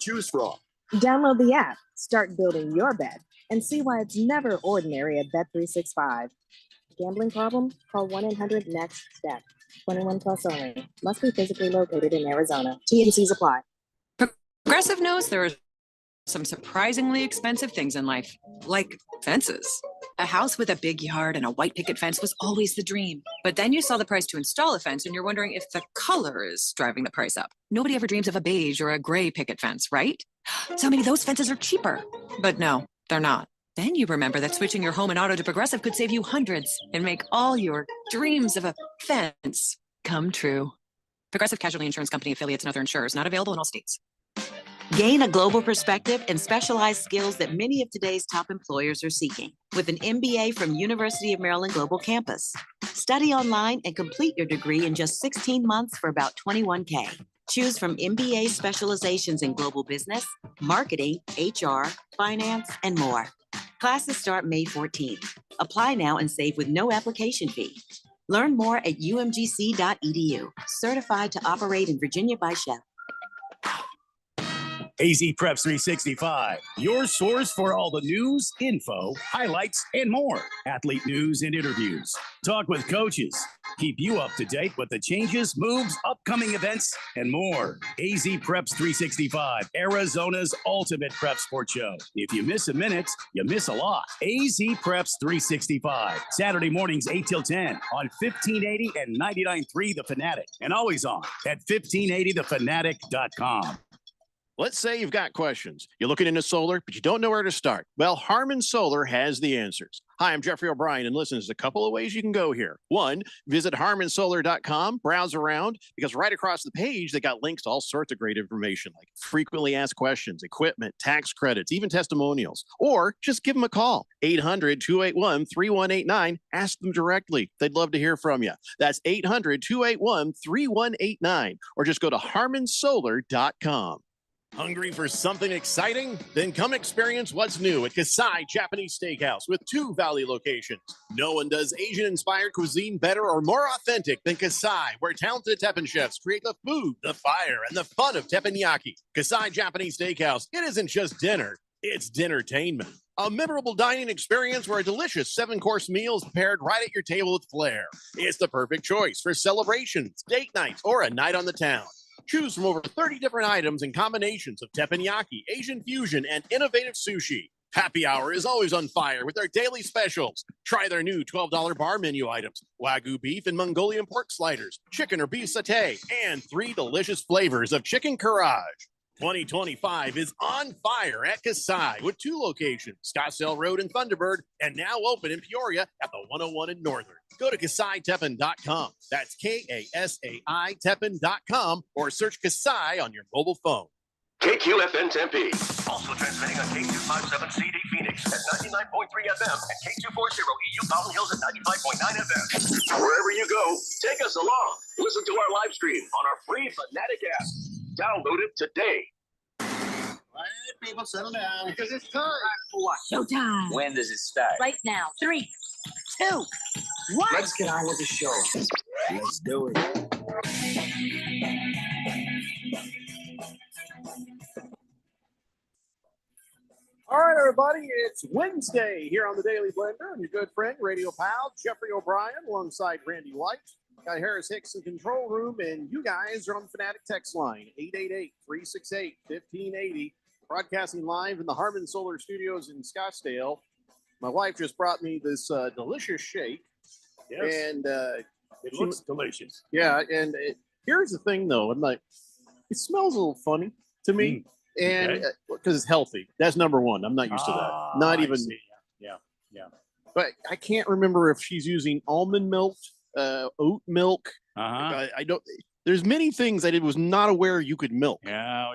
choose from. Download the app, start building your bet, and see why it's never ordinary at Bet365. Gambling problem? Call 1-800-NEXT-STEP. 21 plus only. Must be physically located in Arizona. T&Cs apply. Progressive knows there are some surprisingly expensive things in life, like fences. A house with a big yard and a white picket fence was always the dream. But then you saw the price to install a fence and you're wondering if the color is driving the price up. Nobody ever dreams of a beige or a gray picket fence, right? So many of those fences are cheaper. But no, they're not. Then you remember that switching your home and auto to Progressive could save you hundreds and make all your dreams of a fence come true. Progressive Casualty Insurance Company, affiliates, and other insurers. Not available in all states. Gain a global perspective and specialized skills that many of today's top employers are seeking with an MBA from University of Maryland Global Campus. Study online and complete your degree in just 16 months for about $21K. Choose from MBA specializations in global business, marketing, HR, finance, and more. Classes start May 14th. Apply now and save with no application fee. Learn more at umgc.edu. Certified to operate in Virginia by Shell. AZ Preps 365, your source for all the news, info, highlights, and more. Athlete news and interviews. Talk with coaches. Keep you up to date with the changes, moves, upcoming events, and more. AZ Preps 365, Arizona's ultimate prep sports show. If you miss a minute, you miss a lot. AZ Preps 365, Saturday mornings 8 till 10 on 1580 and 99.3 The Fanatic, and always on at 1580thefanatic.com. Let's say you've got questions. You're looking into solar, but you don't know where to start. Well, Harmon Solar has the answers. Hi, I'm Jeffrey O'Brien, and listen, there's a couple of ways you can go here. One, visit harmonsolar.com, browse around, because right across the page, they got links to all sorts of great information, like frequently asked questions, equipment, tax credits, even testimonials. Or just give them a call, 800-281-3189. Ask them directly. They'd love to hear from you. That's 800-281-3189. Or just go to harmonsolar.com. Hungry for something exciting? Then come experience what's new at Kasai Japanese Steakhouse with 2 Valley locations. No one does Asian-inspired cuisine better or more authentic than Kasai, where talented Teppan chefs create the food, the fire, and the fun of teppanyaki. Kasai Japanese Steakhouse, it isn't just dinner, it's dinnertainment. A memorable dining experience where a delicious 7-course meal is prepared right at your table with flair. It's the perfect choice for celebrations, date nights, or a night on the town. Choose from over 30 different items and combinations of teppanyaki, Asian fusion, and innovative sushi. Happy hour is always on fire with their daily specials. Try their new $12 bar menu items, Wagyu beef and Mongolian pork sliders, chicken or beef satay, and 3 delicious flavors of chicken karaage. 2025 is on fire at Kasai with 2 locations, Scottsdale Road and Thunderbird, and now open in Peoria at the 101 in Northern. Go to KasaiTeppan.com. That's KASAI Teppan.com, or search Kasai on your mobile phone. KQFN Tempe. Also transmitting on K257CD Phoenix at 99.3 FM and K240 EU Mountain Hills at 95.9 FM. Wherever you go, take us along. Listen to our live stream on our free Fanatic app. Download it today. All right, people, settle down. Because it's time. For what? Showtime. When does it start? Right now. 3, 2, 1. Let's get on with the show. Let's do it. All right, everybody, it's Wednesday here on the Daily Blender, and your good friend, radio pal, Jeffrey O'Brien, alongside Randy White. Got Harris Hicks in control room, and you guys are on the Fanatic text line, 888-368-1580, broadcasting live in the Harmon Solar Studios in Scottsdale. My wife just brought me this delicious shake. Yes. And It looks delicious. yeah, and here's the thing, though. I'm like, it smells a little funny to me, and because it's healthy. That's number one. I'm not used to that. Not even. Yeah. But I can't remember if she's using almond milk, oat milk. Uh-huh. I don't. There's many things I was not aware you could milk. Yeah.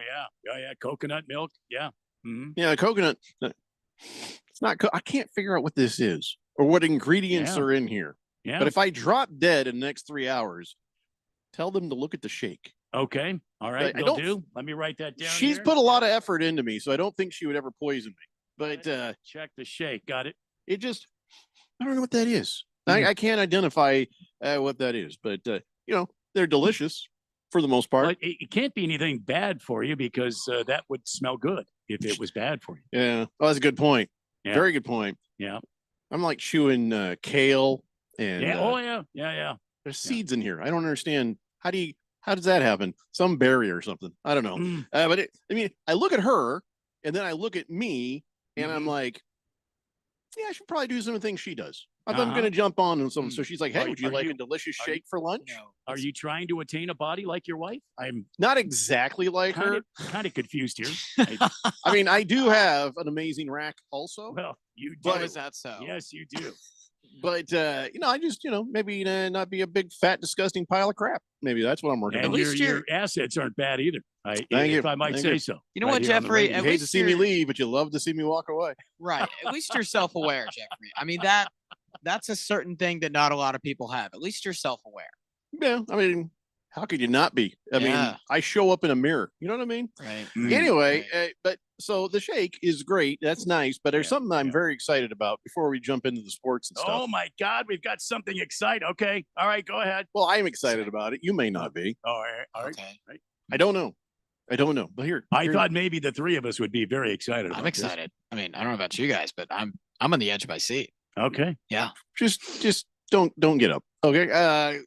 Coconut milk. Yeah. Mm-hmm. Yeah, coconut. It's not. I can't figure out what this is or what ingredients are in here. Yeah. But if I drop dead in the next 3 hours, tell them to look at the shake. Okay. All right. I don't do. Let me write that down. She's here. put a lot of effort into me, so I don't think she would ever poison me. But check the shake. Got it. It just, I don't know what that is. I can't identify what that is, but they're delicious. for the most part. But it can't be anything bad for you because that would smell good if it was bad for you. Yeah. Oh, that's a good point. Yeah. Very good point. Yeah. I'm like chewing kale and Yeah. Oh, yeah. Yeah. Yeah. there's seeds in here. I don't understand. How does that happen? Some berry or something. I don't know. Mm. But I look at her and then I look at me and I'm Mhm. like, yeah, I should probably do some of the things she does. I'm going Uh-huh. to jump on and something. So she's like, hey, Are- would you are like you- a delicious are shake for lunch? Are you trying to attain a body like your wife? I'm Not exactly like her. kind of confused here. I mean, I do have an amazing rack also, Well, you do. But- is that so? Yes, you do. but I just, maybe not be a big fat disgusting pile of crap. Maybe that's what I'm working And on. least your assets aren't bad either. Thank if you. I might Thank say you. so. You know right what, here on the Jeffrey? radio. You At hate to least see me you're- leave, but you love to see me walk away. Right. At least you're self-aware, Jeffrey. I mean, that's a certain thing that not a lot of people have. At least you're self-aware. Yeah, I mean, how could you not be? I mean, Yeah. I show up in a mirror. You know what I mean? Right. Mm. Anyway, but so the shake is great. That's nice. But there's Yeah, something I'm yeah. very excited about before we jump into the sports and stuff. Oh my God, we've got something exciting. Okay, all right, go ahead. Well, I'm excited about it. You may not be. All right, all right. Okay. I don't know. But here, I here- thought maybe the three of us would be very excited. I'm about this. excited. I mean, I don't know about you guys, but I'm on the edge of my seat. Okay. just don't get up. Okay.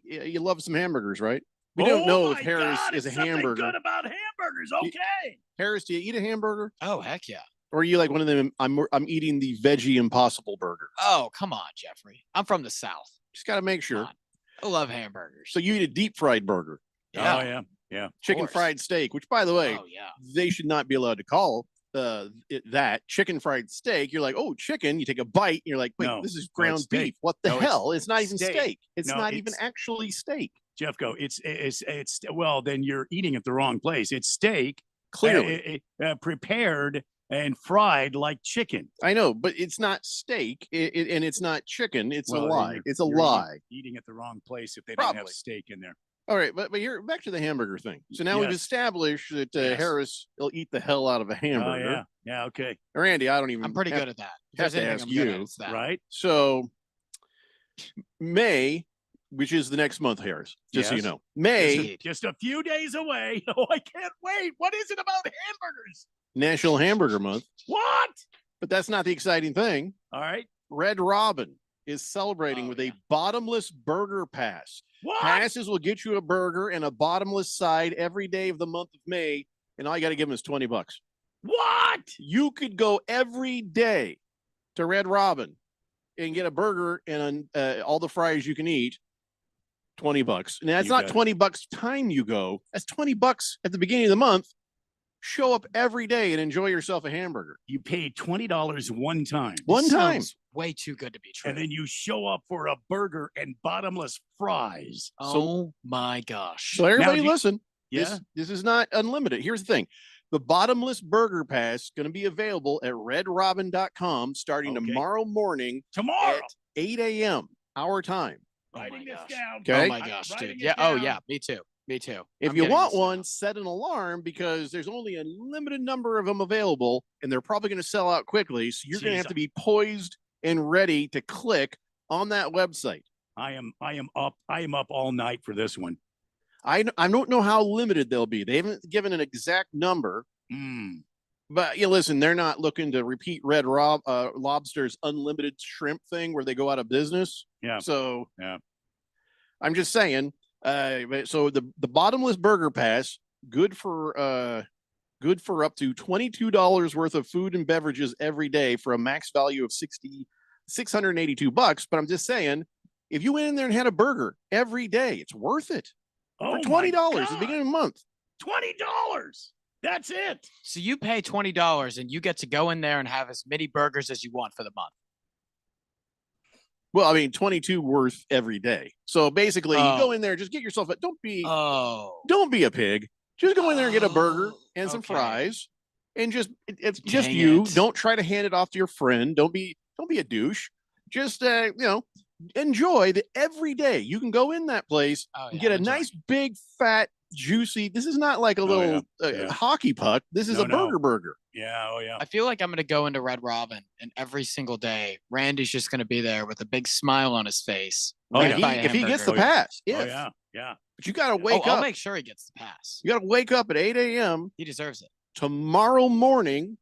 You love some hamburgers, right? We don't know if my Harris God, is a it's something hamburger. Good about hamburgers. Okay. Harris, do you eat a hamburger, Oh, heck yeah. or are you like one of them? I'm eating the veggie Impossible burger. Oh, come on, Jeffrey. I'm from the South. Just got to make sure. Come on. I love hamburgers. So you eat a deep fried burger, Oh yeah. Yeah. chicken course. fried steak, which by the way, Oh, yeah. they should not be allowed to call that chicken fried steak. You're like, oh, chicken. You take a bite, and you're like, wait, No. this is No, it's ground steak. beef. What the No, it's hell? It's not even steak. steak. It's No, not even it's- actually steak. Jeff, go. It's well, then you're eating at the wrong place. It's steak, Clearly, prepared and fried like chicken. I know, but it's not steak, and it's not chicken. It's Well, a then lie. you're- It's a you're lie. Eating at the wrong place if they don't have Probably. steak in there. All right, but here back to the hamburger thing. So now we've Yes. established that Yes. Harris will eat the hell out of a Oh hamburger. yeah. Yeah. Okay. Randy, I don't even. I'm pretty have- good at that. If have there's to anything ask I'm good at, you, it's that. Right. So May, which is the next month, Harris, just so you Yes. know, May Indeed. Just a few days away. Oh, I can't wait. What is it about hamburgers? National Hamburger Month. What? But that's not the exciting thing. All right. Red Robin is celebrating Oh, with yeah. a bottomless burger pass. What? Passes will get you a burger and a bottomless side every day of the month of May, and all you got to give them is $20. What? You could go every day to Red Robin and get a burger and all the fries you can eat. $20. And that's You not got it. $20 time you go. That's $20 at the beginning of the month. Show up every day and enjoy yourself a hamburger. You pay $20 one time. One time. Sounds way too good to be true. And then you show up for a burger and bottomless fries. Oh my gosh. So everybody do you- listen. Yeah. This is not unlimited. Here's the thing. The bottomless burger pass is going to be available at redrobin.com starting Okay. tomorrow morning Tomorrow. at 8 a.m. our time. Oh my Writing this gosh. down. Okay. Oh my I'm gosh, writing dude. it Yeah. Oh down. yeah. Me too. Me too. If I'm you getting want this one, now. set an alarm because there's only a limited number of them available and they're probably going to sell out quickly. So you're going to have Jeez. to be poised and ready to click on that website. I am up all night for this one. I don't know how limited they'll be. They haven't given an exact number, Mm. but you listen, they're not looking to repeat Red Lobster's unlimited shrimp thing where they go out of business. Yeah. So Yeah. I'm just saying. So the bottomless burger pass, good for up to $22 worth of food and beverages every day for a max value of $682. But I'm just saying, if you went in there and had a burger every day, it's worth it Oh for my $20 at the God. beginning of the month. $20. That's it. So you pay $20 and you get to go in there and have as many burgers as you want for the month. Well, I mean, 22 worth every day. So basically, you go Oh. in there, just get yourself a don't be Oh. a pig. Just go in there and get a burger Oh, and some okay. fries, and it's just Dang you. it. Don't try to hand it off to your friend. Don't be a douche. Just enjoy the every day. You can go in that place Oh, and yeah, get a I'm enjoying nice big fat juicy. This is not like a Oh, little yeah. hockey puck. This is No, a no. burger. Yeah. Oh yeah. I feel like I'm going to go into Red Robin and every single day, Randy's just going to be there with a big smile on his face, Oh, Right yeah. by if he gets the hamburger. pass. Oh, If. yeah. Yeah. But you got to Oh, wake I'll up. make sure he gets the pass. You got to wake up at 8 a.m. He deserves it. tomorrow morning.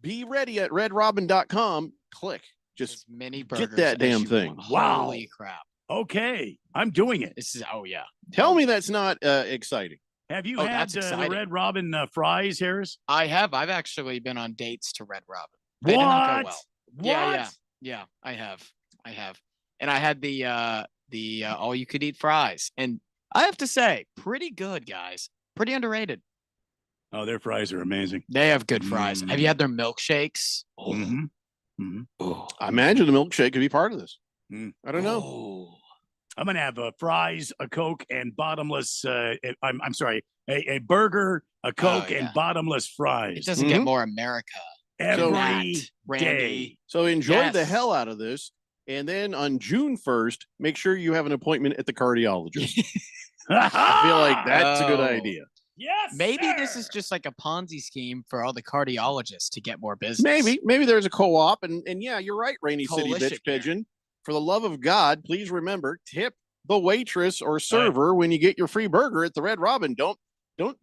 Be ready at redrobin.com. Click. Just As many burgers get that as damn you thing. want. Wow. Holy crap. Okay. I'm doing it. This is, oh, yeah. tell me that's not exciting. Have you Oh, had that's the exciting. Red Robin fries, Harris? I have. I've actually been on dates to Red Robin. They did not go well. What? Yeah, I have. And I had the all you could eat fries. And I have to say, pretty good, guys. Pretty underrated. Oh, their fries are amazing. They have good fries. Have you had their milkshakes? Oh, Mm-hmm. I imagine the milkshake could be part of this. I don't know. Oh. I'm gonna have fries, a Coke, and bottomless. I'm sorry, a burger, a Coke, and yeah. bottomless fries. It doesn't get more America. every That, day. Randy. So enjoy the Yes. hell out of this. And then on June 1st, make sure you have an appointment at the cardiologist. I feel like that's a good Oh. idea. Yes, Maybe this sir. is just like a Ponzi scheme for all the cardiologists to get more business. Maybe there's a co-op. And yeah, you're right, Rainy City Coalition Bitch here. Pigeon. For the love of God, please remember, tip the waitress or server when you get your free burger at the Red Robin. Don't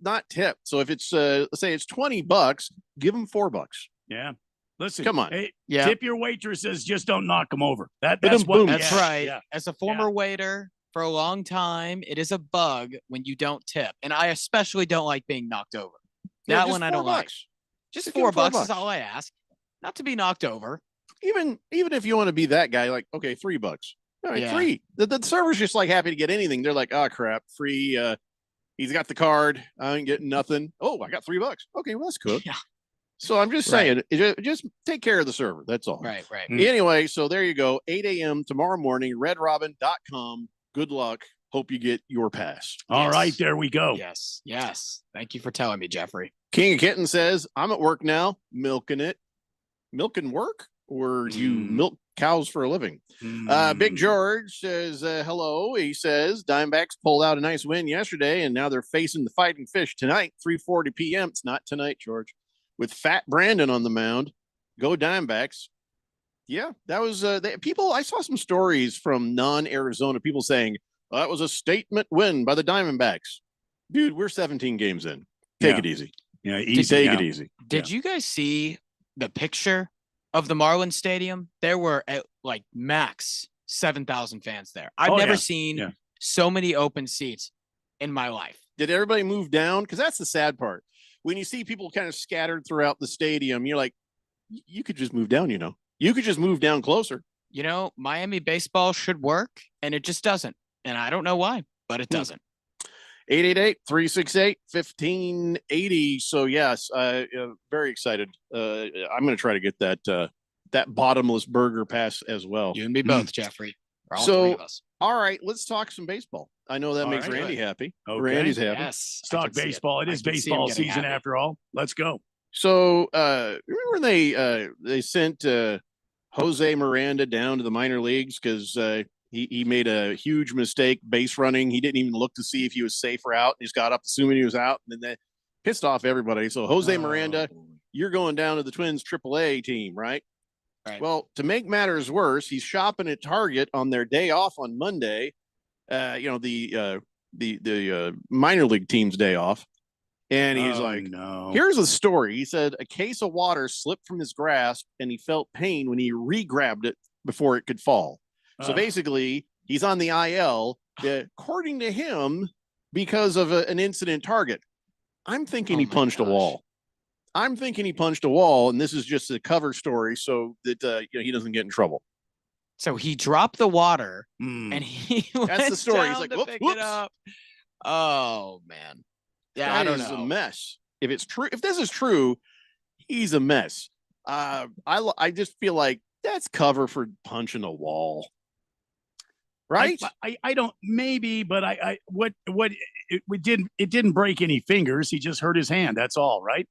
not tip. So if it's let's say it's $20, give them $4. Yeah. Listen, Come on. Hey, Yeah. tip your waitresses. Just don't knock them over. That's Boom, what. boom. That's yeah, right. Yeah. As a former waiter for a long time, it is a bug when you don't tip. And I especially don't like being knocked over. Yeah, That just one I don't $4. like. Just Just give 'em $4 $4. is all I ask. Not to be knocked over. Even if you want to be that guy, like, okay, $3. All right, Yeah. free. The server's just like happy to get anything. They're like, oh crap, free. He's got the card. I ain't getting nothing. Oh, I got $3. Okay, well that's cool. Yeah. So I'm just saying, just take care of the server. That's all. Right. Anyway, so there you go. 8 a.m. tomorrow morning, redrobin.com. Good luck. Hope you get your pass. All right, there we go. Yes. Thank you for telling me, Jeffrey. King of Kitten says, I'm at work now, milking it. Milking work? Or do you milk cows for a living? Big George says, hello. He says, Diamondbacks pulled out a nice win yesterday, and now they're facing the Fighting Fish tonight, 3:40 p.m. It's not tonight, George. With Fat Brandon on the mound. Go Diamondbacks. Yeah, that was people. I saw some stories from non-Arizona people saying that was a statement win by the Diamondbacks. Dude, we're 17 games in. Take it easy. Yeah, easy. Take it easy. Did you guys see the picture of the Marlins Stadium? There were at like max 7,000 fans there. I've never seen so many open seats in my life. Did everybody move down? Because that's the sad part. When you see people kind of scattered throughout the stadium, you're like, you could just move down, You could just move down closer. Miami baseball should work, and it just doesn't. And I don't know why, but it doesn't. 888-368-1580. So yes, very excited. I'm going to try to get that bottomless burger pass as well. You and me both, Jeffrey. Or all So, three of us. All right, let's talk some baseball. I know that All makes right. Randy happy. Okay. Randy's happy. Yes. Let's talk baseball. It is baseball season after all. Let's go. So remember when they sent Jose Miranda down to the minor leagues because he made a huge mistake base running. He didn't even look to see if he was safe or out. He just got up assuming he was out, and then that pissed off everybody. So Jose Miranda, you're going down to the Twins AAA team, right? Right. Well, to make matters worse, he's shopping at Target on their day off on Monday. The minor league team's day off. And he's no. Here's the story. He said a case of water slipped from his grasp and he felt pain when he re-grabbed it before it could fall. So basically, he's on the IL, according to him, because of an incident Target. I'm thinking he punched a wall. I'm thinking he punched a wall, and this is just a cover story so that he doesn't get in trouble. So he dropped the water, and he That's the story. He's down like, to whoops, pick whoops. it up. Oh man, yeah, I That don't is know. a mess. If it's true, if this is true, he's a mess. I just feel like that's cover for punching a wall, right? I don't maybe, but it didn't break any fingers. He just hurt his hand. That's all, right?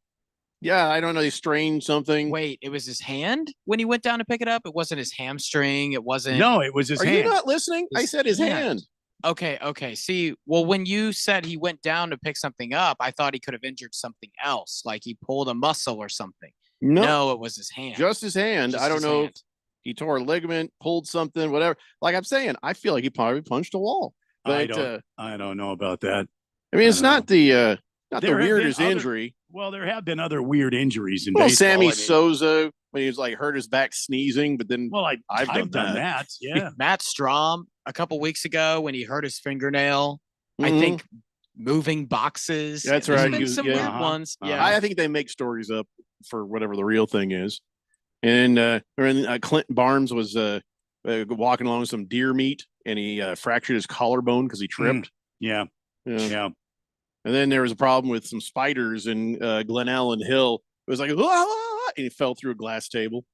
Yeah, I don't know. He strained something. Wait, it was his hand when he went down to pick it up. It wasn't his hamstring. It wasn't. No, it was his Are hand. you not listening? I said his hand. Okay. See, well, when you said he went down to pick something up, I thought he could have injured something else, like he pulled a muscle or something. No, it was his hand. Just his hand. Just I don't his know. hand. He tore a ligament, pulled something, whatever. Like I'm saying, I feel like he probably punched a wall. But I don't know about that. I mean, it's not the There have weirdest been other- injury. Well, there have been other weird injuries in Well, baseball. Sammy I mean, Sosa when he was like hurt his back sneezing, but then Well, I've done done that. Yeah. Matt Strom a couple weeks ago when he hurt his fingernail. I Mhm. think moving boxes. That's There's right. been some Yeah. weird Uh-huh. ones. Uh-huh. Yeah. I think they make stories up for whatever the real thing is. And Clinton Barnes was walking along with some deer meat, and he fractured his collarbone because he tripped. Yeah. Yeah. And then there was a problem with some spiders in Glen Allen Hill. It was like, "Ah!" and he fell through a glass table.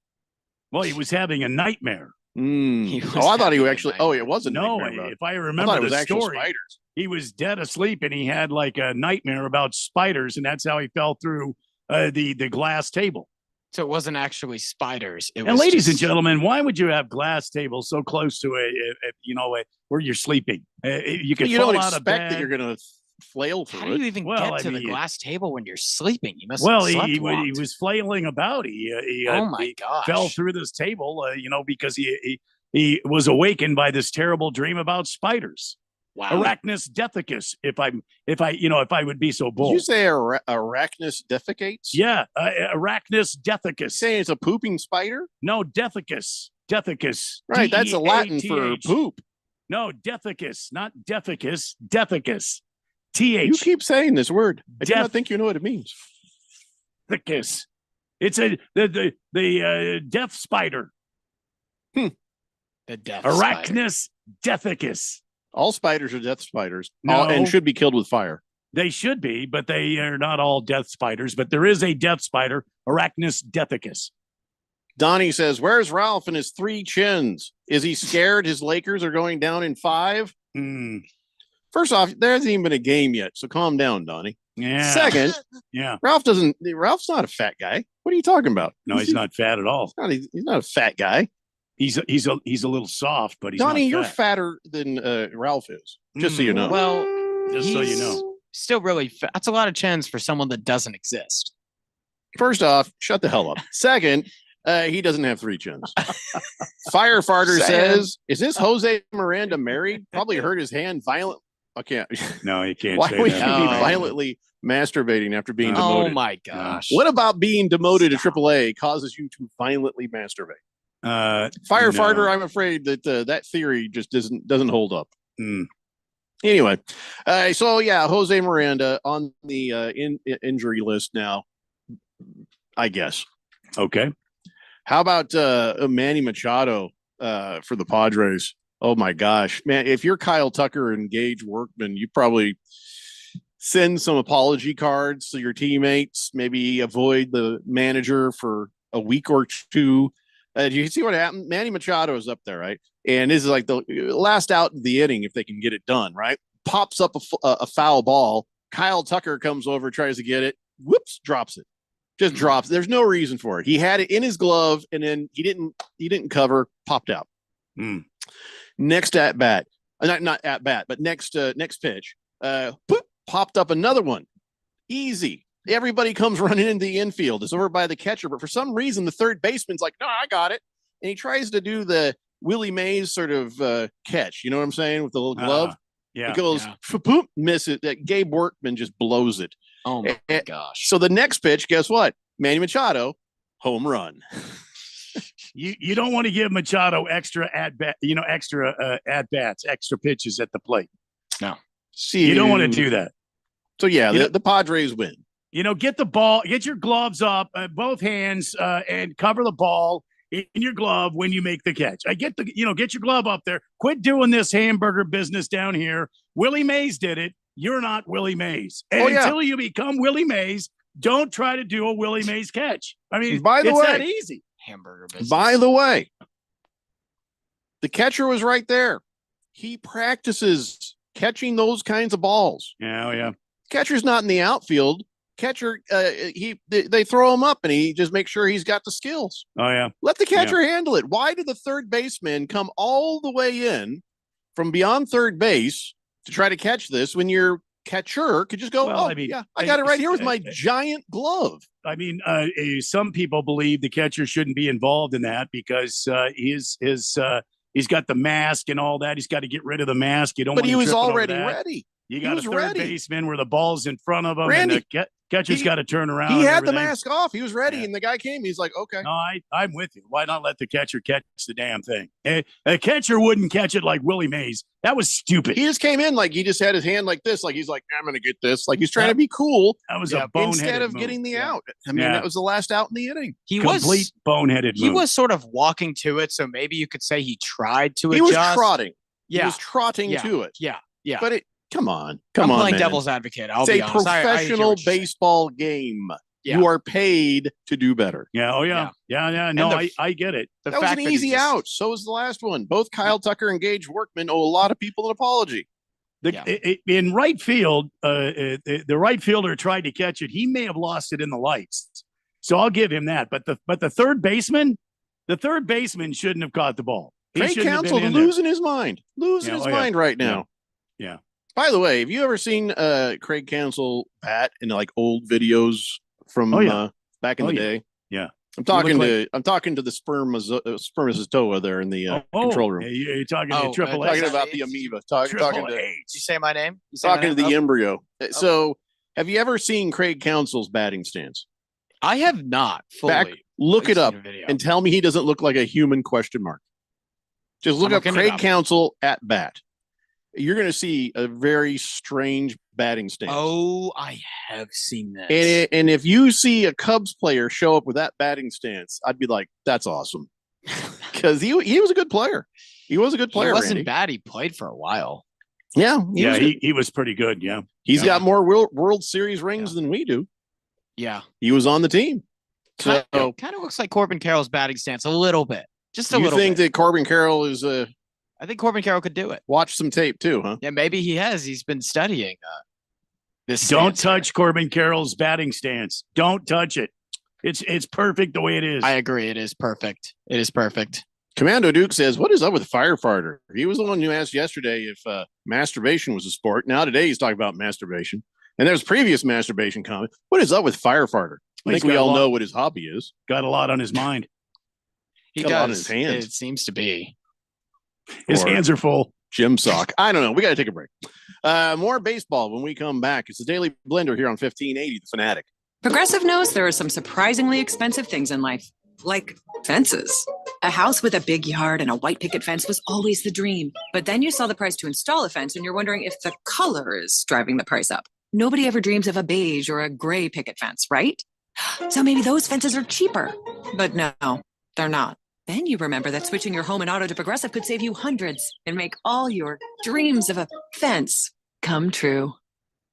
Well, he was having a nightmare. He was Oh, I thought he having a actually. Oh, it wasn't. No, if I remember it was the actual story, spiders. he was dead asleep and he had like a nightmare about spiders, and that's how he fell through the glass table. So it wasn't actually spiders. It And was ladies and just- gentlemen, why would you have glass tables so close to where you're sleeping? You could You fall don't out of expect bed. that you're going to flail How through do you it. even Well, get I to the mean, glass table when you're sleeping? You must Well, have he slept was flailing about. He Oh my he gosh. fell through this table, because he was awakened by this terrible dream about spiders. Wow. Arachnus dethicus, if I would be so Did bold. you say Arachnus defecates? Yeah, Arachnus dethicus. Saying it's a pooping spider? No, dethicus. Dethicus. Right, that's a Latin for D-E-A-T-H. poop. No, dethicus, not deficus. Dethicus. You Th. keep saying this word. I do Def- not think you know what it means. Dethicus. It's the death spider. The death spider. Arachnus dethicus. All spiders are death spiders, No. and should be killed with fire. They should be, but they are not all death spiders. But there is a death spider, Arachnus dethicus. Donnie says, "Where's Ralph and his 3 chins? Is he scared his Lakers are going down in 5?" Hmm. First off, there hasn't even been a game yet, so calm down, Donnie. Yeah. Second, Yeah. Ralph's not a fat guy. What are you talking about? No, he's not fat at all. He's not a fat guy. He's a little soft, but he's Donnie, not you're fat. fatter than Ralph is. Just so you know. Well, Just so you he's know. still really that's a lot of chins for someone that doesn't exist. First off, shut the hell up. Second, he doesn't have 3 chins. Firefighter says, "Is this Jose Miranda married? Probably hurt his hand violent." I can't. No, you can't Why say would that. you be No. violently masturbating after being Oh demoted? my gosh. What about being demoted to AAA causes you to violently masturbate? Firefighter, No. I'm afraid that that theory just doesn't hold up. Hmm. Anyway, so yeah, Jose Miranda on the injury list now, I guess. Okay. How about Manny Machado for the Padres? Oh my gosh, man! If you're Kyle Tucker and Gage Workman, you probably send some apology cards to your teammates. Maybe avoid the manager for a week or two. You see what happened? Manny Machado is up there, right? And this is like the last out of the inning if they can get it done, right? Pops up a foul ball. Kyle Tucker comes over, tries to get it. Whoops, drops it. Just drops. There's no reason for it. He had it in his glove, and then he didn't cover. Popped out. Hmm. Next at bat, not at bat, but next pitch. Poop, popped up another one. Easy. Everybody comes running into the infield. It's over by the catcher, but for some reason the third baseman's like, "No, I got it," and he tries to do the Willie Mays sort of catch. You know what I'm saying, with the little glove. Yeah. It goes, yeah. Poop, miss it. That Gabe Workman just blows it. Oh my Eh, gosh. So the next pitch, guess what? Manny Machado, home run. You don't want to give Machado extra at bats, extra pitches at the plate. See, You don't want to do that. So yeah, You know- the Padres win. Get the ball, get your gloves up, both hands, and cover the ball in your glove when you make the catch. Get your glove up there. Quit doing this hamburger business down here. Willie Mays did it. You're not Willie Mays. And Oh, yeah. until you become Willie Mays, don't try to do a Willie Mays catch. I mean, By the it's way- that easy. Hamburger business. By the way, the catcher was right there. He practices catching those kinds of balls. Yeah, yeah. Catcher's not in the outfield. Catcher, they throw him up, and he just makes sure he's got the skills. Oh, yeah. Let the catcher handle it. Why did the third baseman come all the way in from beyond third base to try to catch this when you're catcher could just go, Well, I got it right here with my giant glove. I mean, some people believe the catcher shouldn't be involved in that because he's got the mask and all that. He's got to get rid of the mask. You don't. But want he him was tripping over already that. ready. You got a third ready. baseman where the ball's in front of him, Randy, and the catcher's got to turn around. He had the everything. mask off. He was ready, and the guy came. He's like, okay. No, I'm with you. Why not let the catcher catch the damn thing? A catcher wouldn't catch it like Willie Mays. That was stupid. He just came in like he just had his hand like this. Like he's like, I'm going to get this. Like he's trying to be cool. That was a boneheaded instead of move. getting the out. I mean, that was the last out in the inning. He Complete boneheaded He move. was sort of walking to it, so maybe you could say he tried to He adjust. was trotting. Yeah. He was trotting to it. Yeah. But come on. I'm on, playing man. devil's advocate. I'll It's be a honest. I hear professional what you're saying. baseball game. Yeah. You are paid to do better. Yeah. Oh, yeah. Yeah. No, I get it. That was an easy out. So was the last one. Both Kyle Tucker and Gage Workman owe a lot of people an apology. In right field, the right fielder tried to catch it. He may have lost it in the lights, so I'll give him that. But the third baseman shouldn't have caught the ball. Craig Counsell losing his mind, mind right now. Yeah. By the way, have you ever seen Craig Counsell bat in like old videos from back in the day? Yeah. I'm talking to the spermatozoa there in the control room. You're talking to Triple talking H. about the amoeba. Talking to Did you say my name? talking to the embryo. So, have you ever seen Craig Counsell's batting stance? I have not fully. Look it up seen a video. and tell me he doesn't look like a human question mark. Just look I'm up looking it Craig up. Counsell at bat. You're going to see a very strange batting stance. Oh, I have seen this. And if you see a Cubs player show up with that batting stance, I'd be like, that's awesome. Because he was a good player. He was a good player. He wasn't Randy. bad. He played for a while. Yeah. He was pretty good. Yeah. He's got more World Series rings than we do. Yeah. He was on the team. So Kind of looks like Corbin Carroll's batting stance a little bit. Just a you little think bit. that Corbin Carroll is I think Corbin Carroll could do it. watch some tape too, huh? Yeah, maybe he has. He's been studying this. Don't stance touch Corbin Carroll's batting stance. Don't touch it. It's perfect the way it is. I agree. It is perfect. It is perfect. Commando Duke says, what is up with firefighter? He was the one who asked yesterday if masturbation was a sport. Now today he's talking about masturbation. And there's previous masturbation comment. What is up with firefighter? I think we all know what his hobby is. Got a lot on his mind. He Got a does. lot in his hands. It seems to be. His hands are full. Gym sock. I don't know. We got to take a break. More baseball when we come back. It's the Daily Blender here on 1580, The Fanatic. Progressive knows there are some surprisingly expensive things in life, like fences. A house with a big yard and a white picket fence was always the dream. But then you saw the price to install a fence and you're wondering if the color is driving the price up. Nobody ever dreams of a beige or a gray picket fence, right? So maybe those fences are cheaper. But no, they're not. Then you remember that switching your home and auto to Progressive could save you hundreds and make all your dreams of a fence come true.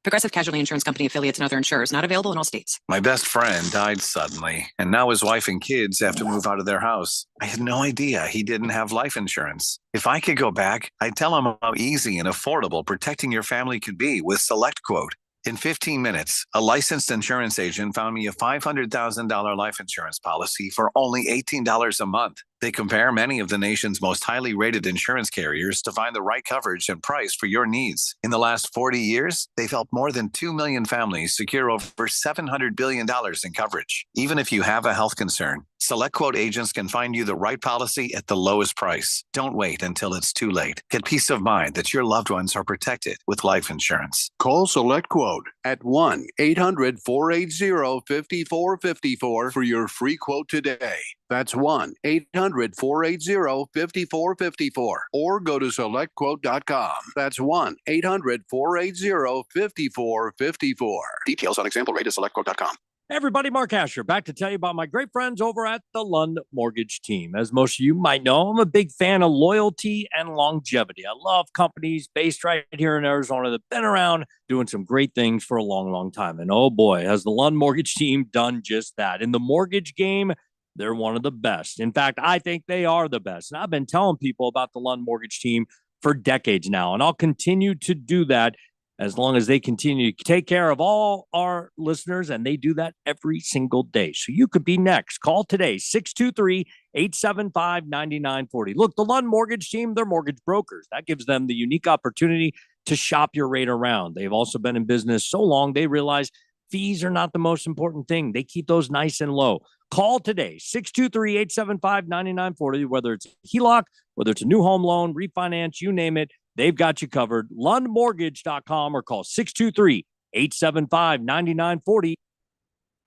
Progressive Casualty Insurance Company affiliates and other insurers not available in all states. My best friend died suddenly, and now his wife and kids have to move out of their house. I had no idea he didn't have life insurance. If I could go back, I'd tell him how easy and affordable protecting your family could be with SelectQuote. In 15 minutes, a licensed insurance agent found me a $500,000 life insurance policy for only $18 a month. They compare many of the nation's most highly rated insurance carriers to find the right coverage and price for your needs. In the last 40 years, they've helped more than 2 million families secure over $700 billion in coverage. Even if you have a health concern, SelectQuote agents can find you the right policy at the lowest price. Don't wait until it's too late. Get peace of mind that your loved ones are protected with life insurance. Call SelectQuote at 1-800-480-5454 for your free quote today. That's 1-800-480-5454 or go to SelectQuote.com. That's 1-800-480-5454. Details on example rate at SelectQuote.com. Hey everybody, Mark Asher back to tell you about my great friends over at the Lund Mortgage Team. As most of you might know, I'm a big fan of loyalty and longevity. I love companies based right here in Arizona that have been around doing some great things for a long, long time. And oh boy, has the Lund Mortgage Team done just that. In the mortgage game, they're one of the best. In fact, I think they are the best. And I've been telling people about the Lund Mortgage Team for decades now, and I'll continue to do that as long as they continue to take care of all our listeners, and they do that every single day. So you could be next. Call today, 623-875-9940. Look, the Lund Mortgage Team, they're mortgage brokers. That gives them the unique opportunity to shop your rate around. They've also been in business so long, they realize fees are not the most important thing. They keep those nice and low. Call today, 623-875-9940, whether it's HELOC, whether it's a new home loan, refinance, you name it, they've got you covered. LundMortgage.com or call 623-875-9940.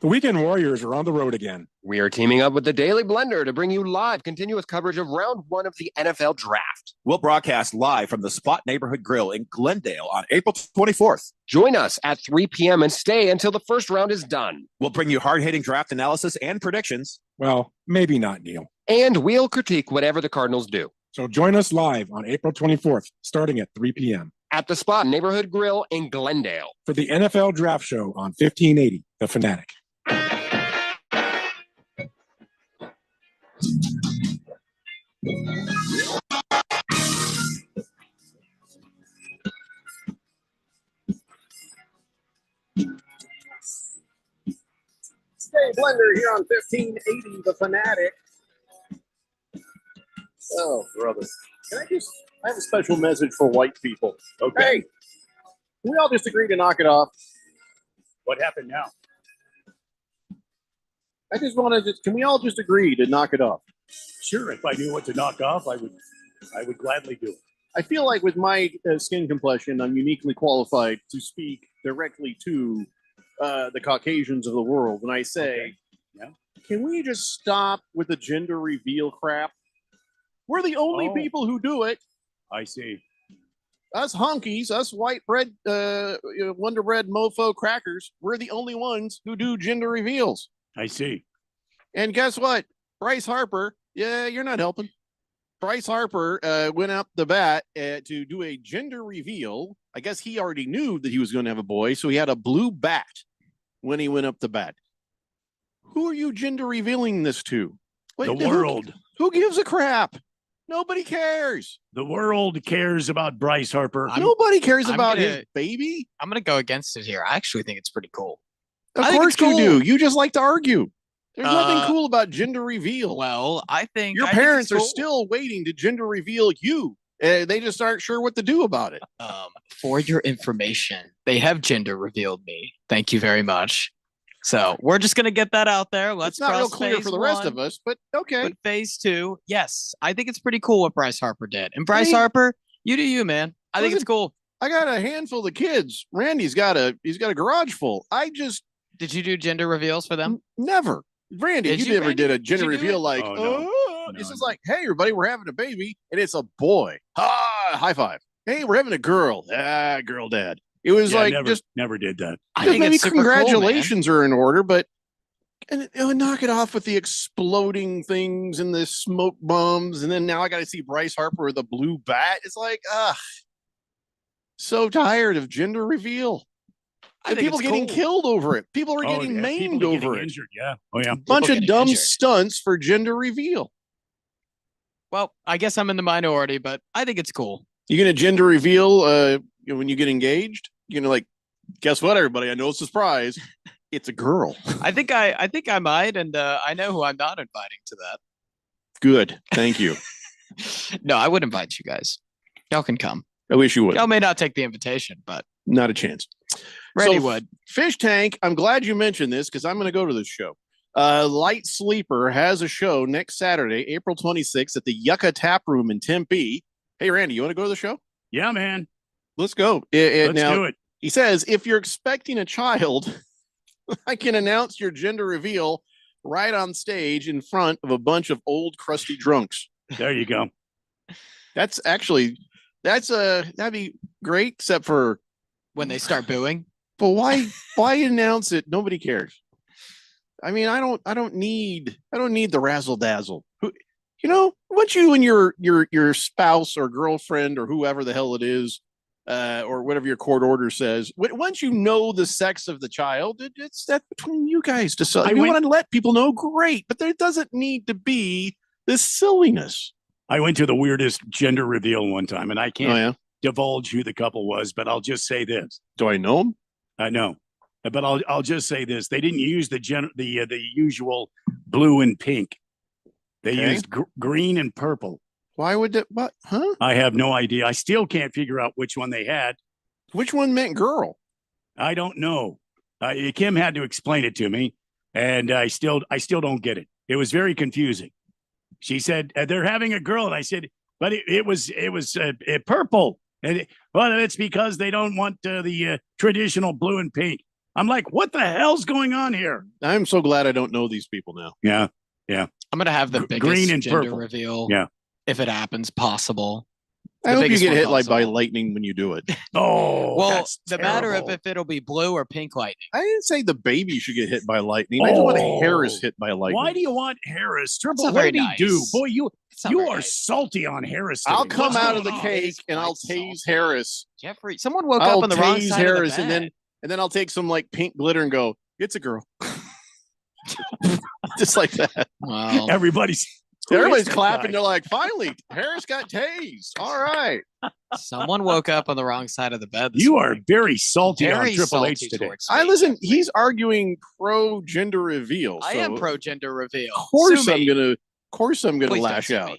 The Weekend Warriors are on the road again. We are teaming up with the Daily Blender to bring you live continuous coverage of round 1 of the NFL Draft. We'll broadcast live from the Spot Neighborhood Grill in Glendale on April 24th. Join us at 3 p.m. and stay until the first round is done. We'll bring you hard-hitting draft analysis and predictions. Well, maybe not, Neil. And we'll critique whatever the Cardinals do. So join us live on April 24th, starting at 3 p.m. at the Spot Neighborhood Grill in Glendale for the NFL Draft Show on 1580 The Fanatic. Stay Blender here on 1580 The Fanatic. Oh, brother. I have a special message for white people. Okay. Hey, can we all just agree to knock it off? What happened now? I just want to can we all just agree to knock it off? Sure, if I knew what to knock off, I would gladly do it. I feel like with my skin complexion, I'm uniquely qualified to speak directly to the Caucasians of the world. And I say, can we just stop with the gender reveal crap? We're the only people who do it. I see. Us honkies, us white bread, Wonder Bread mofo crackers, we're the only ones who do gender reveals. I see. And guess what? Bryce Harper, you're not helping. Bryce Harper went up the bat to do a gender reveal. I guess he already knew that he was going to have a boy, so he had a blue bat when he went up the bat. Who are you gender revealing this to? The world. Who gives a crap? Nobody cares. The world cares about Bryce Harper. Nobody cares about his baby. I'm going to go against it here. I actually think it's pretty cool. Of course you do. You just like to argue. There's nothing cool about gender reveal. Well, I think your parents are still waiting to gender reveal you. They just aren't sure what to do about it. For your information, they have gender revealed me. Thank you very much. So we're just going to get that out there. Let's it's not real clear for the rest of us, but okay. But phase 2, yes, I think it's pretty cool what Bryce Harper did. And Bryce Harper, you do you, man. I think it's cool. I got a handful of kids. Randy's got a garage full. Did you do gender reveals for them? Never. Randy, you never did a gender reveal like, this is like, hey, everybody, we're having a baby, and it's a boy. High five. Hey, we're having a girl. Girl dad. It was never did that. I think maybe it's super congratulations cool, are in order, but knock it off with the exploding things and the smoke bombs, and then now I got to see Bryce Harper with a blue bat. It's like, so tired of gender reveal. And people getting killed over it. People are getting maimed over it. Injured, yeah. Oh, yeah. Bunch of dumb stunts for gender reveal. Well, I guess I'm in the minority, but I think it's cool. You going to gender reveal when you get engaged? You're going to like, guess what, everybody? I know it's a surprise. It's a girl. I think I might, and I know who I'm not inviting to that. Good. Thank you. No, I would invite you guys. Y'all can come. I wish you would. Y'all may not take the invitation, but not a chance. Randy would. Fish Tank, I'm glad you mentioned this because I'm going to go to this show. Light Sleeper has a show next Saturday, April 26th at the Yucca Tap Room in Tempe. Hey, Randy, you want to go to the show? Yeah, man. Let's go. Let's do it. He says, if you're expecting a child, I can announce your gender reveal right on stage in front of a bunch of old crusty drunks. There you go. That'd be great, except for when they start booing. But why announce it? Nobody cares. I mean, I don't need the razzle dazzle. Once you and your spouse or girlfriend or whoever the hell it is, or whatever your court order says, once you know the sex of the child, it's that between you guys to decide. You want to let people know, great, but there doesn't need to be this silliness. I went to the weirdest gender reveal one time, and I can't divulge who the couple was, but I'll just say this. Do I know them? I know, but I'll just say this: they didn't use the usual blue and pink. They used green and purple. Why would that? What? Huh? I have no idea. I still can't figure out which one they had. Which one meant girl? I don't know. Kim had to explain it to me, and I still don't get it. It was very confusing. She said they're having a girl, and I said, but it was purple. And well, it's because they don't want the traditional blue and pink. I'm like, what the hell's going on here? I'm so glad I don't know these people now. Yeah. I'm gonna have the biggest green and gender purple. reveal. Yeah. If it happens, possible. I The hope you biggest get one hit by possible. lightning when you do it. Oh, Well, that's the matter terrible. if it'll be blue or pink lightning. I didn't say the baby should get hit by lightning. I just want Oh. Harris hit by lightning. Why do you want Harris? Triple, not what very did he do? nice. Boy, you not you very are nice. salty on Harris. Today. I'll come What's out of the going on? cake and I'll tase Harris. Jeffrey, someone woke I'll up on the wrong tase side Harris of the bed. and then I'll take some like pink glitter and go, it's a girl. Just like that. Wow. Everybody's who is Everybody's that clapping. guy? They're like, finally, Harris got tased. All right. Someone woke up on the wrong side of the bed. This You are morning. very salty Very on Triple H salty today. towards I me. listen, he's arguing pro gender reveal. I so am pro gender reveal. Of course Sue I'm me. gonna Please don't lash sue out.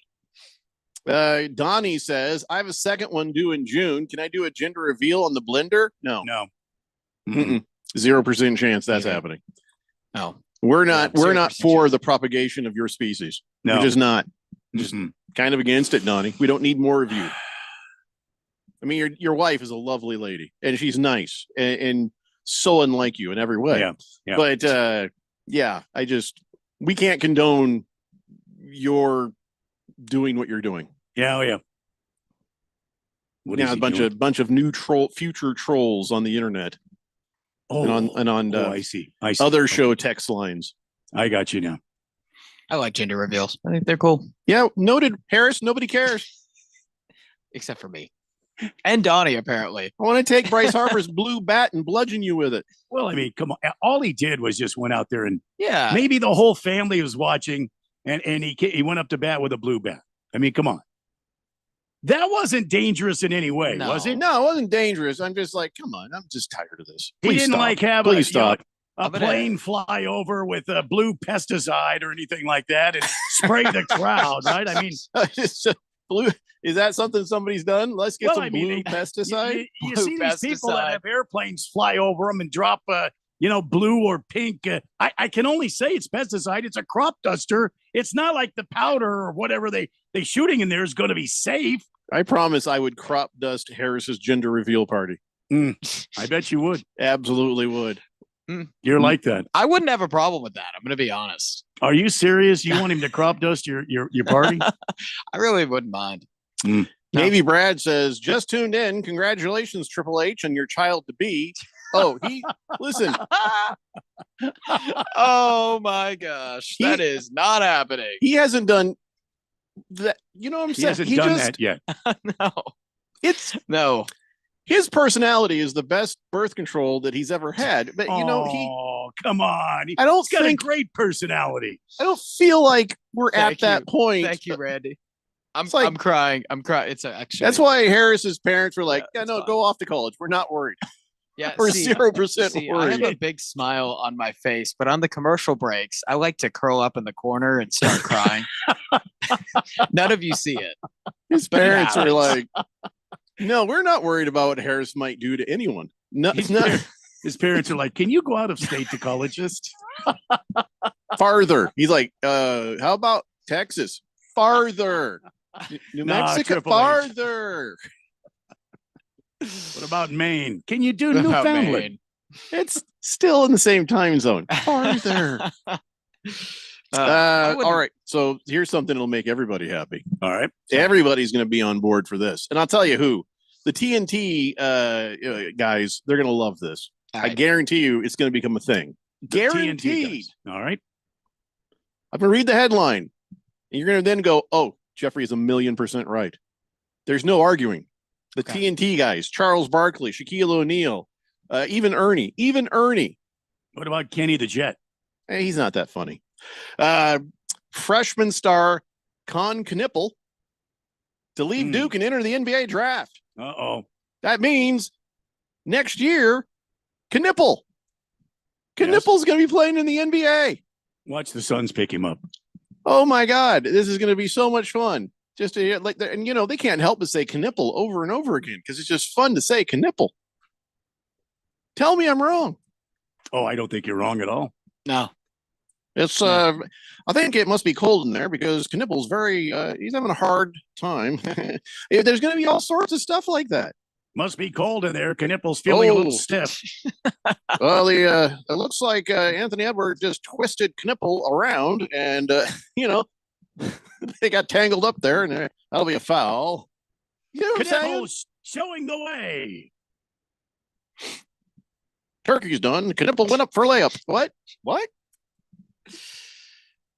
me. Donnie says, I have a second one due in June. Can I do a gender reveal on the blender? No. No. 0% chance that's Mhm. happening. No. We're not Yeah, we're not 0% for chance. the propagation of your species. No. We're just not. Just Mm-mm. kind of against it, Donnie. We don't need more of you. I mean, your wife is a lovely lady and she's nice and so unlike you in every way. Yeah. Yeah. But yeah, we can't condone your doing what you're doing. Yeah. Oh, yeah. What is Now a he bunch doing? of new future trolls on the internet Oh, and on I see. I see. other show text lines. I got you now. I like gender reveals. I think they're cool, Yeah, noted. Harris, nobody cares. except for me and Donnie. Apparently, I want to take Bryce Harper's blue bat and bludgeon you with it. Well, I mean, come on. All he did was just went out there and yeah. maybe the whole family was watching, and he went up to bat with a blue bat. I mean, come on. That wasn't dangerous in any way, No. was it? No, it wasn't dangerous. I'm just like, come on. I'm just tired of this. He Please didn't stop. like have Please stop. a plane fly over with a blue pesticide or anything like that and spray the crowd, right? I mean, It's, blue. Is that something somebody's done? Let's get Well, some I mean, blue pesticide. you Blue see these people that pesticide. have airplanes fly over them and drop, blue or pink. I can only say it's pesticide. It's a crop duster. It's not like the powder or whatever they shooting in there is going to be safe. I promise I would crop dust Harris's gender reveal party. I bet you would. Absolutely would. You're like that. I wouldn't have a problem with that. I'm going to be honest. Are you serious? You want him to crop dust your party? I really wouldn't mind. Navy Brad says, just tuned in. Congratulations, Triple H, and your child to be. Oh, listen. Oh my gosh, that is not happening. He hasn't done that. You know what I'm He saying? hasn't done that yet. No, It's no. his personality is the best birth control that he's ever had. But Oh, come on. I don't He's got think a great personality. I don't feel like we're Thank at that you. point. Thank you, Randy. I'm like- I'm crying. I'm crying. It's actually That's why Harris's parents were like, Yeah, "Yeah, it's no, fine. go off to college. We're not worried. yeah. We're see, 0% see, I have a worried." big smile on my face, but on the commercial breaks, I like to curl up in the corner and start crying. None of you see it. His But it parents were happens. like, "No, we're not worried about what Harris might do to anyone. No, it's not His parents are like, "Can you go out of state to college?" Just farther." He's like, how about Texas? Farther. New Nah, Mexico, Triple H. farther. what about Maine? Can you do About Newfoundland? Maine. It's still in the same time zone. Farther. I wouldn't- All right. So here's something that'll make everybody happy. All right. Everybody's going to be on board for this. And I'll tell you who. The TNT guys, they're going to love this. All I right. guarantee you it's going to become a thing. The TNT Guaranteed. guys. All right. I'm going to read the headline. And you're going to then go, oh, Jeffrey is 1,000,000% right. There's no arguing. The Okay. TNT guys, Charles Barkley, Shaquille O'Neal, even Ernie. What about Kenny the Jet? He's not that funny. Freshman star Con Knippel to leave Duke and enter the NBA draft. Uh-oh. That means next year, Knippel. Knippel's going to be playing in the NBA. Watch the Suns pick him up. Oh my God, this is going to be so much fun. Just like, and they can't help but say Knipple over and over again because it's just fun to say Knipple. Tell me I'm wrong. Oh, I don't think you're wrong at all. No. It's I think it must be cold in there because Knipple's very he's having a hard time. There's going to be all sorts of stuff like that. Must be cold in there. Knipple's feeling a little stiff. Well, it looks like Anthony Edwards just twisted Knipple around, and they got tangled up there, and that'll be a foul. Knipple's showing the way. Turkey's done. Knipple went up for layup. What?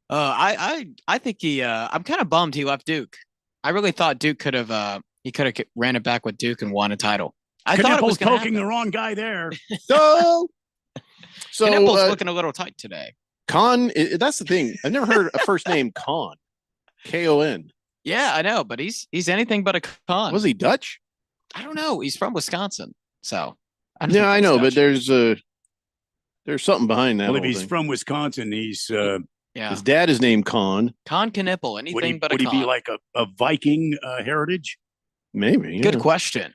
I think I'm kind of bummed he left Duke. I really thought Duke could have he could have ran it back with Duke and won a title. I thought it was poking the wrong guy there. So Knipple's looking a little tight today. Con, that's the thing. I've never heard a first name Con. Kon. Yeah, I know, but he's anything but a con. Was he Dutch? I don't know. He's from Wisconsin, so I know, but there's something behind that. Well, if he's from Wisconsin, he's his dad is named Con. Con Knipple, anything but a con. Would he be like a Viking heritage? Maybe. Yeah. Good question.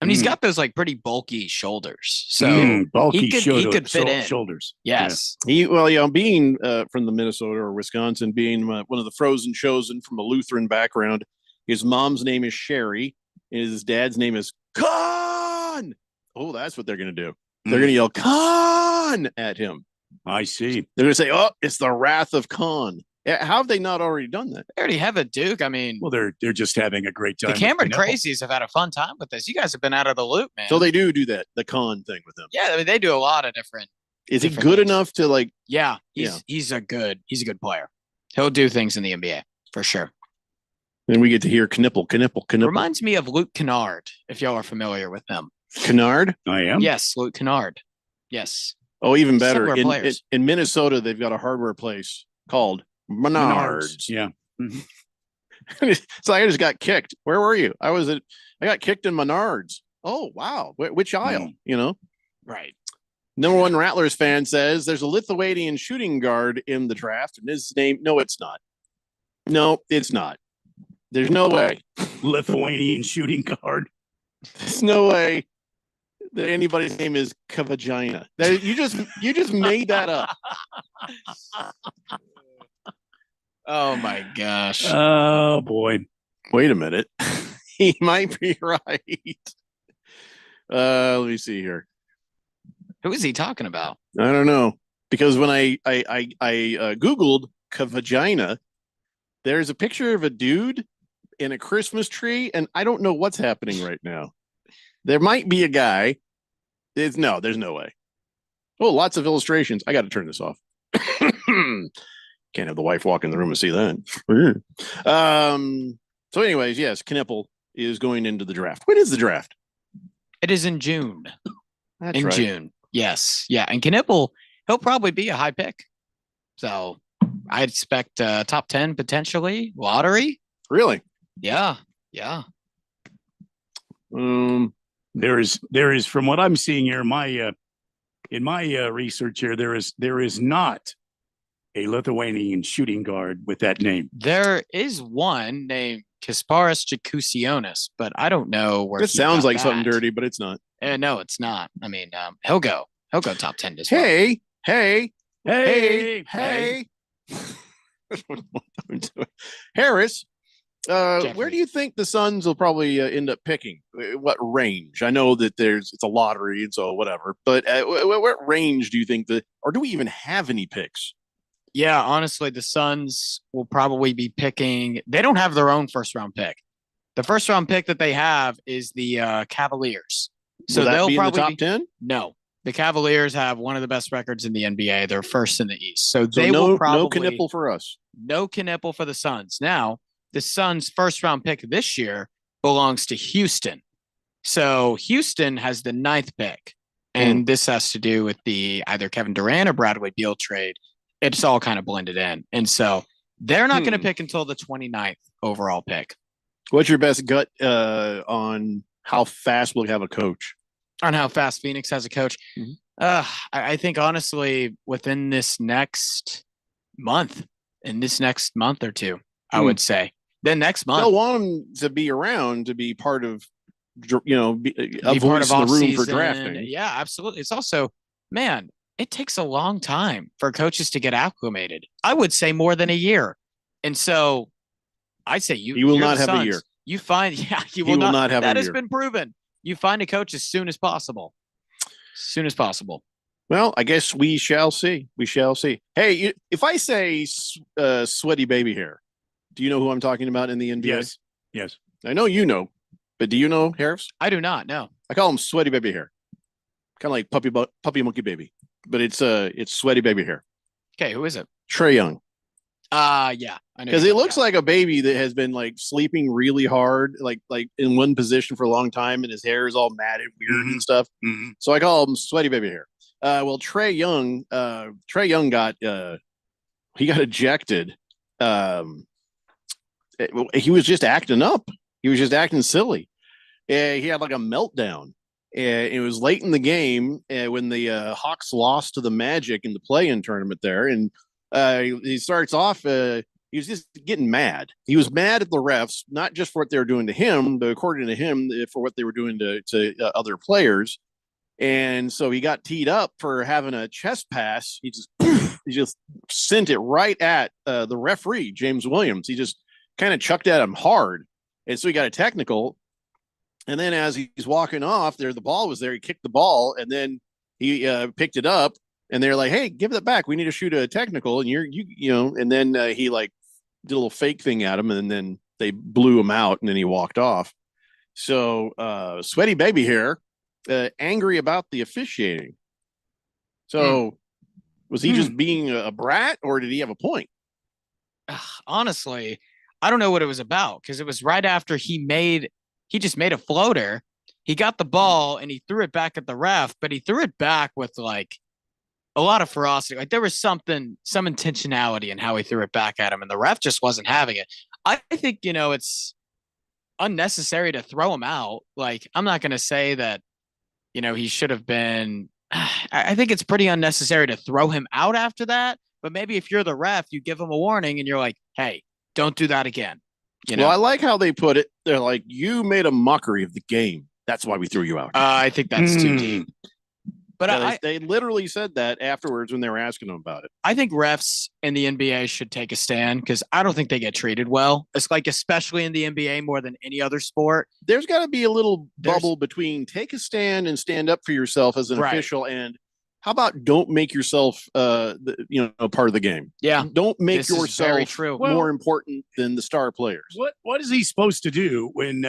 I mean, he's got those like pretty bulky shoulders, so bulky he could fit in. Shoulders. Yes. Yeah. Being from the Minnesota or Wisconsin, being one of the Frozen chosen from a Lutheran background, his mom's name is Sherry, and his dad's name is Con. Oh, that's what they're gonna do. They're gonna yell Con at him. I see. They're gonna say, "Oh, it's the wrath of Con." How have they not already done that? They already have a Duke. I mean, well, they're just having a great time. The Cameron Crazies have had a fun time with this. You guys have been out of the loop, man. So they do that, the Con thing with them. Yeah, I mean, they do a lot of different. Is he good enough to like? Yeah, he's a good player. He'll do things in the NBA for sure. Then we get to hear Knipple. Reminds me of Luke Kennard, if y'all are familiar with him. Kennard? I am. Yes, Luke Kennard. Yes. Oh, even better. In Minnesota, they've got a hardware place called Menards. Yeah. So I just got kicked. Where were you? I got kicked in Menards. Oh, wow. Which aisle? Right. Number one Rattlers fan says there's a Lithuanian shooting guard in the draft, and his name. No, it's not. No, it's not. There's no way. Lithuanian shooting guard. There's no way that anybody's name is Kavagina. You just made that up. Oh my gosh. Oh boy. Wait a minute. He might be right. Let me see here. Who is he talking about? I don't know. Because when I Googled Kavagina, there's a picture of a dude in a Christmas tree, and I don't know what's happening right now. There might be a guy. There's no way. Oh, lots of illustrations. I got to turn this off. Can't have the wife walk in the room and see that. So anyways, yes, Knipple is going into the draft. When is the draft? It is in June. That's right. June. Yes. Yeah. And Knipple, he'll probably be a high pick. So I expect top 10 potentially. Lottery. Really? Yeah. Yeah. There is from what I'm seeing here, in my research here, there is not a Lithuanian shooting guard with that name. There is one named Kasparas Jakusionis, but I don't know where. It sounds like something dirty, but it's not. No, it's not. I mean, he'll go top 10 this Hey. Harris, where do you think the Suns will probably end up picking? What range? I know that it's a lottery, and so whatever. But what range do you think or do we even have any picks? Yeah, honestly, the Suns will probably be picking. They don't have their own first round pick. The first round pick that they have is the Cavaliers. So they'll be probably in the top 10? No, the Cavaliers have one of the best records in the NBA. They're first in the East. So they will probably no Knipple for us. No Knipple for the Suns. Now, the Suns' first round pick this year belongs to Houston. So Houston has the 9th pick. And this has to do with the either Kevin Durant or Bradley Beal trade. It's all kind of blended in. And so they're not going to pick until the 29th overall pick. What's your best gut on how fast we'll have a coach? On how fast Phoenix has a coach? I think, honestly, within this next month, or two, I would say. Then next month, they'll want him to be around to be part of, a be voice part of in the room for off-season. drafting. Yeah, absolutely. It's also, man, it takes a long time for coaches to get acclimated. I would say more than a year. And so I'd say you will you're not the have a Suns. year. You find, yeah, He will not have a that has year. been proven. You find a coach as soon as possible. As soon as possible. Well, I guess we shall see. We shall see. Hey, if I say sweaty baby hair, do you know who I'm talking about in the NBA? Yes. I know you know, but do you know, Harris? I do not know. I call him sweaty baby hair. Kind of like puppy monkey baby, but it's sweaty baby hair. Okay, who is it? Trae Young. Yeah, I know. Because it looks like a baby that has been like sleeping really hard, like in one position for a long time, and his hair is all matted, weird and stuff. So I call him sweaty baby hair. Well, Trae Young got he got ejected. He was just acting up. He was just acting silly. He had like a meltdown. It was late in the game when the Hawks lost to the Magic in the play-in tournament there, and he starts off. He was just getting mad. He was mad at the refs, not just for what they were doing to him, but according to him, for what they were doing to other players. And so he got teed up for having a chest pass. He just sent it right at the referee, James Williams. He just kind of chucked at him hard, and so he got a technical. And then as he's walking off, the ball was there. He kicked the ball, and then he picked it up. And they're like, "Hey, give that back. We need to shoot a technical." And and then he like did a little fake thing at him, and then they blew him out, and then he walked off. So sweaty baby hair, angry about the officiating. So was he just being a brat, or did he have a point? Honestly, I don't know what it was about, because it was right after he just made a floater. He got the ball and he threw it back at the ref, but he threw it back with like a lot of ferocity. Like there was some intentionality in how he threw it back at him, and the ref just wasn't having it. I think, it's unnecessary to throw him out. Like, I'm not going to say that, he should have been, I think it's pretty unnecessary to throw him out after that. But maybe if you're the ref, you give him a warning and you're like, hey, don't do that again. Well, I like how they put it. They're like, you made a mockery of the game. That's why we threw you out. I think that's too deep. But they literally said that afterwards when they were asking them about it. I think refs in the NBA should take a stand, because I don't think they get treated well. It's like, especially in the NBA more than any other sport. There's got to be a little bubble between take a stand and stand up for yourself as an official, and how about don't make yourself part of the game. Yeah. Don't make This is yourself very true. more important than the star players. What is he supposed to do when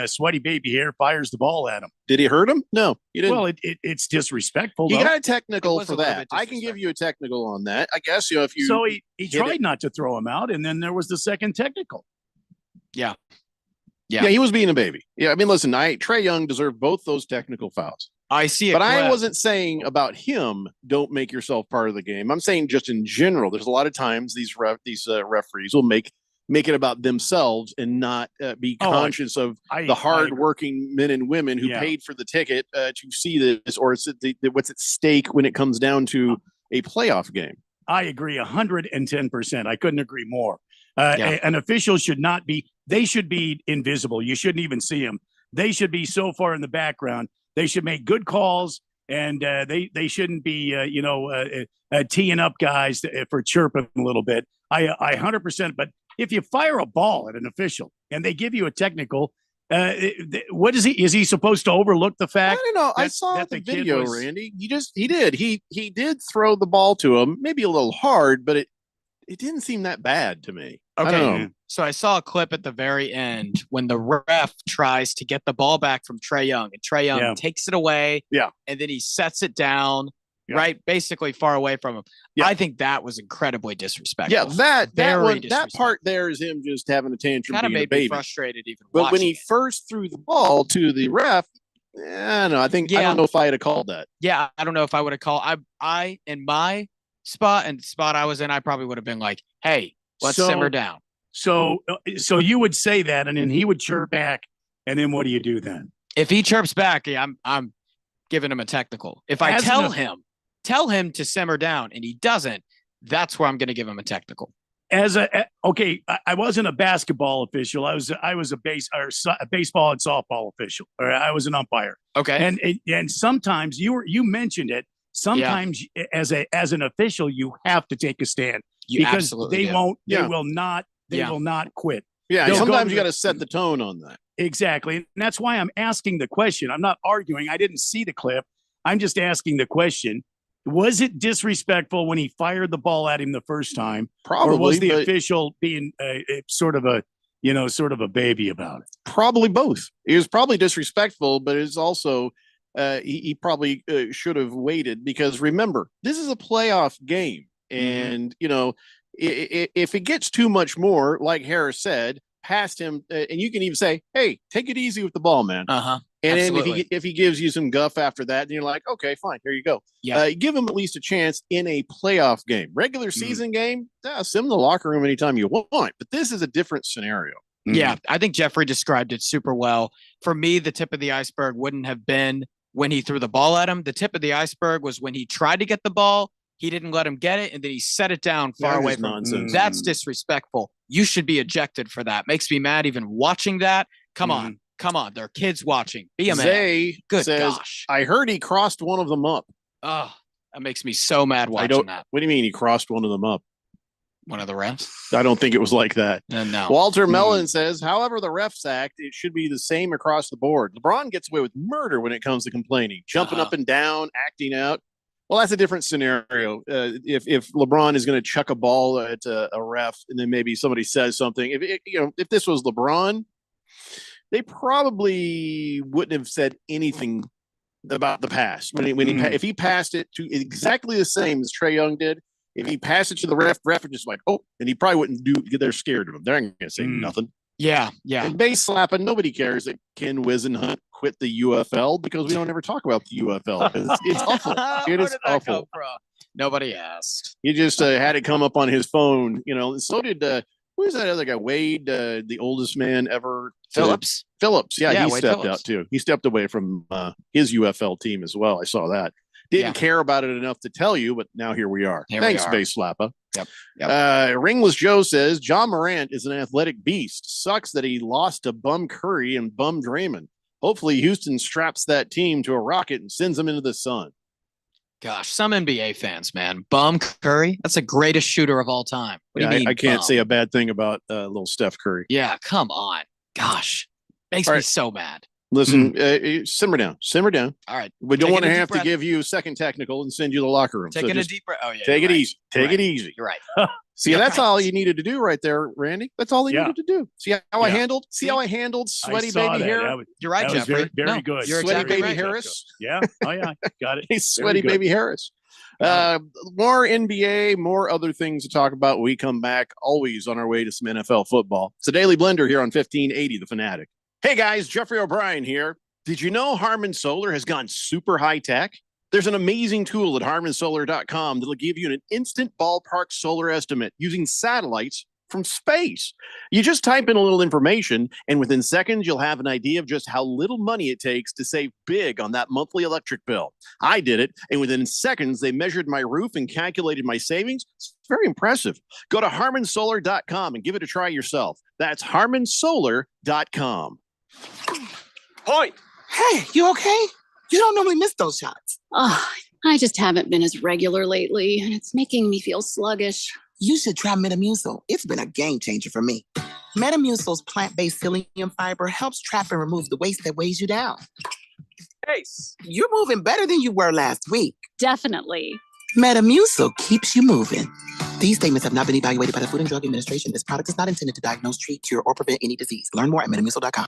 sweaty baby hair fires the ball at him? Did he hurt him? No, he didn't. Well, it's disrespectful. You though. got a technical for that. I can give you a technical on that. I guess if you. So he tried not to throw him out, and then there was the second technical. Yeah. Yeah, he was being a baby. Yeah, I mean, listen, Trae Young deserved both those technical fouls. I see it. But I wasn't saying about him, don't make yourself part of the game. I'm saying just in general, there's a lot of times these referees will make it about themselves and not be conscious of the hardworking men and women who paid for the ticket to see this, or what's at stake when it comes down to a playoff game. I agree 110%. I couldn't agree more. An official should not be, they should be invisible. You shouldn't even see them. They should be so far in the background. They should make good calls, and they shouldn't be, teeing up guys for chirping a little bit. I 100%. But if you fire a ball at an official and they give you a technical, what is he? Is he supposed to overlook the fact? I don't know. I saw the video, Randy. He did throw the ball to him, maybe a little hard, but it didn't seem that bad to me. Okay. So I saw a clip at the very end when the ref tries to get the ball back from Trae Young, and Trae Young takes it away. Yeah. And then he sets it down, right? Basically far away from him. Yeah. I think that was incredibly disrespectful. Yeah. That part there is him just having a tantrum. Kind of made me frustrated even. But when he first threw the ball to the ref, I don't know. I don't know if I had called that. Yeah. I don't know if I would have called. I in my spot and the spot I was in, I probably would have been like, hey, let's simmer down. So you would say that, and then he would chirp back, and then what do you do then? If he chirps back, I'm giving him a technical. If I tell him to simmer down and he doesn't, that's where I'm going to give him a technical. I wasn't a basketball official. I was a baseball and softball official. Or I was an umpire. Okay. And sometimes you mentioned it. Sometimes as an official, you have to take a stand because they will not quit. Yeah. Sometimes you got to set the tone on that. Exactly. And that's why I'm asking the question. I'm not arguing. I didn't see the clip. I'm just asking the question. Was it disrespectful when he fired the ball at him the first time? Probably. Or was the official being sort of a baby about it? Probably both. It was probably disrespectful, but it's also he probably should have waited because remember, this is a playoff game. And, if it gets too much more, like Harris said, past him, and you can even say, hey, take it easy with the ball, man. Uh-huh. And Absolutely. then if he gives you some guff after that, then you're like, okay, fine, here you go. Yeah. Give him at least a chance in a playoff game. Regular season game, send him in the locker room anytime you want. But this is a different scenario. Yeah, I think Jeffrey described it super well. For me, the tip of the iceberg wouldn't have been when he threw the ball at him. The tip of the iceberg was when he tried to get the ball, he didn't let him get it, and then he set it down far away from him. That's disrespectful. You should be ejected for that. Makes me mad even watching that. Come on. There are kids watching. Be a man. Zay Good says, gosh. I heard he crossed one of them up. Oh, that makes me so mad watching that. What do you mean he crossed one of them up? One of the refs? I don't think it was like that. No. Walter Mellon says, however, the refs act, it should be the same across the board. LeBron gets away with murder when it comes to complaining, jumping up and down, acting out. Well, that's a different scenario. If LeBron is going to chuck a ball at a ref and then maybe somebody says something, if this was LeBron, they probably wouldn't have said anything about the pass. If he passed it to exactly the same as Trae Young did, if he passed it to the ref would just like, oh, and he probably wouldn't they're scared of him. They're not going to say nothing. Yeah. And base slapping, nobody cares that Ken Whisenhunt quit the UFL because we don't ever talk about the UFL. It's awful. It is awful. Nobody asked. He just had it come up on his phone, so did who's that other guy? Wade, the oldest man ever. Phillips. Yeah, he Wade stepped Phillips. out too. He stepped away from his UFL team as well. I saw that. Didn't care about it enough to tell you, but now here we are. Thanks, Base Slappa. Yep. Ringless Joe says John Morant is an athletic beast. Sucks that he lost to Bum Curry and Bum Draymond. Hopefully, Houston straps that team to a rocket and sends them into the sun. Gosh, some NBA fans, man. Bum Curry, that's the greatest shooter of all time. What do you mean? I can't say a bad thing about little Steph Curry. Yeah, come on. Gosh, makes me so mad. Listen, simmer down. All right. We don't want to have to give you a second technical and send you to the locker room. Taking a deep breath. Oh, yeah. Take it easy. Take it easy. You're right. See, that's all you needed to do right there, Randy. That's all he needed to do. See how I handled? See how I handled sweaty baby Harris? You're right, Jeffrey. Very good. You're sweaty baby Harris? Yeah. Oh, yeah. Got it. He's sweaty baby Harris. More NBA, more other things to talk about when we come back, always on our way to some NFL football. It's a Daily Blender here on 1580 The Fanatic. Hey guys, Jeffrey O'Brien here. Did you know Harman Solar has gone super high tech? There's an amazing tool at harmansolar.com that'll give you an instant ballpark solar estimate using satellites from space. You just type in a little information, and within seconds, you'll have an idea of just how little money it takes to save big on that monthly electric bill. I did it, and within seconds, they measured my roof and calculated my savings. It's very impressive. Go to harmansolar.com and give it a try yourself. That's harmansolar.com. Point. Hey, you okay? You don't normally miss those shots. Oh, I just haven't been as regular lately, and it's making me feel sluggish. You should try Metamucil. It's been a game changer for me. Metamucil's plant-based psyllium fiber helps trap and remove the waste that weighs you down. Ace, you're moving better than you were last week. Definitely. Metamucil keeps you moving. These statements have not been evaluated by the Food and Drug Administration. This product is not intended to diagnose, treat, cure, or prevent any disease. Learn more at metamucil.com.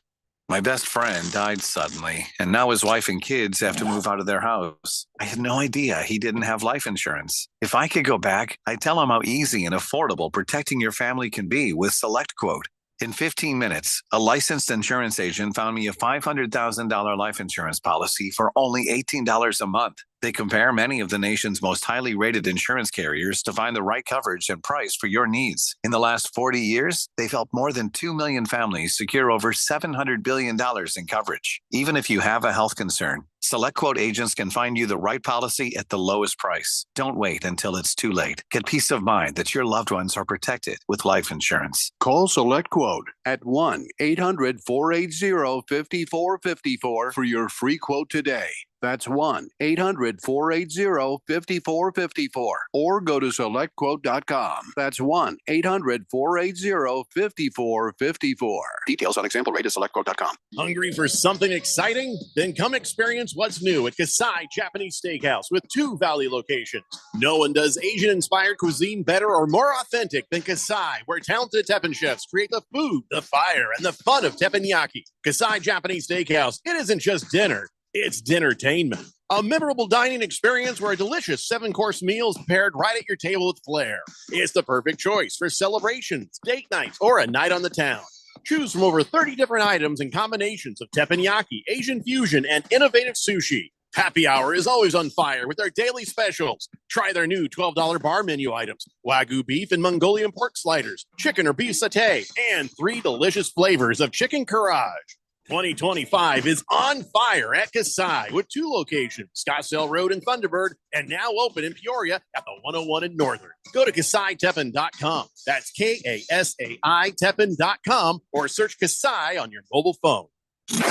My best friend died suddenly, and now his wife and kids have to move out of their house. I had no idea he didn't have life insurance. If I could go back, I'd tell him how easy and affordable protecting your family can be with SelectQuote. In 15 minutes, a licensed insurance agent found me a $500,000 life insurance policy for only $18 a month. They compare many of the nation's most highly rated insurance carriers to find the right coverage and price for your needs. In the last 40 years, they've helped more than 2 million families secure over $700 billion in coverage. Even if you have a health concern, SelectQuote agents can find you the right policy at the lowest price. Don't wait until it's too late. Get peace of mind that your loved ones are protected with life insurance. Call SelectQuote at 1-800-480-5454 for your free quote today. That's 1-800-480-5454. Or go to SelectQuote.com. That's 1-800-480-5454. Details on example rate at SelectQuote.com. Hungry for something exciting? Then come experience what's new at Kasai Japanese Steakhouse with 2 Valley locations. No one does Asian-inspired cuisine better or more authentic than Kasai, where talented Teppanyaki chefs create the food, the fire, and the fun of teppanyaki. Kasai Japanese Steakhouse, it isn't just dinner. It's dinnertainment. A memorable dining experience where a delicious 7-course meal is prepared right at your table with flair. It's the perfect choice for celebrations, date nights, or a night on the town. Choose from over 30 different items and combinations of teppanyaki, Asian fusion, and innovative sushi. Happy hour is always on fire with their daily specials. Try their new $12 bar menu items, Wagyu beef and Mongolian pork sliders, chicken or beef satay, and 3 delicious flavors of chicken karaage. 2025 is on fire at Kasai with 2 locations, Scottsdale Road and Thunderbird, and now open in Peoria at the 101 in Northern. Go to KasaiTeppen.com. That's KASAI Teppen.com or search Kasai on your mobile phone.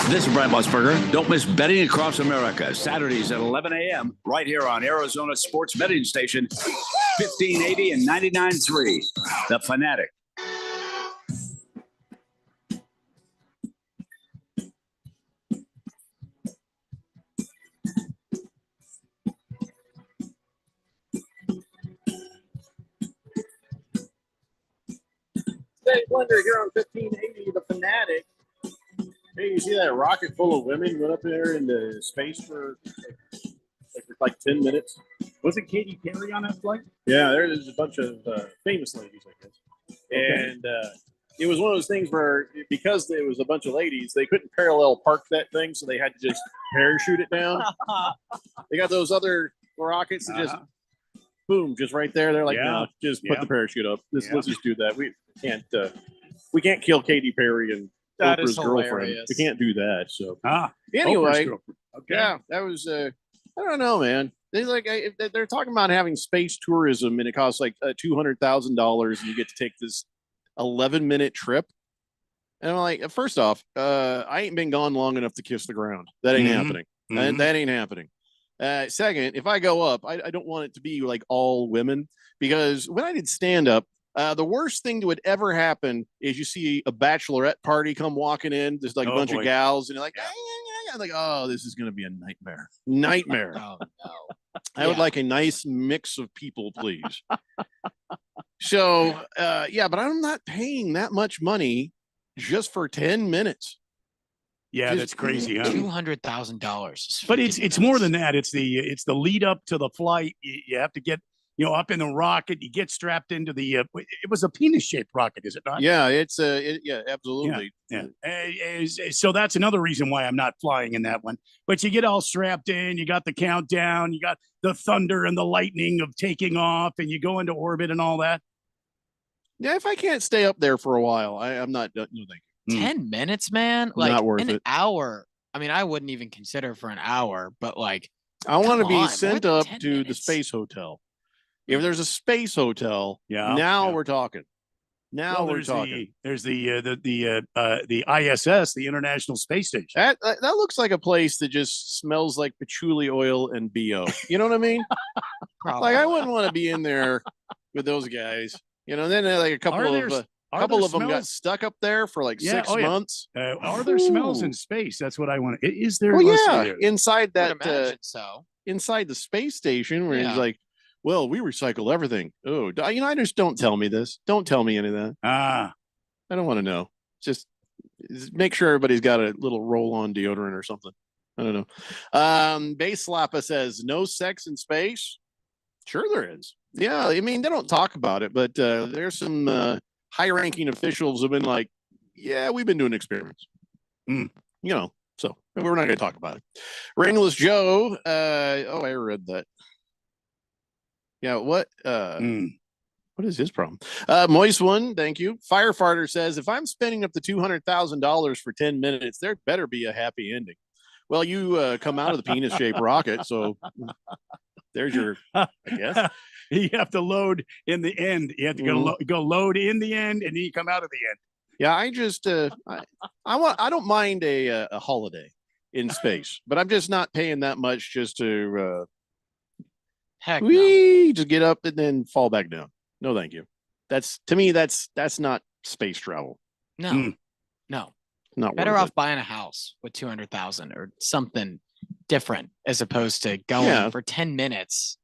This is Brian Busberger. Don't miss Betting Across America, Saturdays at 11 a.m. right here on Arizona Sports Betting Station, 1580 and 99.3. The Fanatic. Dave Blender here on 1580, The Fanatic. Hey, you see that rocket full of women went up there into space for like 10 minutes? Wasn't Katy Perry on that flight? Yeah, there's a bunch of famous ladies, I guess. Okay. And it was one of those things where, because there was a bunch of ladies, they couldn't parallel park that thing, so they had to just parachute it down. They got those other rockets that just, boom, just right there. They're like, no, just put the parachute up. Let's just do that. We can't kill Katy Perry and That Oprah's is girlfriend. hilarious. We can't do that. So Oprah's anyway, girlfriend. Okay. yeah, that was. I don't know, man. They're talking about having space tourism, and it costs like $200,000, and you get to take this 11-minute trip. And I'm like, first off, I ain't been gone long enough to kiss the ground. That ain't happening. That ain't happening. Second, if I go up, I don't want it to be like all women, because when I did stand up, the worst thing that would ever happen is you see a bachelorette party come walking in, there's like a bunch of gals, and you're like, I'm like, oh, this is going to be a nightmare. Nightmare. Oh, no. I would like a nice mix of people, please. So, but I'm not paying that much money just for 10 minutes. Yeah, that's crazy. Huh? $200,000. But it's more than that. It's the lead up to the flight. You have to get up in the rocket. You get strapped into the. It was a penis shaped rocket, is it not? Yeah, it's absolutely. Yeah. So that's another reason why I'm not flying in that one. But you get all strapped in. You got the countdown. You got the thunder and the lightning of taking off, and you go into orbit and all that. Yeah, if I can't stay up there for a while, I'm not. No, thank you. 10 minutes, man. Like Not worth an it. hour. I mean, I wouldn't even consider for an hour, but like, I want to come be on, sent more up than 10 to the minutes. space hotel. If there's a space hotel, Yeah, now yeah. we're talking. Now we're talking. There's the ISS, the International Space Station. That looks like a place that just smells like patchouli oil and BO. You know what I mean? Like, I wouldn't want to be in there with those guys. And then like a couple of them got stuck up there for like 6 months. Are there smells in space? That's what I want. Is there? Well, let's see yeah, here. inside I would that imagine so. inside the space station, where Yeah. he's like, well, we recycle everything. Oh, I just don't tell me this. Don't tell me any of that. I don't want to know. Just make sure everybody's got a little roll-on deodorant or something. I don't know. Base Slappa says, no sex in space? Sure there is. Yeah, I mean, they don't talk about it, but there's some high-ranking officials have been like, yeah, we've been doing experiments. So we're not going to talk about it. Ringless Joe. I read that. Yeah. What is his problem? Moist One. Thank you. Firefighter says, if I'm spending up to $200,000 for 10 minutes, there better be a happy ending. Well, you come out of the penis-shaped rocket, so there's your, I guess. You have to load in the end. You have to go load in the end, and then you come out of the end. Yeah, I just I don't mind a holiday in space, but I'm just not paying that much just to just get up and then fall back down. No, thank you. That's to me that's not space travel. No, no, not better worth off it. buying a house with 200,000 or something different as opposed to going for 10 minutes.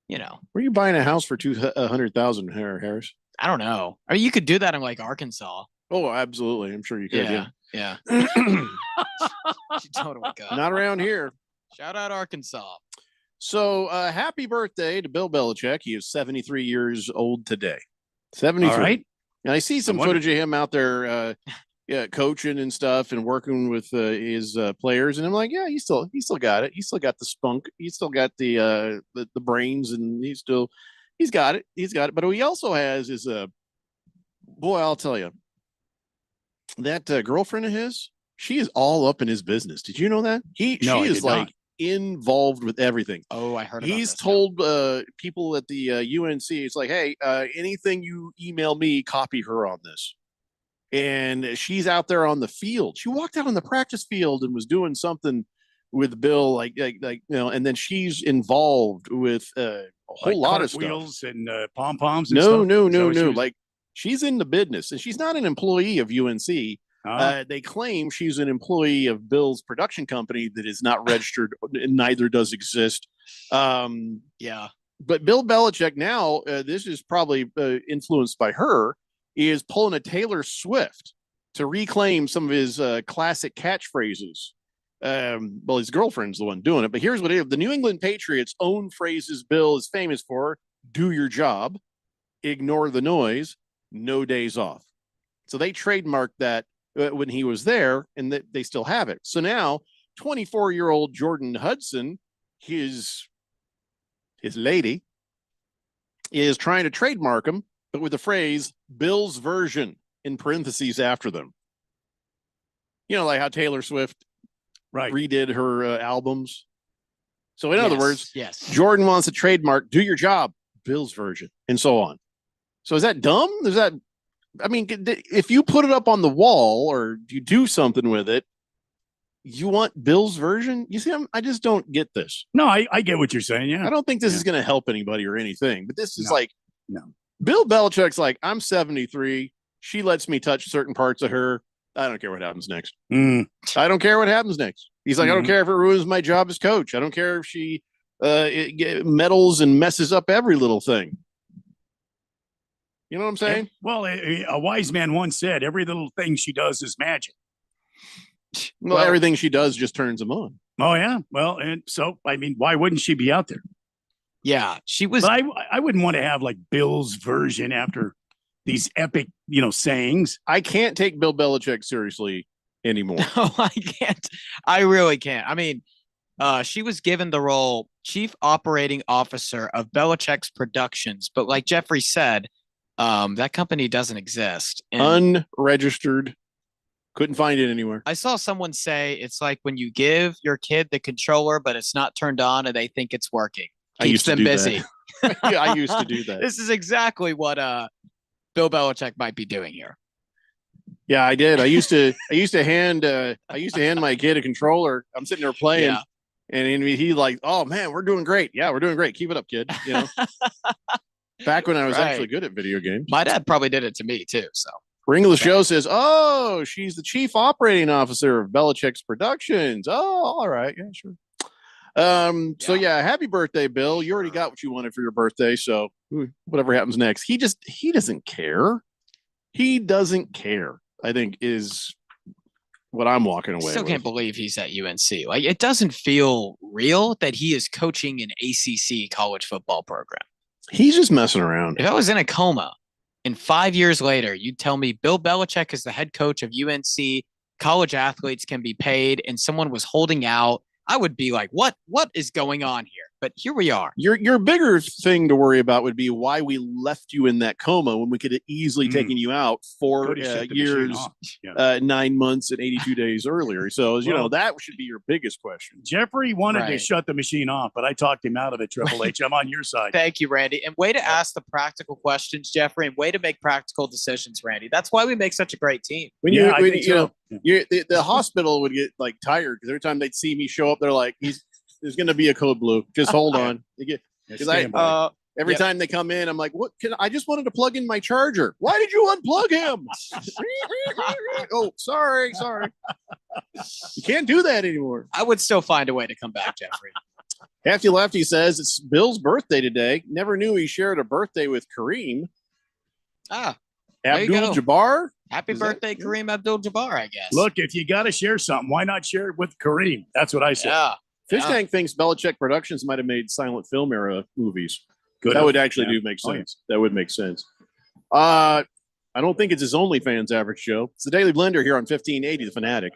You know, were you buying a house for 200,000, Harris? I don't know. I mean, you could do that in like Arkansas. Oh, absolutely. I'm sure you could. Yeah. You totally could. Not around here. Shout out Arkansas. So happy birthday to Bill Belichick. He is 73 years old today. 73. All right. And I see some footage of him out there coaching and stuff and working with his players. And I'm like, yeah, he still got it. He still got the spunk. He still got the brains, and he's got it. He's got it. But what he also has is boy, I'll tell you, that girlfriend of his, she is all up in his business. Did you know that? She is like involved with everything. Oh, I heard about He's this, told people at the UNC, it's like, hey, anything you email me, copy her on this. And she's out there on the field. She walked out on the practice field and was doing something with Bill, like and then she's involved with a whole lot of stuff. Wheels and pom poms. No. Like, she's in the business, and she's not an employee of UNC. They claim she's an employee of Bill's production company that is not registered, and neither does exist. Yeah. But Bill Belichick now, this is probably influenced by her, is pulling a Taylor Swift to reclaim some of his classic catchphrases. Well, his girlfriend's the one doing it, but here's what it is. The New England Patriots' own phrases Bill is famous for: do your job, ignore the noise, no days off. So they trademarked that when he was there, and that they still have it. So now 24-year-old Jordan Hudson, his lady, is trying to trademark him, but with the phrase Bill's version in parentheses after them. You know, like how Taylor Swift redid her albums. So in other words, Jordan wants to trademark do your job, Bill's version, and so on. So is that dumb? Is that, I mean, if you put it up on the wall or you do something with it, you want Bill's version? You see, I just don't get this. No, I get what you're saying. Yeah. I don't think this is going to help anybody or anything, but this is Bill Belichick's like, I'm 73. She lets me touch certain parts of her. I don't care what happens next. I don't care what happens next. He's like, I don't care if it ruins my job as coach. I don't care if she meddles and messes up every little thing. You know what I'm saying? Well, a wise man once said, every little thing she does is magic. Well, everything she does just turns him on. Oh, yeah. Well, and so, I mean, why wouldn't she be out there? Yeah, she was. But I wouldn't want to have like Bill's version after these epic, sayings. I can't take Bill Belichick seriously anymore. No, I can't. I really can't. I mean, she was given the role Chief Operating Officer of Belichick's Productions. But like Jeffrey said, that company doesn't exist. And unregistered. Couldn't find it anywhere. I saw someone say it's like when you give your kid the controller, but it's not turned on and they think it's working. Keeps them busy. Yeah, I used to do that. This is exactly what Bill Belichick might be doing here. Yeah, I did. I used to hand my kid a controller. I'm sitting there playing, and he like, oh man, we're doing great. Yeah, we're doing great. Keep it up, kid. Back when I was actually good at video games. My dad probably did it to me too. So Ring of the Show says, oh, she's the Chief Operating Officer of Belichick's Productions. Oh, all right. Yeah, sure. So yeah, happy birthday, Bill. You already got what you wanted for your birthday. So whatever happens next, he doesn't care. He doesn't care, I think, is what I'm walking away with. Still can't believe he's at UNC. Like, it doesn't feel real that he is coaching an ACC college football program. He's just messing around. If I was in a coma and 5 years later, you'd tell me Bill Belichick is the head coach of UNC college athletes can be paid and someone was holding out, I would be like, what is going on here? But here we are. Your bigger thing to worry about would be why we left you in that coma when we could have easily taken you out 4 years, 9 months, and 82 days earlier. So, that should be your biggest question. Jeffrey wanted to shut the machine off, but I talked him out of it, Triple H. I'm on your side. Thank you, Randy. And way to ask the practical questions, Jeffrey, and way to make practical decisions, Randy. That's why we make such a great team. The hospital would get like tired because every time they'd see me show up, they're like, there's going to be a code blue. Just hold on. Every time they come in, I'm like, what? I just wanted to plug in my charger. Why did you unplug him? Oh, sorry. You can't do that anymore. I would still find a way to come back, Jeffrey. Hefty Lefty says it's Bill's birthday today. Never knew he shared a birthday with Kareem. Abdul-Jabbar. Happy birthday, Kareem Abdul-Jabbar, I guess. Look, if you got to share something, why not share it with Kareem? That's what I said. Yeah. Fish Tank thinks Belichick Productions might have made silent film era movies. That would actually make sense. That would make sense. I don't think it's his OnlyFans average show. It's the Daily Blender here on 1580 The Fanatic.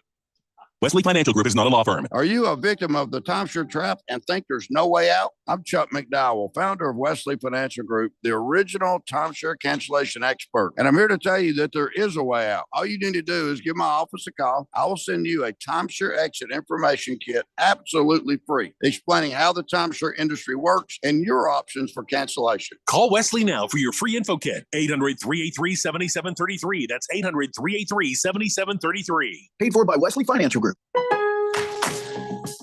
Wesley Financial Group is not a law firm. Are you a victim of the timeshare trap and think there's no way out? I'm Chuck McDowell, founder of Wesley Financial Group, the original timeshare cancellation expert. And I'm here to tell you that there is a way out. All you need to do is give my office a call. I will send you a timeshare exit information kit absolutely free, explaining how the timeshare industry works and your options for cancellation. Call Wesley now for your free info kit. 800-383-7733. That's 800-383-7733. Paid for by Wesley Financial Group.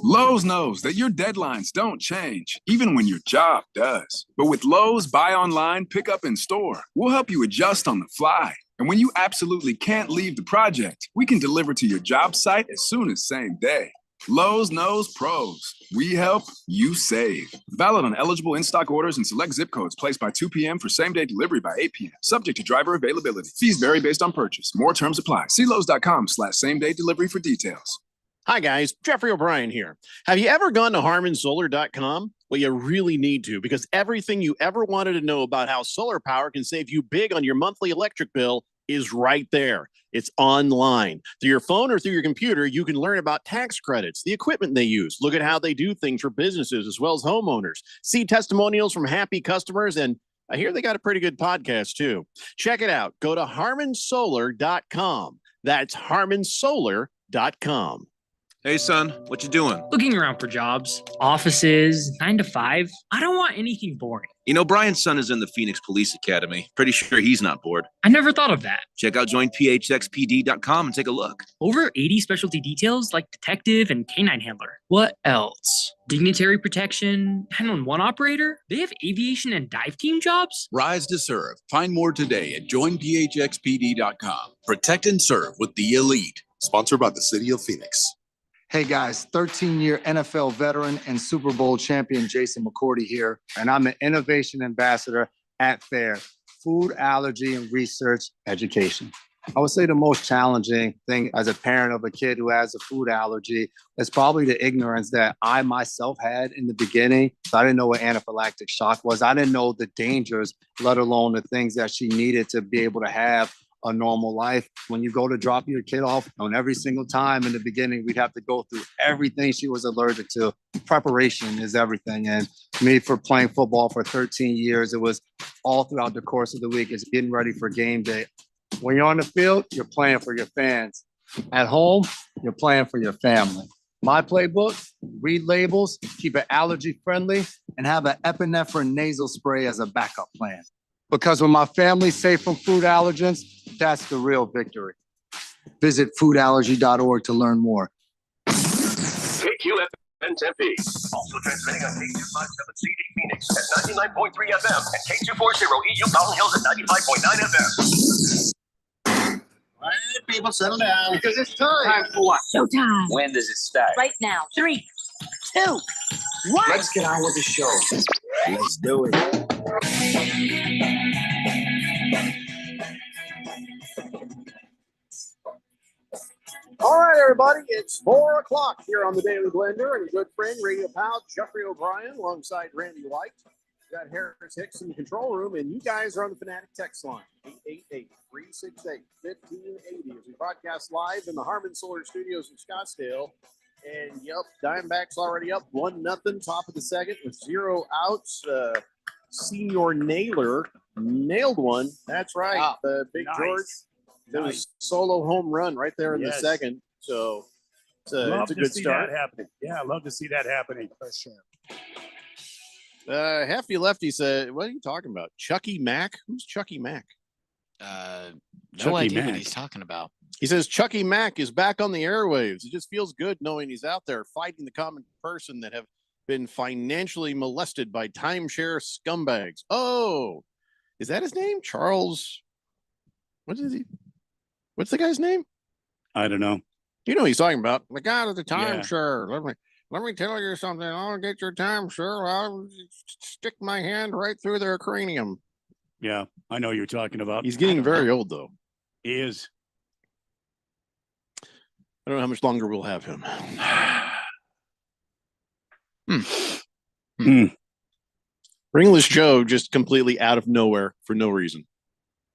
Lowe's knows that your deadlines don't change, even when your job does. But with Lowe's Buy Online, Pick Up in Store, we'll help you adjust on the fly. And when you absolutely can't leave the project, we can deliver to your job site as soon as same day. Lowe's knows pros. We help, you save. Valid on eligible in-stock orders and select zip codes placed by 2 p.m. for same-day delivery by 8 p.m. Subject to driver availability. Fees vary based on purchase. More terms apply. See Lowe's.com/same-day delivery for details. Hi, guys. Jeffrey O'Brien here. Have you ever gone to HarmonSolar.com? Well, you really need to, because everything you ever wanted to know about how solar power can save you big on your monthly electric bill is right there. It's online. Through your phone or through your computer, you can learn about tax credits, the equipment they use, look at how they do things for businesses as well as homeowners, see testimonials from happy customers, and I hear they got a pretty good podcast, too. Check it out. Go to HarmonSolar.com. That's HarmonSolar.com. Hey, son, what you doing? Looking around for jobs, offices, 9 to 5. I don't want anything boring. You know, Brian's son is in the Phoenix Police Academy. Pretty sure he's not bored. I never thought of that. Check out joinphxpd.com and take a look. Over 80 specialty details like detective and canine handler. What else? Dignitary protection, 911 operator? They have aviation and dive team jobs? Rise to serve. Find more today at joinphxpd.com. Protect and serve with the elite. Sponsored by the City of Phoenix. Hey guys, 13-year NFL veteran and Super Bowl champion Jason McCourty here, and I'm an innovation ambassador at FAIR, Food Allergy and Research Education. I would say the most challenging thing as a parent of a kid who has a food allergy is probably the ignorance that I myself had in the beginning. So I didn't know what anaphylactic shock was. I didn't know the dangers, let alone the things that she needed to be able to have a normal life. When you go to drop your kid off, on every single time in the beginning, we'd have to go through everything she was allergic to. Preparation is everything. And me, for playing football for 13 years, it was all throughout the course of the week. It's getting ready for game day. When you're on the field, you're playing for your fans. At home, you're playing for your family. My playbook, read labels, keep it allergy friendly, and have an epinephrine nasal spray as a backup plan. Because when my family's safe from food allergens, that's the real victory. Visit foodallergy.org to learn more. KQFN Tempe. Also transmitting on K257CD Phoenix at 99.3 FM and K240 EU Mountain Hills at 95.9 FM. All right, people, settle down. Because it's time. Time for what? Showtime. When does it start? Right now. 3, 2, 1. Let's get on with the show. Let's do it. All right, everybody, it's 4 o'clock here on the Daily Blender, and your good friend, radio pal Jeffrey O'Brien, alongside Randy White. We got Harris Hicks in the control room, and you guys are on the Fanatic text line, 888-3 368-1580 as we broadcast live in the Harmon Solar Studios in Scottsdale. And yep, Diamondbacks already up 1-0, top of the second with 0 outs. Senior Naylor nailed one. That's right. Wow. Big Nice. George. It was solo home run right there in the second. So Love it's a to good see start. that happening. Yeah, I love to see that happening. For sure. Hefty Lefty said, what are you talking about? Chucky Mack? Who's Chucky Mack? No Chucky idea Mack. what he's talking about. He says Chucky Mack is back on the airwaves. It just feels good knowing he's out there fighting the common person that have been financially molested by timeshare scumbags. Oh, is that his name? Charles. What is he? What's the guy's name? I don't know. You know what he's talking about. The guy at the Yeah. timeshare. Let me tell you something. I'll get your timeshare. I'll stick my hand right through their cranium. Yeah, I know you're talking about. He's getting very old, though. He is. I don't know how much longer we'll have him. Ringless Joe just completely out of nowhere for no reason.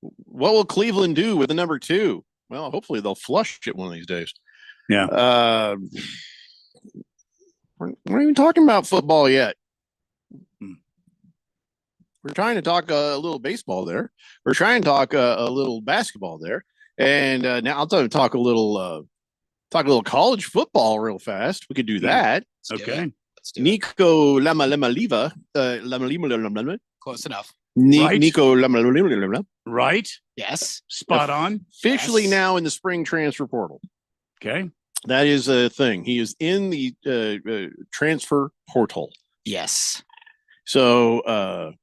What will Cleveland do with the number 2? Well, hopefully they'll flush it one of these days. Yeah. We're not even talking about football yet. We're trying to talk a little baseball there. We're trying to talk a little basketball there, and now I'll talk a little college football real fast. We could do that. Okay. Nico Lamalima. Close enough. Right. Nico Lamalima. Right. Yes. Spot on. Officially now in the spring transfer portal. Okay. That is a thing. He is in the transfer portal. Yes. So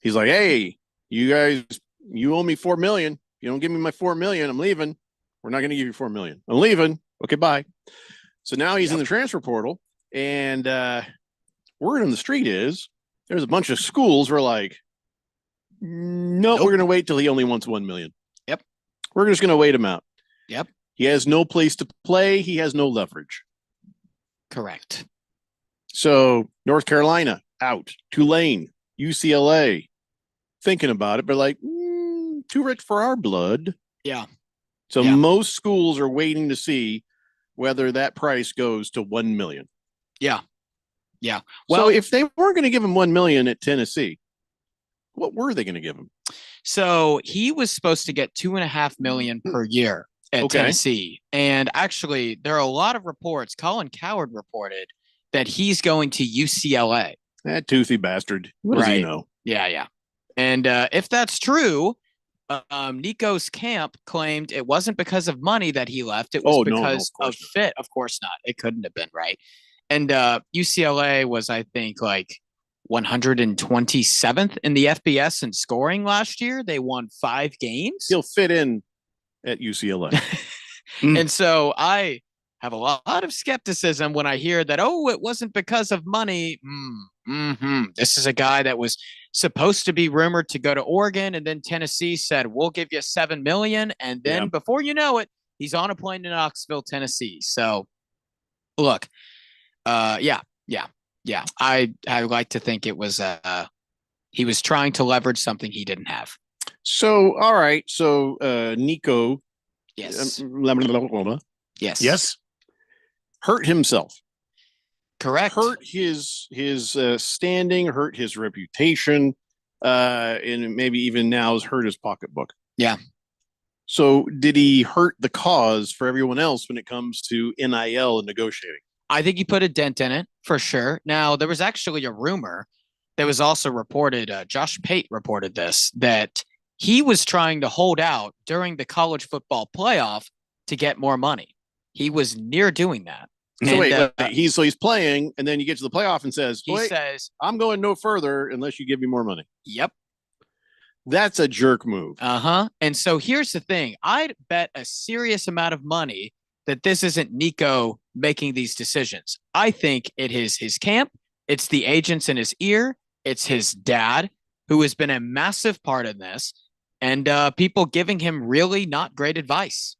he's like, hey, you guys, you owe me $4 million. You don't give me my $4 million, I'm leaving. We're not going to give you $4 million. I'm leaving. Okay, bye. So now he's in the transfer portal, and word on the street is there's a bunch of schools who are like, nope. We're going to wait till he only wants $1 million. Yep. We're just going to wait him out. Yep. He has no place to play. He has no leverage. Correct. So North Carolina out, Tulane, UCLA, thinking about it, but like too rich for our blood. Yeah. So most schools are waiting to see whether that price goes to $1 million. Yeah. Yeah. Well, so if they weren't going to give him $1 million at Tennessee, what were they going to give him? So he was supposed to get $2.5 million per year at Tennessee. And actually, there are a lot of reports. Colin Coward reported that he's going to UCLA. That toothy bastard. What does he know? Yeah, yeah. And if that's true, Nico's camp claimed it wasn't because of money that he left. It was because of fit. Of course not. It couldn't have been, right? And UCLA was, I think, like 127th in the FBS in scoring last year. They won 5 games. He'll fit in at UCLA. And so I have a lot of skepticism when I hear that, oh, it wasn't because of money. This is a guy that was supposed to be rumored to go to Oregon, and then Tennessee said, we'll give you $7 million. And then before you know it, he's on a plane to Knoxville, Tennessee. So look, I like to think it was he was trying to leverage something he didn't have. So, all right. So Nico. Yes. Yes. Hurt himself. Correct. Hurt his standing, hurt his reputation, and maybe even now has hurt his pocketbook. Yeah. So did he hurt the cause for everyone else when it comes to NIL and negotiating? I think he put a dent in it for sure. Now, there was actually a rumor that was also reported. Josh Pate reported this, that he was trying to hold out during the college football playoff to get more money. He was near doing that. So wait, he's playing, and then you get to the playoff and says, I'm going no further unless you give me more money. Yep. That's a jerk move. And so here's the thing. I'd bet a serious amount of money that this isn't Nico making these decisions. I think it is his camp. It's the agents in his ear. It's his dad, who has been a massive part of this, and people giving him really not great advice.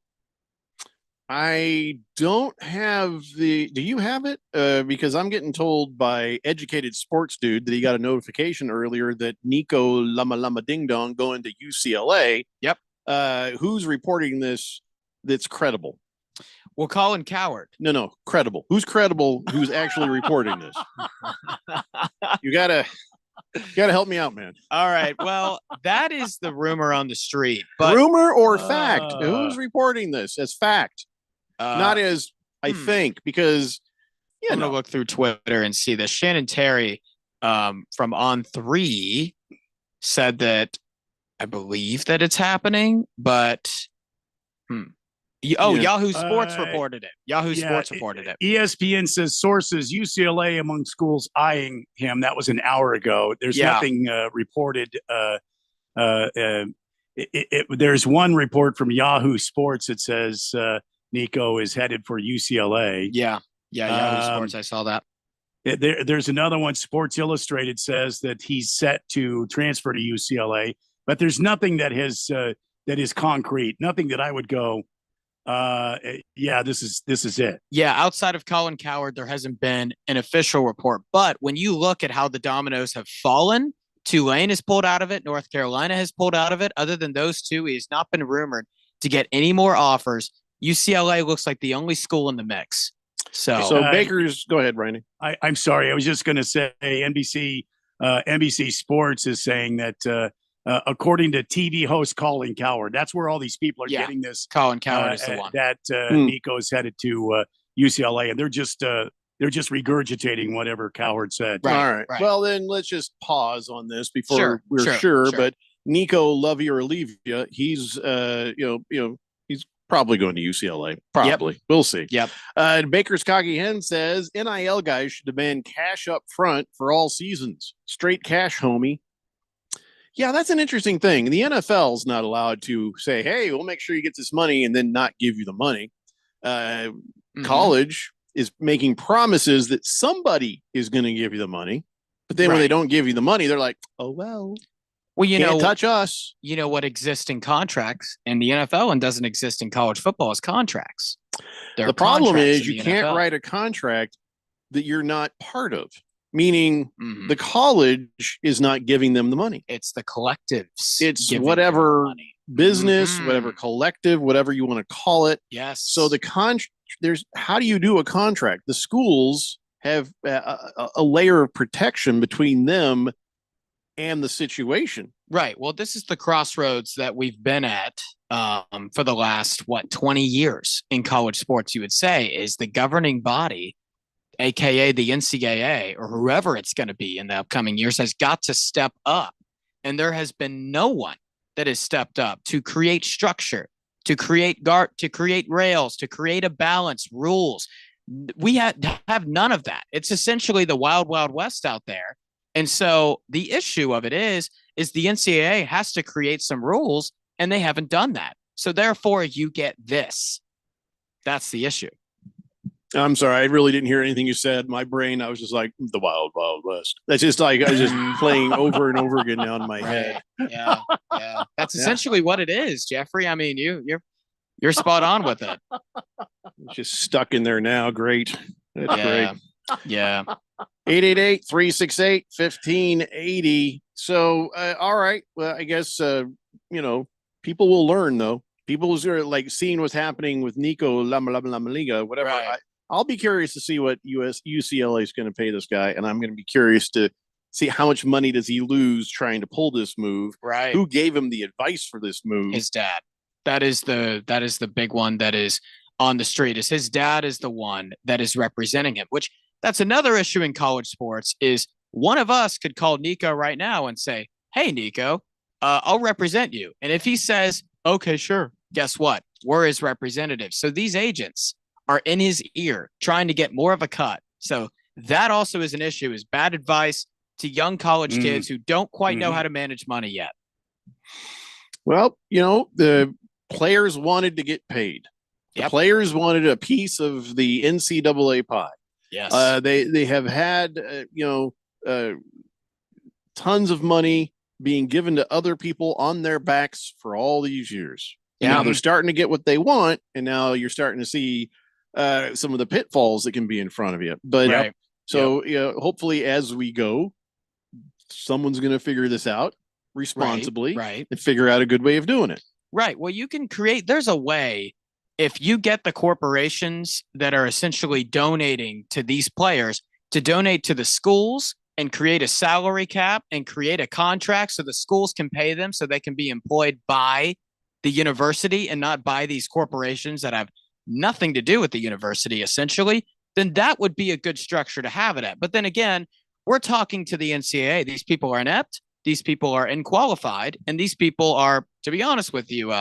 I don't have do you have it? Because I'm getting told by Educated Sports Dude that he got a notification earlier that Nico Lama Ding Dong going to UCLA. Yep. Who's reporting this that's credible? Well, Colin Cowherd. No, credible. Who's credible? Who's actually reporting this? You gotta help me out, man. All right. Well, that is the rumor on the street. But rumor or fact? Who's reporting this as fact? Not as I think, because I'm gonna look through Twitter and see this. Shannon Terry from On3 said that I believe that it's happening, but Yahoo Sports reported it. Yahoo Sports reported it. ESPN says sources UCLA among schools eyeing him. That was an hour ago. There's nothing reported. There's one report from Yahoo Sports that says Nico is headed for UCLA. Yeah, Yahoo Sports. I saw that. There's another one. Sports Illustrated says that he's set to transfer to UCLA, but there's nothing that has that is concrete. Nothing that I would go. This is it. Yeah, outside of Colin Cowherd, there hasn't been an official report. But when you look at how the dominoes have fallen, Tulane has pulled out of it. North Carolina has pulled out of it. Other than those two, he has not been rumored to get any more offers. UCLA looks like the only school in the mix. So Baker's, go ahead, Randy. I'm sorry. I was just going to say NBC Sports is saying that according to TV host Colin Cowherd, that's where all these people are getting this. Colin Cowherd is the one that Nico's headed to UCLA, and they're just regurgitating whatever Cowherd said. Right. Well, then let's just pause on this before we're sure. But Nico, love you or leave you, he's he's probably going to UCLA. Probably. Yep. We'll see. Yep. Baker's Cocky Hen says NIL guys should demand cash up front for all seasons. Straight cash, homie. Yeah, that's an interesting thing. The NFL's not allowed to say, hey, we'll make sure you get this money and then not give you the money. College is making promises that somebody is going to give you the money. But then when they don't give you the money, they're like, oh, well, you can't know, touch us. You know what exists in contracts in the NFL and doesn't exist in college football is contracts. The problem is you can't write a contract that you're not part of. Meaning the college is not giving them the money. It's the collectives. It's whatever business, whatever collective, whatever you want to call it. Yes. So how do you do a contract? The schools have a layer of protection between them and the situation. Right. Well, this is the crossroads that we've been at for the last, 20 years in college sports, you would say, is the governing body, AKA the NCAA or whoever it's going to be in the upcoming years, has got to step up. And there has been no one that has stepped up to create structure, to create rails, to create a balance, rules. We have none of that. It's essentially the wild, wild west out there. And so the issue of it is the NCAA has to create some rules, and they haven't done that. So therefore, you get this. That's the issue. I'm sorry, I really didn't hear anything you said. My brain, I was just like, the wild, wild west. That's just like, I was just playing over and over again now in my head. Yeah. That's essentially what it is, Jeffrey. I mean, you're spot on with it. It's just stuck in there now. Great. That's great. Yeah. 888-368-1580. So, all right. Well, I guess, people will learn, though. People are like seeing what's happening with Nico Lamaliga, whatever. Right. I'll be curious to see what UCLA is going to pay this guy, and I'm going to be curious to see how much money does he lose trying to pull this move. Right. Who gave him the advice for this move? His dad. That is the big one that is on the street. Is his dad is the one that is representing him, which that's another issue in college sports. Is one of us could call Nico right now and say, "Hey, Nico, I'll represent you," and if he says, "Okay, sure," guess what? We're his representatives. So these agents are in his ear trying to get more of a cut. So that also is an issue, is bad advice to young college kids who don't quite know how to manage money yet. Well, the players wanted to get paid. The players wanted a piece of the NCAA pie. Yes. They have had, tons of money being given to other people on their backs for all these years. Yeah. Now they're starting to get what they want, and now you're starting to see some of the pitfalls that can be in front of you. But hopefully as we go, someone's going to figure this out responsibly and figure out a good way of doing it. Right. Well, you can create, there's a way if you get the corporations that are essentially donating to these players to donate to the schools and create a salary cap and create a contract so the schools can pay them so they can be employed by the university and not by these corporations that have nothing to do with the university, essentially, then that would be a good structure to have it at. But then again, we're talking to the NCAA. These people are inept. These people are unqualified. And these people are, to be honest with you,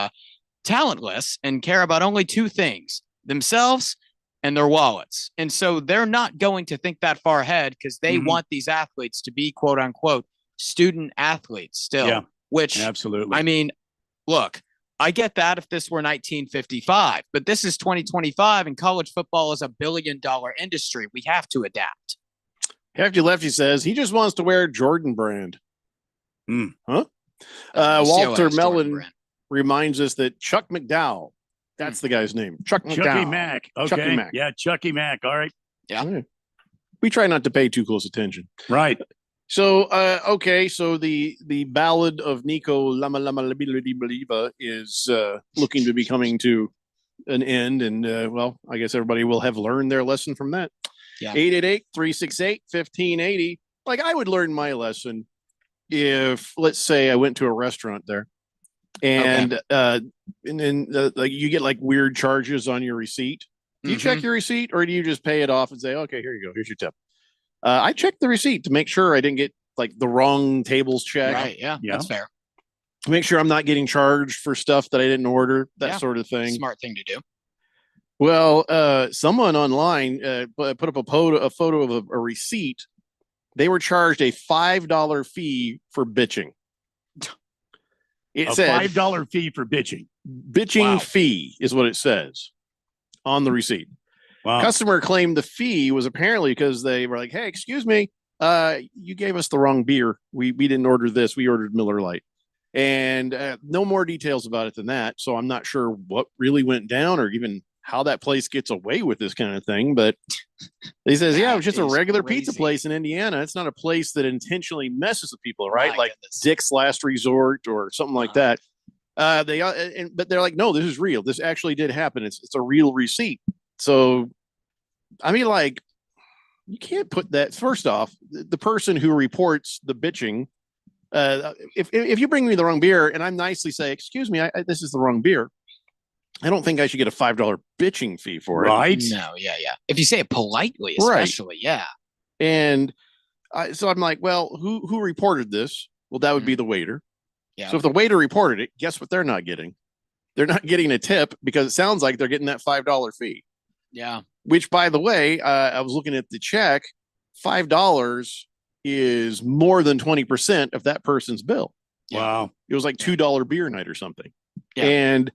talentless and care about only two things, themselves and their wallets. And so they're not going to think that far ahead because they want these athletes to be quote unquote student athletes still, which absolutely. I mean, look, I get that if this were 1955, but this is 2025 and college football is $1 billion industry. We have to adapt. Hefty Lefty says he just wants to wear Jordan brand. Huh? Walter Mellon reminds us that Chuck McDowell, that's the guy's name. Chucky Mack. Okay. Chucky Mack. Yeah, Chucky Mack. All right. Yeah. We try not to pay too close attention. Right. So, okay. So the ballad of Nico Lama Lama Believa is looking to be coming to an end. And, well, I guess everybody will have learned their lesson from that. Yeah. 888-368-1580. Like I would learn my lesson if, let's say, I went to a restaurant there and then like you get like weird charges on your receipt. Do you check your receipt or do you just pay it off and say, okay, here you go. Here's your tip. I checked the receipt to make sure I didn't get like the wrong tables checked. Right. Yeah. That's fair. To make sure I'm not getting charged for stuff that I didn't order, that sort of thing. Smart thing to do. Well, someone online put up a photo of a receipt. They were charged a $5 fee for bitching. It said $5 fee for bitching. Bitching fee is what it says on the receipt. Wow. Customer claimed the fee was apparently because they were like, hey, excuse me, you gave us the wrong beer. We didn't order this. We ordered Miller Lite. And no more details about it than that. So I'm not sure what really went down or even how that place gets away with this kind of thing. But he says, it was just a regular pizza place in Indiana. It's not a place that intentionally messes with people, right? Like Dick's Last Resort or something like that. But they're like, no, this is real. This actually did happen. It's a real receipt. So, I mean, like, you can't put that. First off, the person who reports the bitching, if you bring me the wrong beer and I'm nicely say, excuse me, this is the wrong beer, I don't think I should get a $5 bitching fee for it. Right? No, yeah. If you say it politely, especially, yeah. And so I'm like, well, who reported this? Well, that would be the waiter. Yeah. So if the waiter reported it, guess what they're not getting? They're not getting a tip because it sounds like they're getting that $5 fee. Yeah. Which, by the way, I was looking at the check. $5 is more than 20% of that person's bill. Wow. It was like $2 beer night or something. Yeah. And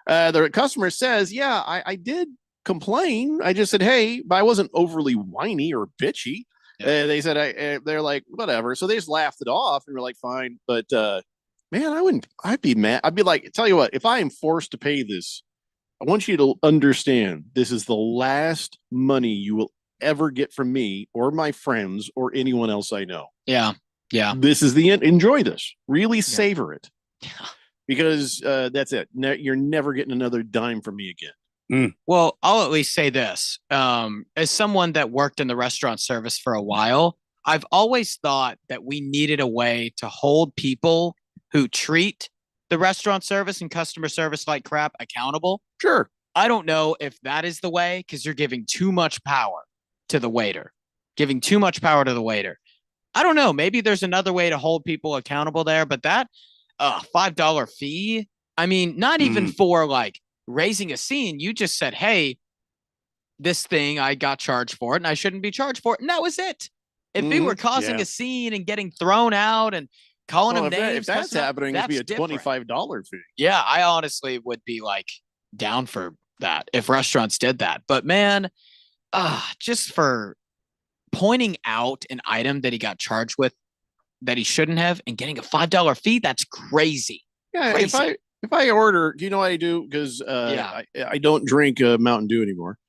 the customer says, I did complain. I just said, hey, but I wasn't overly whiny or bitchy. Yeah. They said, they're like, whatever. So they just laughed it off and were like, fine. But man, I'd be mad. I'd be like, tell you what, if I am forced to pay this, I want you to understand this is the last money you will ever get from me or my friends or anyone else I know. Yeah. Yeah. This is the end. Enjoy this. Really savor it. Yeah. Because that's it. You're never getting another dime from me again. Well, I'll at least say this. As someone that worked in the restaurant service for a while, I've always thought that we needed a way to hold people who treat the restaurant service and customer service like crap accountable. Sure. I don't know if that is the way because you're giving too much power to the waiter. I don't know. Maybe there's another way to hold people accountable there, but that $5 fee, I mean, not even for like raising a scene. You just said, hey, this thing I got charged for it and I shouldn't be charged for it. And that was it. If they were causing a scene and getting thrown out and calling them names, if that's happening, it'd be a $25 fee. Yeah, I honestly would be like down for that if restaurants did that. But man, just for pointing out an item that he got charged with that he shouldn't have and getting a $5 fee, that's crazy. Yeah, crazy. If I order, do you know what I do? Because I don't drink Mountain Dew anymore.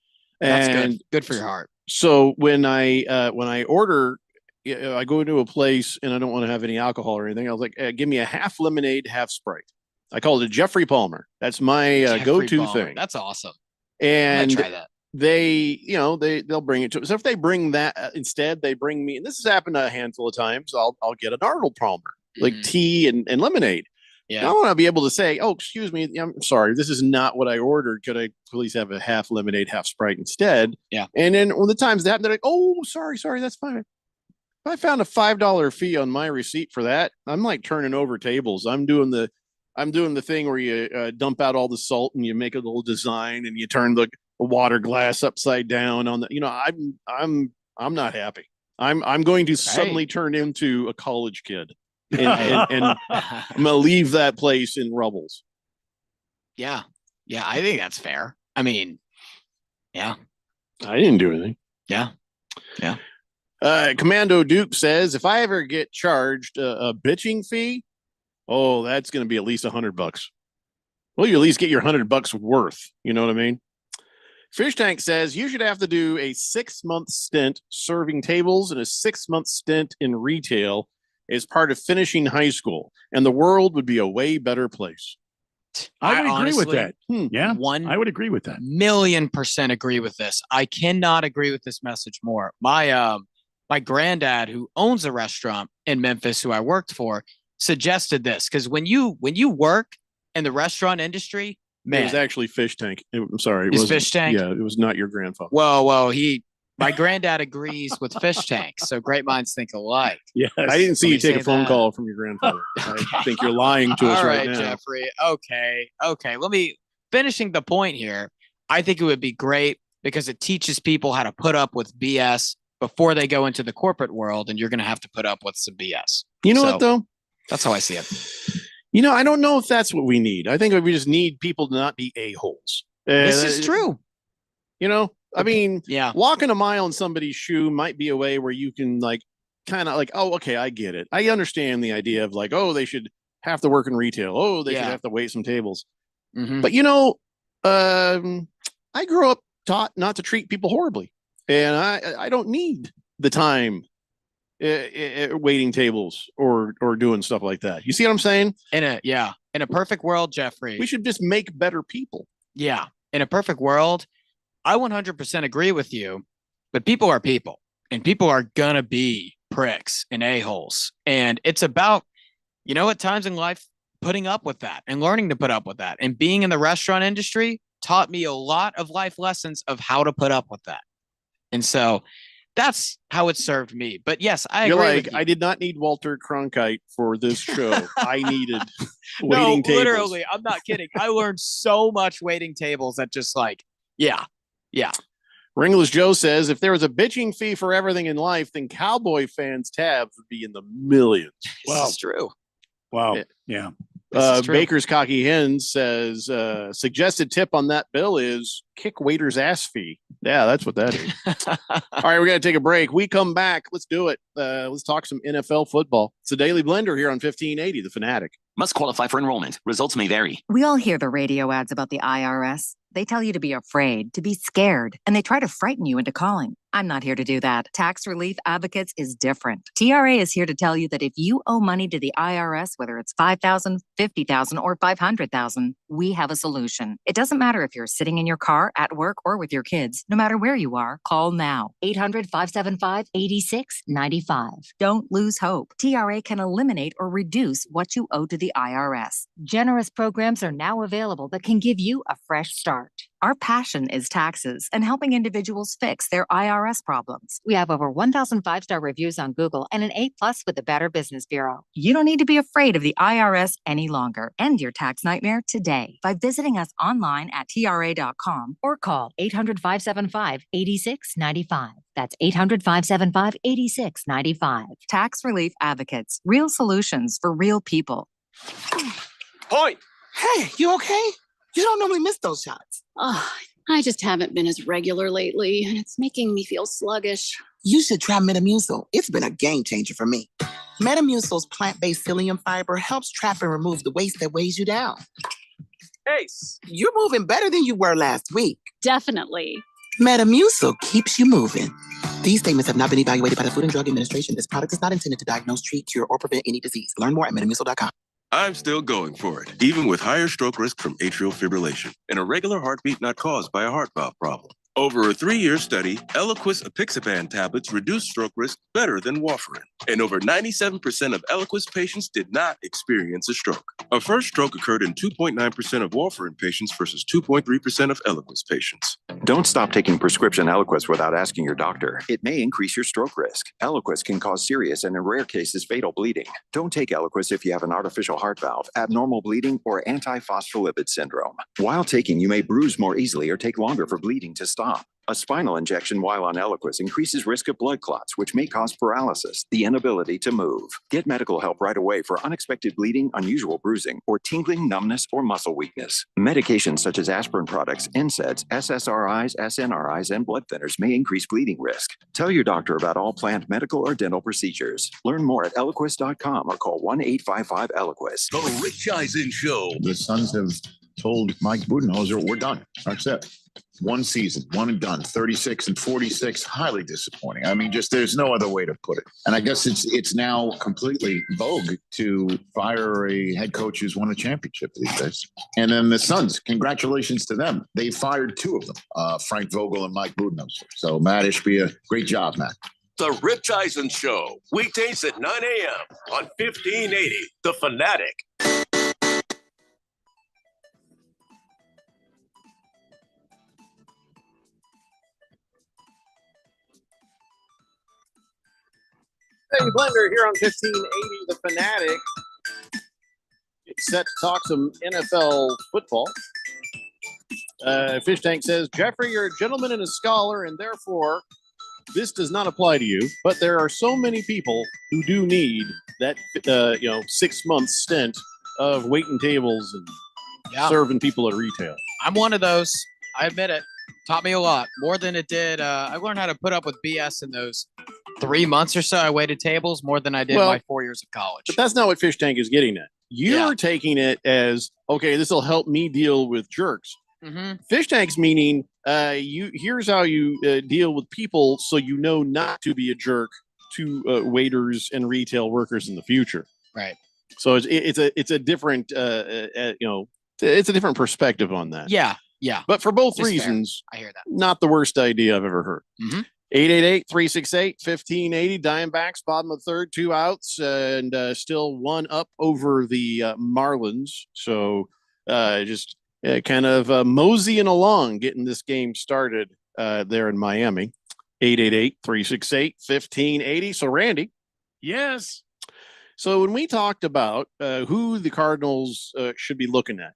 That's good for your heart. So when I order, I go into a place and I don't want to have any alcohol or anything. I was like, give me a half lemonade, half Sprite. I call it a Jeffrey Palmer. That's my Jeffrey go-to Palmer. thing. That's awesome. And I'm gonna try that. they'll bring it to. So if they bring that instead, they bring me. And this has happened a handful of times. I'll get an Arnold Palmer, like tea and lemonade. Yeah. I want to be able to say, "Oh, excuse me, I'm sorry, this is not what I ordered. Could I please have a half lemonade, half Sprite instead?" Yeah. And then when the times that they're like, "Oh, sorry, that's fine." If I found a $5 fee on my receipt for that, I'm like turning over tables. I'm doing the thing where you dump out all the salt and you make a little design and you turn the water glass upside down on the. I'm not happy. I'm going to suddenly turn into a college kid. And I'm gonna leave that place in rubbles. Yeah, I think that's fair. I mean, yeah, I didn't do anything. Yeah. Commando Duke says if I ever get charged a bitching fee, that's going to be at least $100. Well, you at least get your $100 worth. You know what I mean? Fish Tank says you should have to do a 6-month stint serving tables and a 6-month stint in retail as part of finishing high school, and the world would be a way better place. I would agree with that. Yeah, I would agree with that. 1,000,000% agree with this. I cannot agree with this message more. My granddad, who owns a restaurant in Memphis, who I worked for, suggested this because when you work in the restaurant industry, man, it was actually Fish Tank. I'm sorry, it was Fish Tank. Yeah, it was not your grandfather. Well, my granddad agrees with Fish Tank, so great minds think alike. Yes. I didn't see you take a phone call from your grandfather. I think you're lying to us right now. Jeffrey. Okay. Let me finishing the point here. I think it would be great because it teaches people how to put up with BS before they go into the corporate world, and you're going to have to put up with some BS. You know what, though? That's how I see it. I don't know if that's what we need. I think we just need people to not be a-holes. This is true. I mean, yeah, walking a mile in somebody's shoe might be a way where you can okay, I get it. I understand the idea of they should have to work in retail. They should have to wait some tables. Mm-hmm. But I grew up taught not to treat people horribly, and I don't need the time waiting tables or doing stuff like that. You see what I'm saying? In a perfect world, Jeffrey, we should just make better people. Yeah, in a perfect world, I 100% agree with you, but people are people, and people are gonna be pricks and a-holes, and it's about at times in life putting up with that and learning to put up with that. And being in the restaurant industry taught me a lot of life lessons of how to put up with that, and so that's how it served me. But yes, I agree with you. I did not need Walter Cronkite for this show. I needed waiting tables. Literally, I'm not kidding. I learned so much waiting tables that just yeah. Ringless Joe says if there was a bitching fee for everything in life, then Cowboy fans' tabs would be in the millions. This is true. Wow. Yeah. Baker's Cocky Hen says suggested tip on that bill is kick waiter's ass fee. Yeah, that's what that is. All right, we're going to take a break. We come back. Let's do it. Let's talk some NFL football. It's a Daily Blender here on 1580, The Fanatic. Must qualify for enrollment. Results may vary. We all hear the radio ads about the IRS. They tell you to be afraid, to be scared, and they try to frighten you into calling. I'm not here to do that. Tax Relief Advocates is different. TRA is here to tell you that if you owe money to the IRS, whether it's $5,000, $50,000, or $500,000, we have a solution. It doesn't matter if you're sitting in your car, at work, or with your kids. No matter where you are, call now. 800-575-8695. Don't lose hope. TRA can eliminate or reduce what you owe to the IRS. Generous programs are now available that can give you a fresh start. Our passion is taxes and helping individuals fix their IRS problems. We have over 1,000 5-star reviews on Google and an A+ with the Better Business Bureau. You don't need to be afraid of the IRS any longer. End your tax nightmare today by visiting us online at TRA.com or call 800-575-8695. That's 800-575-8695. Tax Relief Advocates. Real solutions for real people. Point. Hey, you okay? You don't normally miss those shots. Oh, I just haven't been as regular lately, and it's making me feel sluggish. You should try Metamucil. It's been a game changer for me. Metamucil's plant-based psyllium fiber helps trap and remove the waste that weighs you down. Ace, you're moving better than you were last week. Definitely. Metamucil keeps you moving. These statements have not been evaluated by the Food and Drug Administration. This product is not intended to diagnose, treat, cure, or prevent any disease. Learn more at metamucil.com. I'm still going for it, even with higher stroke risk from atrial fibrillation, and a regular heartbeat not caused by a heart valve problem. Over a 3-year study, Eliquis apixaban tablets reduced stroke risk better than warfarin, and over 97% of Eliquis patients did not experience a stroke. A first stroke occurred in 2.9% of warfarin patients versus 2.3% of Eliquis patients. Don't stop taking prescription Eliquis without asking your doctor. It may increase your stroke risk. Eliquis can cause serious and, in rare cases, fatal bleeding. Don't take Eliquis if you have an artificial heart valve, abnormal bleeding, or antiphospholipid syndrome. While taking, you may bruise more easily or take longer for bleeding to stop. A spinal injection while on Eliquis increases risk of blood clots, which may cause paralysis, the inability to move. Get medical help right away for unexpected bleeding, unusual bruising, or tingling, numbness, or muscle weakness. Medications such as aspirin products, NSAIDs, SSRIs, SNRIs, and blood thinners may increase bleeding risk. Tell your doctor about all planned medical or dental procedures. Learn more at Eliquis.com or call 1-855-ELIQUIS. The Rich Eisen Show. The Suns have told Mike Budenholzer, we're done. That's it. One season, one and done, 36 and 46, highly disappointing. I mean, just there's no other way to put it. And I guess it's now completely vogue to fire a head coach who's won a championship these days. And then the Suns, congratulations to them. They fired 2 of them, Frank Vogel and Mike Budenholzer. So Matt Ishbia, great job, Matt. The Rich Eisen Show, weekdays at 9 a.m. on 1580, The Fanatic. Daily Blender here on 1580 The Fanatic. It's set to talk some NFL football. Fish Tank says, Jeffrey, you're a gentleman and a scholar, and therefore this does not apply to you. But there are so many people who do need that 6-month stint of waiting tables and serving people at retail. I'm one of those. I admit it. Taught me a lot, more than it did. I learned how to put up with BS in those 3 months or so. I waited tables more than I did my 4 years of college. But that's not what Fish Tank is getting at. You're taking it as, okay, this will help me deal with jerks. Mm-hmm. Fish Tank's meaning, here's how you deal with people so you know not to be a jerk to waiters and retail workers in the future. Right. So it's a different it's a different perspective on that. Yeah. Yeah. But for both It's reasons, fair. I hear that. not the worst idea I've ever heard. Mm-hmm. 888-368-1580. Diamondbacks, bottom of the third, 2 outs, and still 1 up over the Marlins. So just kind of moseying along, getting this game started there in Miami. 888-368-1580. So, Randy. Yes. So when we talked about who the Cardinals should be looking at,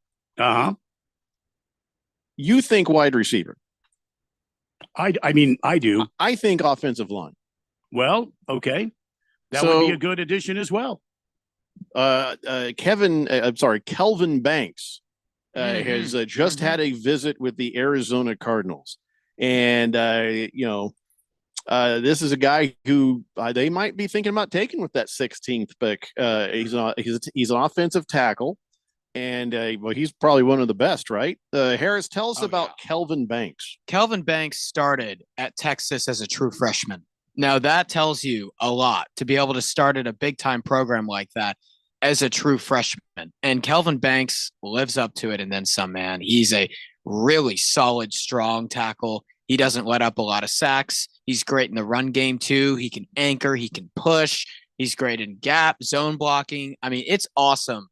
you think wide receiver. I mean, I do. I think offensive line. Well, okay. That would be a good addition as well. Kelvin Banks has just had a visit with the Arizona Cardinals. And, this is a guy who they might be thinking about taking with that 16th pick. He's an offensive tackle. And he's probably one of the best, right? Harris, tell us about Kelvin Banks. Kelvin Banks started at Texas as a true freshman. Now, that tells you a lot to be able to start at a big-time program like that as a true freshman. And Kelvin Banks lives up to it and then some, man. He's a really solid, strong tackle. He doesn't let up a lot of sacks. He's great in the run game, too. He can anchor. He can push. He's great in gap, zone blocking. I mean, it's awesome.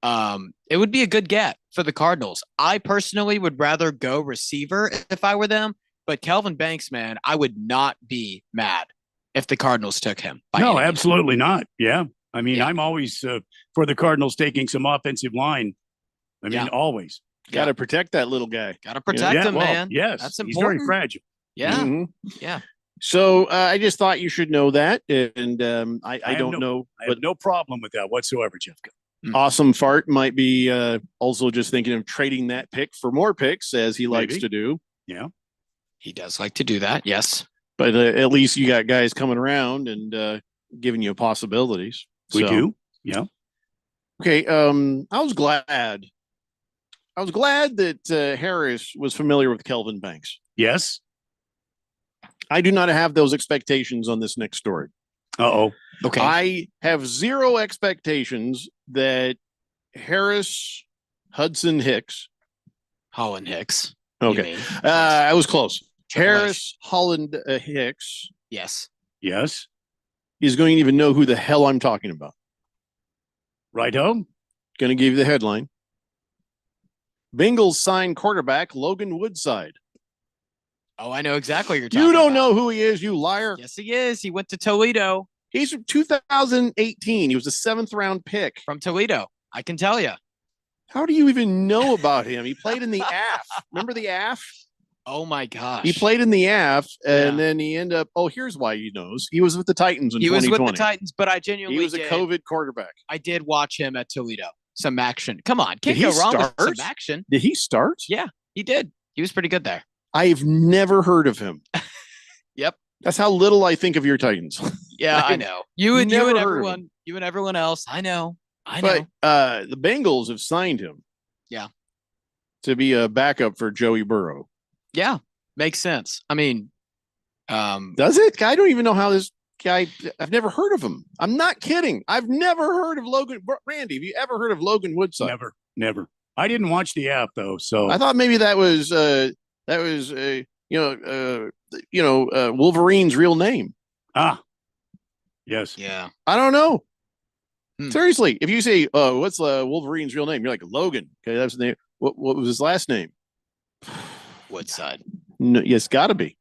It would be a good get for the Cardinals. I personally would rather go receiver if I were them, but Kelvin Banks, man, I would not be mad if the Cardinals took him. No, absolutely not. Yeah. I mean, I'm always for the Cardinals taking some offensive line. I mean, always. Got to protect that little guy. Got to protect him, man. Yes. That's important. important. He's very fragile. Yeah. Mm-hmm. Yeah. So I just thought you should know that. And I don't know. I have no problem with that whatsoever, Jeff. Awesome Fart might be also just thinking of trading that pick for more picks, as he likes to do. Yeah. He does like to do that. Yes. But at least you got guys coming around and giving you possibilities. We do. Yeah. Okay. I was glad that Harris was familiar with Kelvin Banks. Yes. I do not have those expectations on this next story. Uh-oh. Okay. I have zero expectations that Harris Hudson Hicks. Holland Hicks. Okay. I was close. Triple H. Harris Holland Hicks Yes. Yes. is going to even know who the hell I'm talking about. Righto. Going to give you the headline. Bengals sign quarterback Logan Woodside. Oh, I know exactly what you're talking You don't about. know who he is, you liar. Yes, he is. He went to Toledo. He's from 2018. He was a 7th round pick. From Toledo. I can tell you. How do you even know about him? He played in the AF. Remember the AF? Oh my gosh. He played in the AF, and Yeah. then he ended up. Oh, here's why he knows. He was with the Titans in He was 2020. with the Titans, but I genuinely He was a did. COVID quarterback. I did watch him at Toledo. Some action. Come on. Did Can't he go wrong start? with some action. Did he start? Yeah, he did. He was pretty good there. I've never heard of him. Yep. That's how little I think of your Titans. Yeah, I I've know. You and never heard of everyone else. I know. But the Bengals have signed him. Yeah. To be a backup for Joey Burrow. Yeah. Makes sense. I mean, does it? I don't even know how this guy. I've never heard of him. I'm not kidding. I've never heard of Logan. Randy, have you ever heard of Logan Woodside? Never. I didn't watch the app though, so I thought maybe that was Wolverine's real name. Yes. Yeah. I don't know. Seriously, if you say, what's Wolverine's real name? You're like, Logan. Okay, that's the name. What was his last name? Woodside. No, yes, gotta be.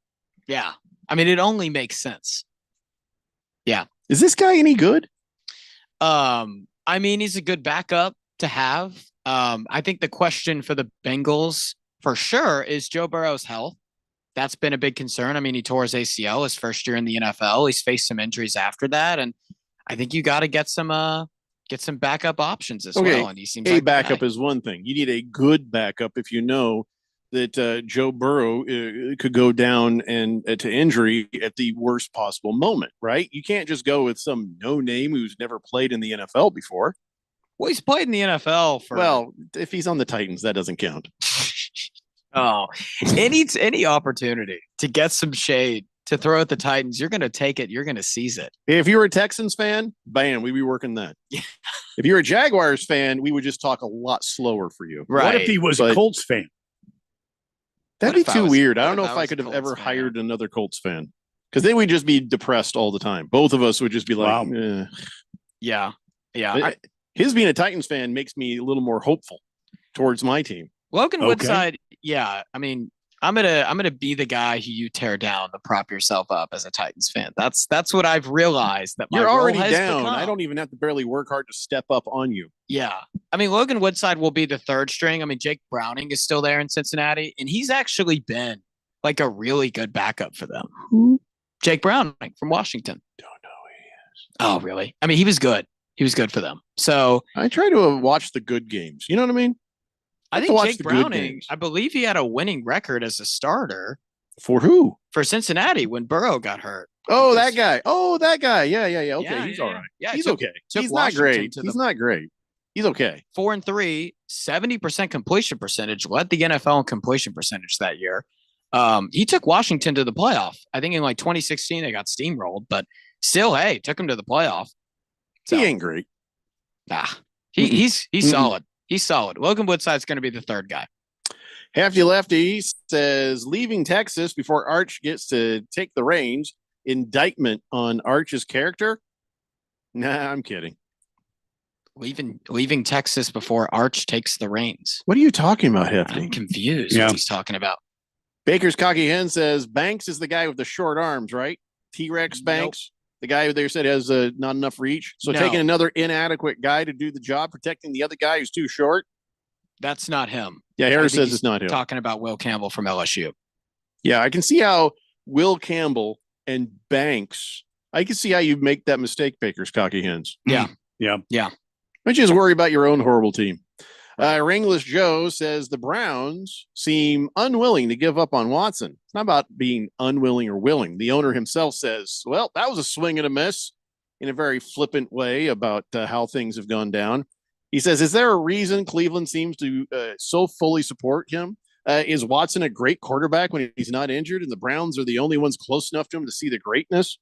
Yeah. I mean, it only makes sense. Yeah. Is this guy any good? I mean, he's a good backup to have. I think the question for the Bengals for sure is Joe Burrow's health. That's been a big concern. I mean, he tore his ACL his first year in the NFL. He's faced some injuries after that, and I think you got to get some backup options as well. And he seems like backup is one thing. You need a good backup if you know that Joe Burrow could go down and to injury at the worst possible moment, right? You can't just go with some no name who's never played in the NFL before. Well, he's played in the NFL for. Well, if he's on the Titans, that doesn't count. Oh, any opportunity to get some shade to throw at the Titans, you're going to take it. You're going to seize it. If you were a Texans fan, bam, we'd be working that. Yeah. If you're a Jaguars fan, we would just talk a lot slower for you. What if he was a Colts fan? That'd be too weird. I don't know if I could have ever hired another Colts fan because then we'd just be depressed all the time. Both of us would just be like, Yeah. Yeah. His being a Titans fan makes me a little more hopeful towards my team. Logan Woodside, yeah. I mean, I'm gonna be the guy who you tear down to prop yourself up as a Titans fan. That's what I've realized that my You're role already has down. become. I don't even have to barely work hard to step up on you. Yeah. I mean, Logan Woodside will be the third string. I mean, Jake Browning is still there in Cincinnati, and he's actually been like a really good backup for them. Jake Browning from Washington. Don't know who he is. Oh, really? I mean, he was good. He was good for them. So I try to watch the good games. You know what I mean? I to think watch Jake the good Browning, games. I believe he had a winning record as a starter For who? for Cincinnati when Burrow got hurt. Oh, that guy. Yeah. Okay, Yeah, he's yeah, all right. yeah. He's Took- okay. took He's not Washington great. to He's the- not great. He's okay. 4-3, 70% completion percentage, led the NFL in completion percentage that year. He took Washington to the playoff. I think in like 2016 they got steamrolled, but still, hey, took him to the playoff. He ain't great. Nah, he's solid. He's solid. Logan Woodside's going to be the third guy. Hefty Lefty says leaving Texas before Arch gets to take the reins. Indictment on Arch's character? Nah, I'm kidding. Leaving Texas before Arch takes the reins. What are you talking about, Hefty? I'm confused what he's talking about. Baker's Cocky Hen says Banks is the guy with the short arms, right? T-Rex Banks, the guy who they said has not enough reach. So No. taking another inadequate guy to do the job, protecting the other guy who's too short. That's not him. Yeah, I Harris think says he's it's not him. Talking about Will Campbell from LSU. Yeah, I can see how Will Campbell and Banks, I can see how you make that mistake, Baker's Cocky Hens. Yeah. Yeah. Yeah. Don't you just worry about your own horrible team. Ringless Joe says the Browns seem unwilling to give up on Watson. It's not about being unwilling or willing. The owner himself says, well, that was a swing and a miss in a very flippant way about how things have gone down. He says, is there a reason Cleveland seems to so fully support him? Is Watson a great quarterback when he's not injured and the Browns are the only ones close enough to him to see the greatness?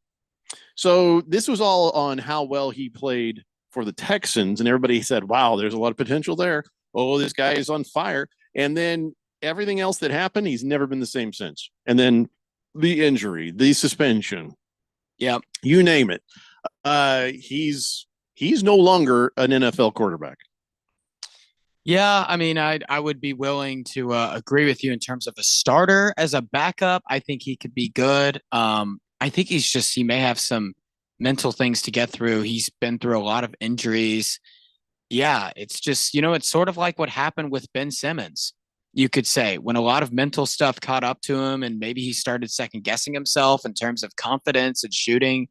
So this was all on how well he played for the Texans, and everybody said, wow, there's a lot of potential there. Oh, this guy is on fire. And then everything else that happened, he's never been the same since. And then the injury, the suspension, you name it. He's no longer an NFL quarterback. Yeah, I mean, I would be willing to agree with you in terms of a starter. As a backup, I think he could be good. I think he may have some mental things to get through. He's been through a lot of injuries. Yeah, it's just, it's sort of like what happened with Ben Simmons, you could say, when a lot of mental stuff caught up to him and maybe he started second guessing himself in terms of confidence and shooting.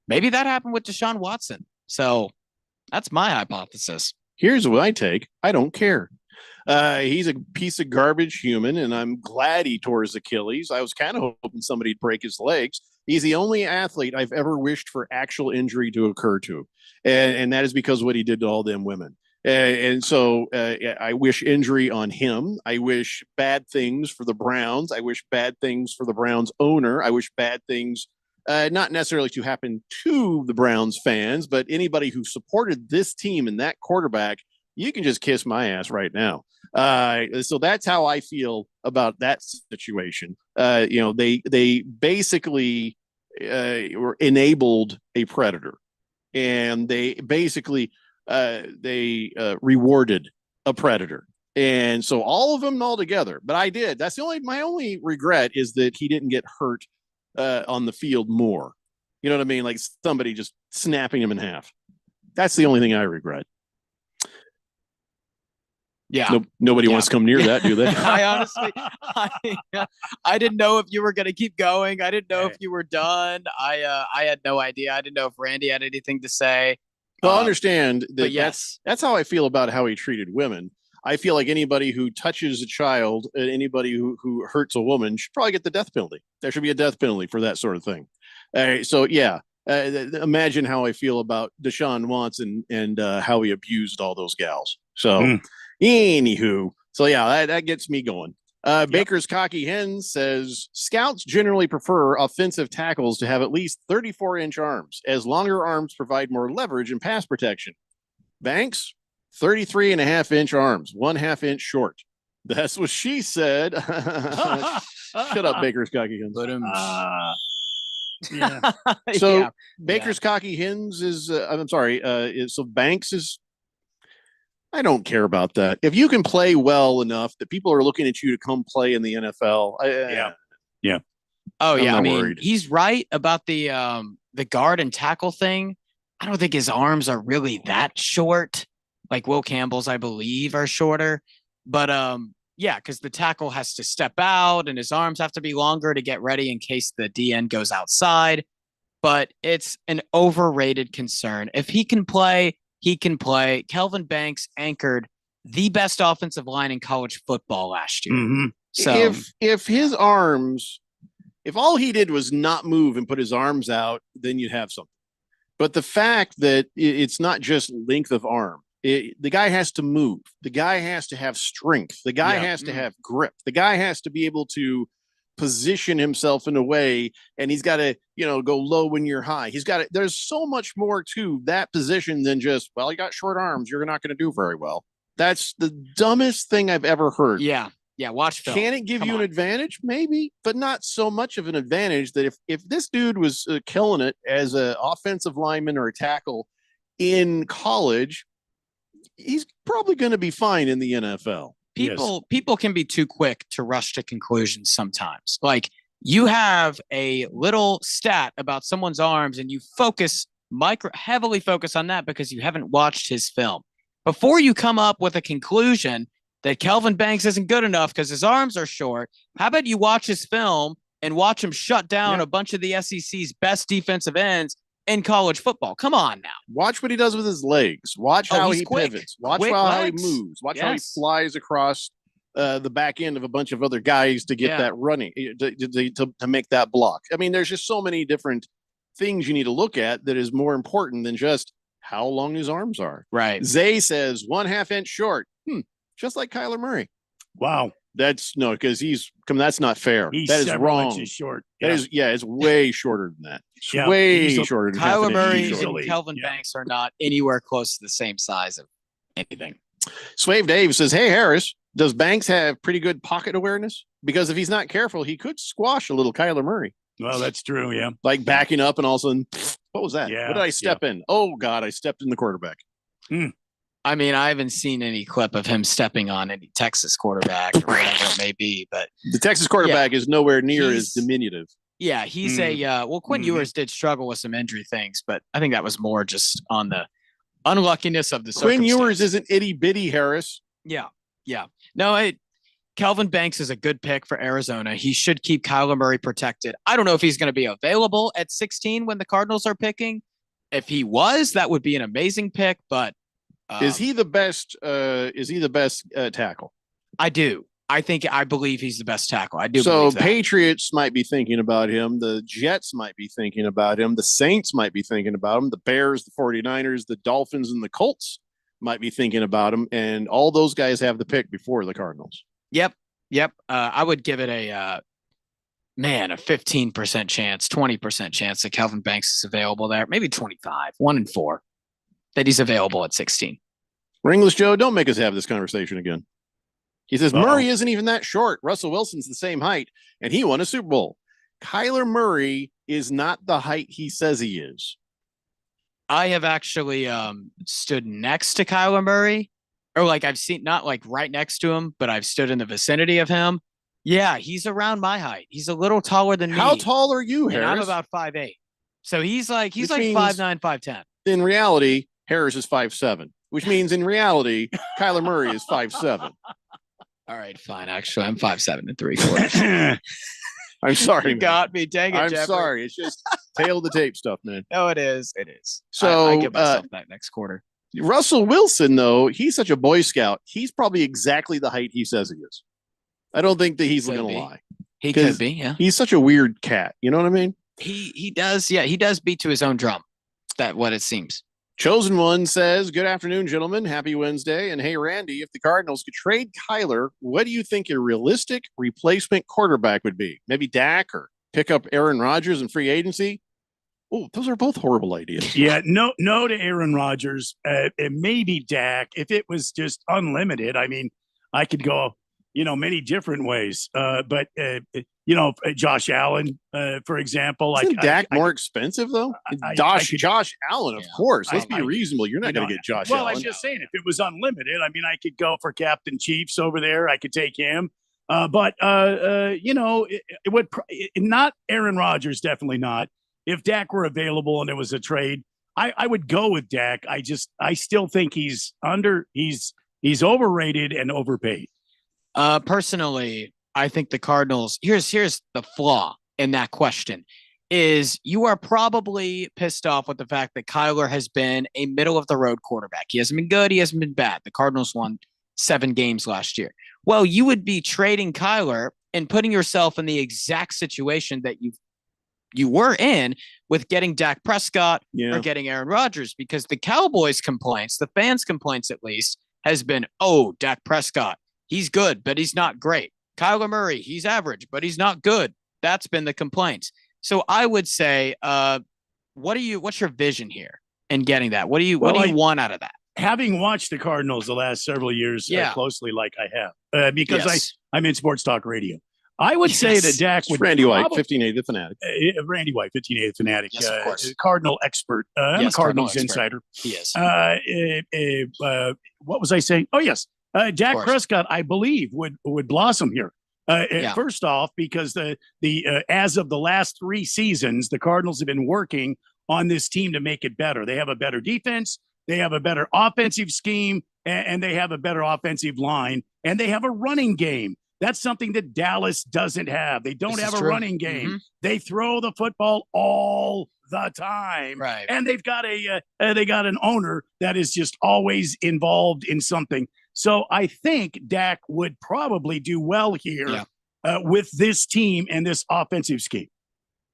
Maybe that happened with Deshaun Watson. So that's my hypothesis. Here's what I take. I don't care. He's a piece of garbage human, and I'm glad he tore his Achilles. I was kind of hoping somebody'd break his legs. He's the only athlete I've ever wished for actual injury to occur to. And that is because of what he did to all them women. And so I wish injury on him. I wish bad things for the Browns. I wish bad things for the Browns owner. I wish bad things not necessarily to happen to the Browns fans, but anybody who supported this team and that quarterback, you can just kiss my ass right now. So that's how I feel about that situation. They basically were enabled a predator, and they basically rewarded a predator. And so all of them all together, but I did. My only regret is that he didn't get hurt on the field more. You know what I mean? Like somebody just snapping him in half. That's the only thing I regret. Yeah. Nobody wants to come near that, do they? I honestly, I didn't know if you were going to keep going. I didn't know if you were done. I had no idea. I didn't know if Randy had anything to say. Well, I understand that. Yes, that's how I feel about how he treated women. I feel like anybody who touches a child, anybody who hurts a woman should probably get the death penalty. There should be a death penalty for that sort of thing. So yeah, imagine how I feel about Deshaun Watson and how he abused all those gals. So anywho, so yeah, that gets me going. Baker's Cocky Hen says scouts generally prefer offensive tackles to have at least 34-inch arms, as longer arms provide more leverage and pass protection. Banks, 33.5-inch arms, 1/2 inch short. That's what she said. Shut up, Baker's Cocky Hens. Yeah. So Baker's Cocky Hens is, I'm sorry. So Banks is, I don't care about that. If you can play well enough that people are looking at you to come play in the NFL. Yeah. Oh yeah. I mean, worried. he's right about the guard and tackle thing. I don't think his arms are really that short. Like Will Campbell's, I believe, are shorter. But yeah, because the tackle has to step out and his arms have to be longer to get ready in case the DN goes outside. But it's an overrated concern. If he can play, he can play. Kelvin Banks anchored the best offensive line in college football last year. Mm-hmm. So if his arms, if all he did was not move and put his arms out, then you'd have something. But the fact that it's not just length of arm, the guy has to move. The guy has to have strength. The guy has to have grip. The guy has to be able to position himself in a way, and he's got to, go low when you're high. There's so much more to that position than just, well, you got short arms, you're not going to do very well. That's the dumbest thing I've ever heard. Yeah. Watch film. Can it give you an advantage? Maybe, but not so much of an advantage that if this dude was killing it as an offensive lineman or a tackle in college, he's probably going to be fine in the NFL. People can be too quick to rush to conclusions sometimes. Like you have a little stat about someone's arms and you heavily focus on that because you haven't watched his film. Before you come up with a conclusion that Kelvin Banks isn't good enough because his arms are short, how about you watch his film and watch him shut down a bunch of the SEC's best defensive ends in college football? Come on now. Watch what he does with his legs. Watch how he pivots. Watch how he moves. Watch how he flies across the back end of a bunch of other guys to get that running, to make that block. I mean, there's just so many different things you need to look at that is more important than just how long his arms are. Right. Zay says 1/2 inch short. Just like Kyler Murray. Wow. That's no, because that's not fair. He's that is several wrong. inches short. That is, it's way shorter than that. It's Yeah, way easily. shorter than Kyler half an Murray inch. and Kelvin Banks are not anywhere close to the same size of anything. Swave Dave says, "Hey Harris, does Banks have pretty good pocket awareness? Because if he's not careful, he could squash a little Kyler Murray." Well, that's true. Yeah. Like backing up and all of a sudden, what was that? Yeah, What did I step in? Oh God, I stepped in the quarterback. I mean, I haven't seen any clip of him stepping on any Texas quarterback or whatever it may be, but The Texas quarterback is nowhere near as diminutive. yeah, he's Quinn Ewers did struggle with some injury things, but I think that was more just on the unluckiness of the Quinn circumstance. Ewers isn't itty bitty, Harris. Yeah. No, Kelvin Banks is a good pick for Arizona. He should keep Kyler Murray protected. I don't know if he's going to be available at 16 when the Cardinals are picking. If he was, that would be an amazing pick, but Is he the best? Tackle? I do. I believe he's the best tackle. I do. So believe that. Patriots might be thinking about him. The Jets might be thinking about him. The Saints might be thinking about him. The Bears, the 49ers, the Dolphins, and the Colts might be thinking about him. And all those guys have the pick before the Cardinals. Yep. I would give it a 15% chance, 20% chance that Kelvin Banks is available there. Maybe 25, 1 in 4 that he's available at 16. Ringless Joe, don't make us have this conversation again. He says, Murray isn't even that short. Russell Wilson's the same height, and he won a Super Bowl. Kyler Murray is not the height he says he is. I have actually stood next to Kyler Murray, or like I've seen, not like right next to him, but I've stood in the vicinity of him. Yeah, he's around my height. He's a little taller than me. How tall are you, Harris? And I'm about 5'8". So he's like Which 5'9", 5'10". In reality, Harris is 5'7", which means in reality, Kyler Murray is 5'7". All right, fine. Actually, I'm 5'7" and 3/4. I'm sorry. You got me. Dang it, I'm Jeffrey. sorry. It's just tail of the tape stuff, man. No, it is. It is. So I give myself that next quarter. Russell Wilson, though, he's such a Boy Scout. He's probably exactly the height he says he is. I don't think that he's going to lie. He could be. Yeah. He's such a weird cat. You know what I mean? He does. Yeah, he does beat to his own drum. That's what it seems. Chosen One says, "Good afternoon, gentlemen. Happy Wednesday. And hey, Randy, if the Cardinals could trade Kyler, what do you think a realistic replacement quarterback would be? Maybe Dak, or pick up Aaron Rodgers in free agency?" Oh, those are both horrible ideas. Yeah, no to Aaron Rodgers. Maybe Dak. If it was just unlimited, I mean, I could go, many different ways. But Josh Allen, for example, Isn't Dak more expensive though? Josh Allen, of course. Let's be reasonable. You're not going to get Josh Allen. Well, I'm just saying, if it was unlimited, I mean, I could go for Captain Chiefs over there. I could take him. But it would not Aaron Rodgers, definitely not. If Dak were available and it was a trade, I would go with Dak. I still think he's overrated and overpaid. Personally, I think the Cardinals, here's the flaw in that question, is you are probably pissed off with the fact that Kyler has been a middle of the road quarterback. He hasn't been good. He hasn't been bad. The Cardinals won 7 games last year. Well, you would be trading Kyler and putting yourself in the exact situation that you were in with getting Dak Prescott or getting Aaron Rodgers, because the Cowboys' complaints, the fans' complaints at least, has been, oh, Dak Prescott, he's good, but he's not great. Kyler Murray, he's average, but he's not good. That's been the complaints. So I would say, what's your vision here in getting that? What do you want out of that? Having watched the Cardinals the last several years closely, like I have, because I'm in sports talk radio. I would say that Dak would. Randy White, 1580 The Fanatic. Randy White, 1580 The Fanatic. Yes, of course. Cardinal expert. I'm a Cardinals insider. He is. What was I saying? Oh, yes. Dak Prescott, I believe, would blossom here. First off, because the as of the last 3 seasons, the Cardinals have been working on this team to make it better. They have a better defense, they have a better offensive scheme, and they have a better offensive line, and they have a running game. That's something that Dallas doesn't have. They don't have a running game. Mm-hmm. They throw the football all the time, right? And they've got an owner that is just always involved in something. So I think Dak would probably do well here with this team and this offensive scheme.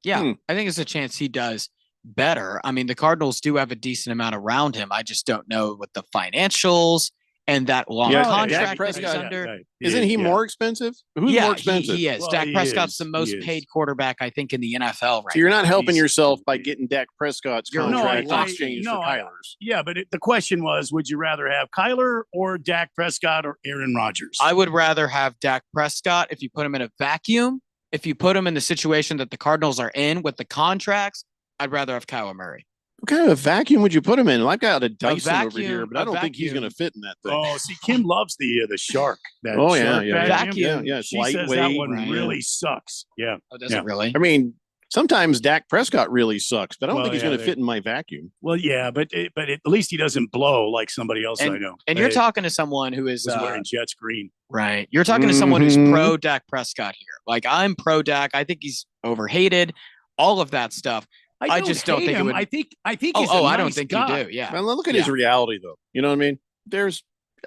Yeah, I think there's a chance he does better. I mean, the Cardinals do have a decent amount around him. I just don't know with the financials and that long Dak contract that Prescott, he's under. Isn't he more expensive? Who's more expensive? He is. Well, Dak he Prescott's is. the most paid quarterback, I think, in the NFL right So you're not now. helping yourself by getting Dak Prescott's You're contract right. in exchange for Kyler's. Yeah, but the question was, would you rather have Kyler or Dak Prescott or Aaron Rodgers? I would rather have Dak Prescott if you put him in a vacuum. If you put him in the situation that the Cardinals are in with the contracts, I'd rather have Kyler Murray. What kind of a vacuum would you put him in? I've got a Dyson over vacuum- here, but I a don't think he's vacuum. going to fit in that thing. Oh, see, Kim loves the shark. That Oh, yeah, shark yeah, vacuum. yeah. It's She says that lightweight, one right. really sucks. Yeah. Oh, does it really? I mean, sometimes Dak Prescott really sucks, but I don't Well, think he's yeah, going to they- fit in my vacuum. Well, yeah, but at least he doesn't blow like somebody else I know. And you're talking to someone who is was wearing Jets green. right. You're talking to someone who's Mhm. pro Dak Prescott here. Like I'm pro Dak. I think he's overhated. All of that stuff. I just don't hate think it him. would. I think Oh, he's a I don't nice think guy. you do. Yeah. Man, look at his reality, though. You know what I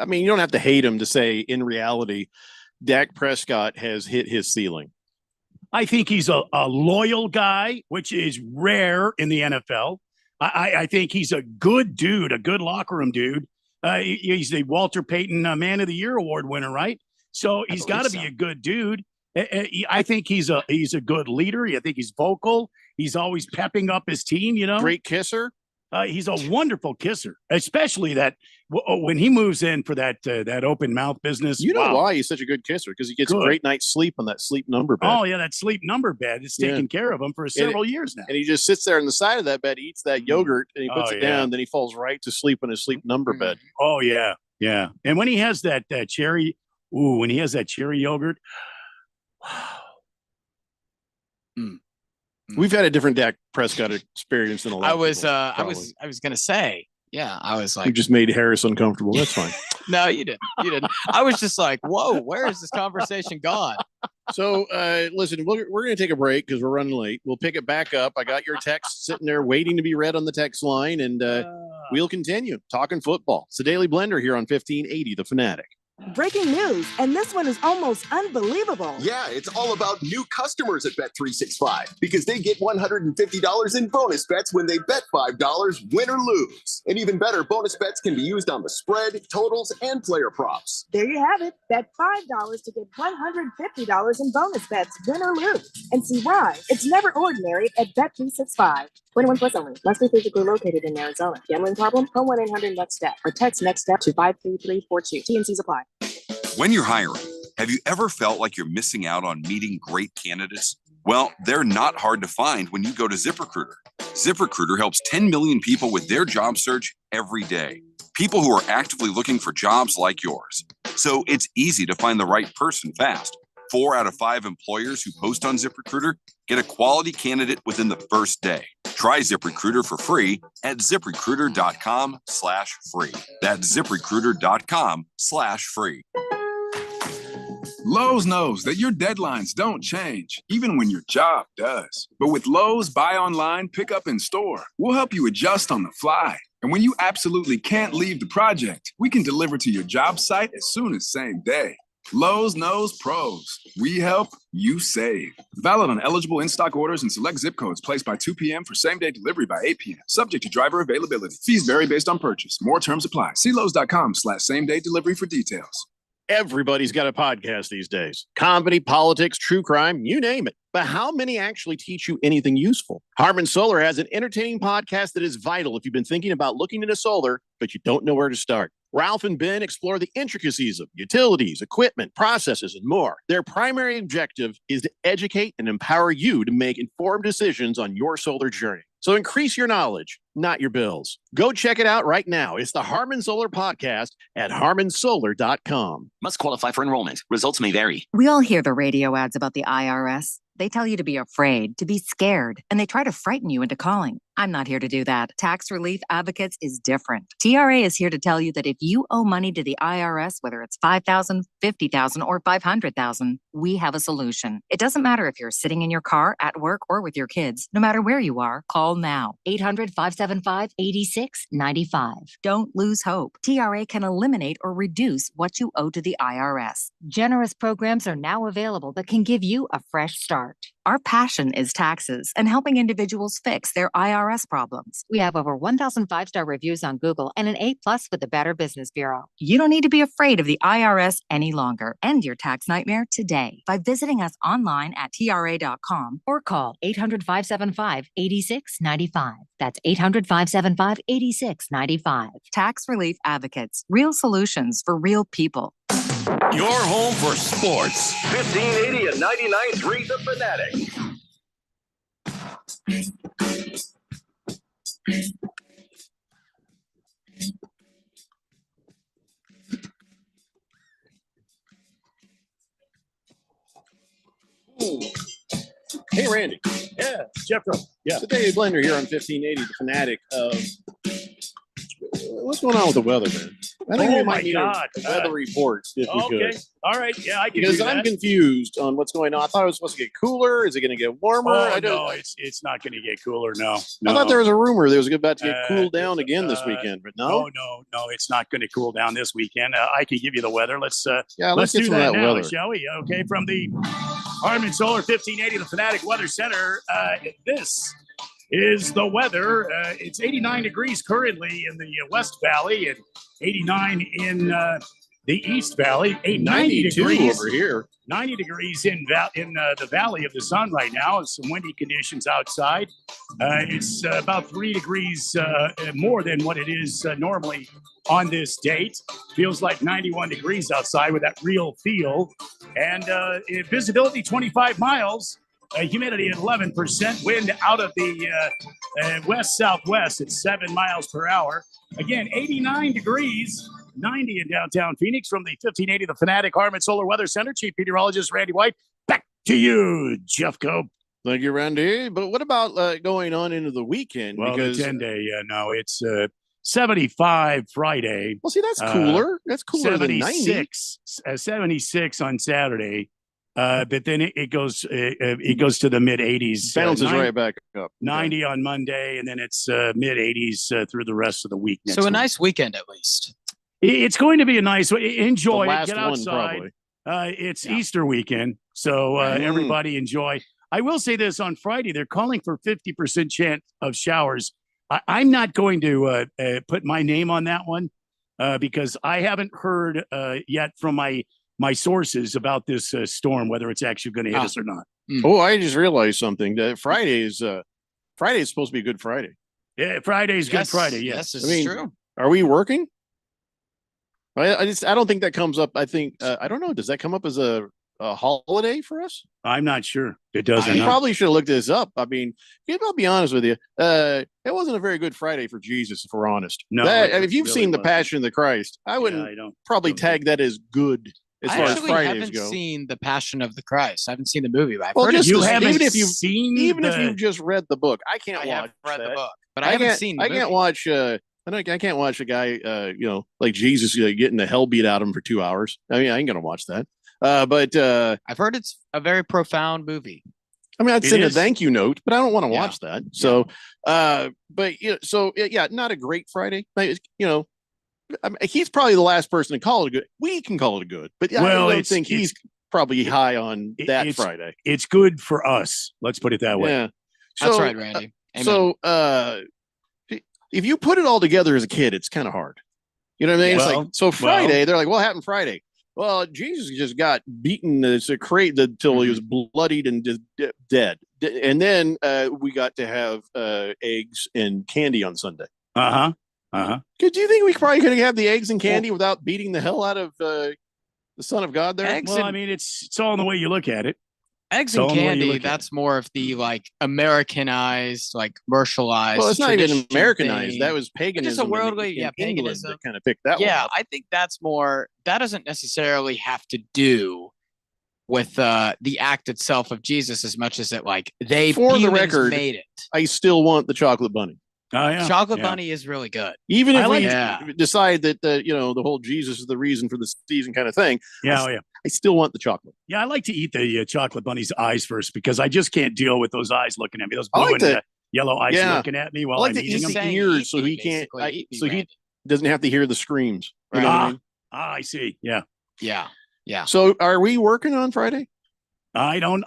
mean? You don't have to hate him to say in reality, Dak Prescott has hit his ceiling. I think he's a loyal guy, which is rare in the NFL. I think he's a good dude, a good locker room dude. He's the Walter Payton Man of the Year award winner, right? So he's got to be a good dude. I think he's a good leader. I think he's vocal. He's always pepping up his team. You know, Great kisser. He's a wonderful kisser, especially that when he moves in for that open mouth business. You know wow. why he's such a good kisser? Because he gets a Good. great night's sleep on that sleep number bed. Oh yeah, that sleep number bed is taking care of him for several years now. And he just sits there on the side of that bed, eats that yogurt, and he puts Oh, it yeah. down. Then he falls right to sleep on his sleep number bed. Oh yeah, yeah. And when he has that cherry, when he has that cherry yogurt, We've had a different Dak Prescott experience than a lot. I of was people, I probably. was gonna say, yeah, I was You like, just made Harris uncomfortable. That's fine. no, you didn't. You didn't. I was just like, whoa, where is this conversation gone? So, listen, we're going to take a break because we're running late. We'll pick it back up. I got your text sitting there waiting to be read on the text line, and we'll continue talking football. It's the Daily Blender here on 1580 The Fanatic. Breaking news, and this one is almost unbelievable. Yeah, it's all about new customers at Bet365 because they get $150 in bonus bets when they bet $5, win or lose. And even better, bonus bets can be used on the spread, totals, and player props. There you have it. Bet $5 to get $150 in bonus bets, win or lose. And see why. It's never ordinary at Bet365. 21 plus only. Must be physically located in Arizona. Gambling problem? Call 1-800-NEXT-STEP or text NEXT-STEP to 53342. T&Cs apply. When you're hiring, have you ever felt like you're missing out on meeting great candidates? Well, they're not hard to find when you go to ZipRecruiter. ZipRecruiter helps 10 million people with their job search every day. People who are actively looking for jobs like yours. So it's easy to find the right person fast. 4 out of 5 employers who post on ZipRecruiter get a quality candidate within the first day. Try ZipRecruiter for free at ZipRecruiter.com/free. That's ZipRecruiter.com/free. Lowe's knows that your deadlines don't change, even when your job does. But with Lowe's Buy Online, Pick Up in Store, we'll help you adjust on the fly. And when you absolutely can't leave the project, we can deliver to your job site as soon as same day. Lowe's knows pros. We help, you save. Valid on eligible in-stock orders and select zip codes placed by 2 p.m. for same-day delivery by 8 p.m. Subject to driver availability. Fees vary based on purchase. More terms apply. See Lowe's.com/same-day delivery for details. Everybody's got a podcast these days. Comedy, politics, true crime, you name it. But how many actually teach you anything useful? Harmon Solar has an entertaining podcast that is vital if you've been thinking about looking into solar, but you don't know where to start. Ralph and Ben explore the intricacies of utilities, equipment, processes, and more. Their primary objective is to educate and empower you to make informed decisions on your solar journey. So increase your knowledge, not your bills. Go check it out right now. It's the Harmon Solar Podcast at harmonsolar.com. Must qualify for enrollment. Results may vary. We all hear the radio ads about the IRS. They tell you to be afraid, to be scared, and they try to frighten you into calling. I'm not here to do that. Tax Relief Advocates is different. TRA is here to tell you that if you owe money to the IRS, whether it's $5,000, $50,000, or $500,000, we have a solution. It doesn't matter if you're sitting in your car, at work, or with your kids. No matter where you are, call now. 800-575-8695. Don't lose hope. TRA can eliminate or reduce what you owe to the IRS. Generous programs are now available that can give you a fresh start. Our passion is taxes and helping individuals fix their IRS problems. We have over 1,000 five-star reviews on Google and an A+ with the Better Business Bureau. You don't need to be afraid of the IRS any longer. End your tax nightmare today by visiting us online at TRA.com or call 800-575-8695. That's 800-575-8695. Tax Relief Advocates. Real solutions for real people. Your home for sports. 1580 and 99.3 The Fanatic. Ooh. Hey, Randy. Yeah, Jeffro. Yeah. The Daily Blender here on 1580 The Fanatic. What's going on with the weather, man? I think we might need a weather report if we could. All right. Yeah, I can Because do that. I'm confused on what's going on. I thought it was supposed to get cooler. Is it going to get warmer? Oh, no, it's not going to get cooler. No. I thought there was a rumor that was about to get cooled down again this weekend, but no. No, it's not going to cool down this weekend. I can give you the weather. Let's let's do get some of that that now, weather. shall we? Okay, from the Harman Solar 1580, the Fanatic Weather Center. This is the weather. It's 89 degrees currently in the West Valley and 89 in the East Valley. 90 degrees over here. 90 degrees in the Valley of the Sun right now. Some windy conditions outside. It's about 3 degrees more than what it is normally on this date. Feels like 91 degrees outside with that real feel. And visibility 25 miles. Humidity at 11%. Wind out of the west-southwest at 7 miles per hour. Again, 89 degrees. 90 in downtown Phoenix from the 1580 The Fanatic Harman Solar Weather Center. Chief Meteorologist Randy White. Back to you, Jeff Cope. Thank you, Randy. But what about going on into the weekend? Well, because the 10-day, no, it's 75 Friday. Well, see, that's cooler. That's cooler than 90. 76 on Saturday. But then it goes to the mid 80s. Bounces right back up. 90 on Monday, and then it's mid 80s through the rest of the week. So a nice weekend at least. It's going to be a nice way. Enjoy The it. last Get one, outside. It's Easter weekend, so everybody enjoy. I will say this: on Friday, they're calling for 50% chance of showers. I'm not going to put my name on that one because I haven't heard yet from my sources about this storm, whether it's actually going to hit us or not. Oh, I just realized something. That Friday is supposed to be Good Friday. Yeah, Friday's Good Friday. Yes, this is true. Are we working? I don't think that comes up. I think I don't know. Does that come up as a holiday for us? I'm not sure. It does. I probably should have looked this up. I mean, I'll be honest with you. It wasn't a very good Friday for Jesus, if we're honest. No. If you've seen the Passion of the Christ, I wouldn't probably tag that as good as far as Fridays haven't go. Seen the Passion of the Christ. I haven't seen the movie, but I've Well, heard just it. even if you've just read the book, I can't watch. Read that. the book, but I haven't seen. I can't watch. I can't watch a guy, like Jesus getting the hell beat out of him for 2 hours. I mean, I ain't gonna watch that. But I've heard it's a very profound movie. I mean, I'd send a thank you note, but I don't want to watch that. So, not a great Friday. But, I mean, he's probably the last person to call it a good. We can call it a good, but I don't think he's probably high on that Friday. It's good for us. Let's put it that way. Yeah, that's right, Randy. If you put it all together as a kid, it's kind of hard. You know what I mean? Well, it's like, so Friday, they're like, what happened Friday? Well, Jesus just got beaten until he was bloodied and dead. And then we got to have eggs and candy on Sunday. Do you think we probably could have the eggs and candy without beating the hell out of the Son of God there? I mean, it's all in the way you look at it. Eggs and candy, that's more of the Americanized, commercialized. Well, it's not even Americanized. That was paganism. Just a worldly, in paganism. England that kind of picked that one up. I think that's more, that doesn't necessarily have to do with the act itself of Jesus as much as it for the record, made it. I still want the chocolate bunny. Oh, yeah. Chocolate bunny is really good. Even if we decide that the whole Jesus is the reason for the season kind of thing. I still want the chocolate. Yeah, I like to eat the chocolate bunny's eyes first because I just can't deal with those eyes looking at me. Those blue and yellow eyes looking at me while I'm eating them. Ears so he can't. He doesn't have to hear the screams. You know what I mean? I see. Yeah. Yeah. So, are we working on Friday? I don't.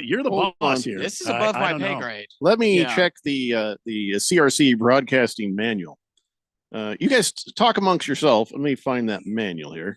You're the Hold boss on. here. This is above I my don't pay know. grade. Let me Yeah. check the CRC broadcasting manual. You guys talk amongst yourself. Let me find that manual here.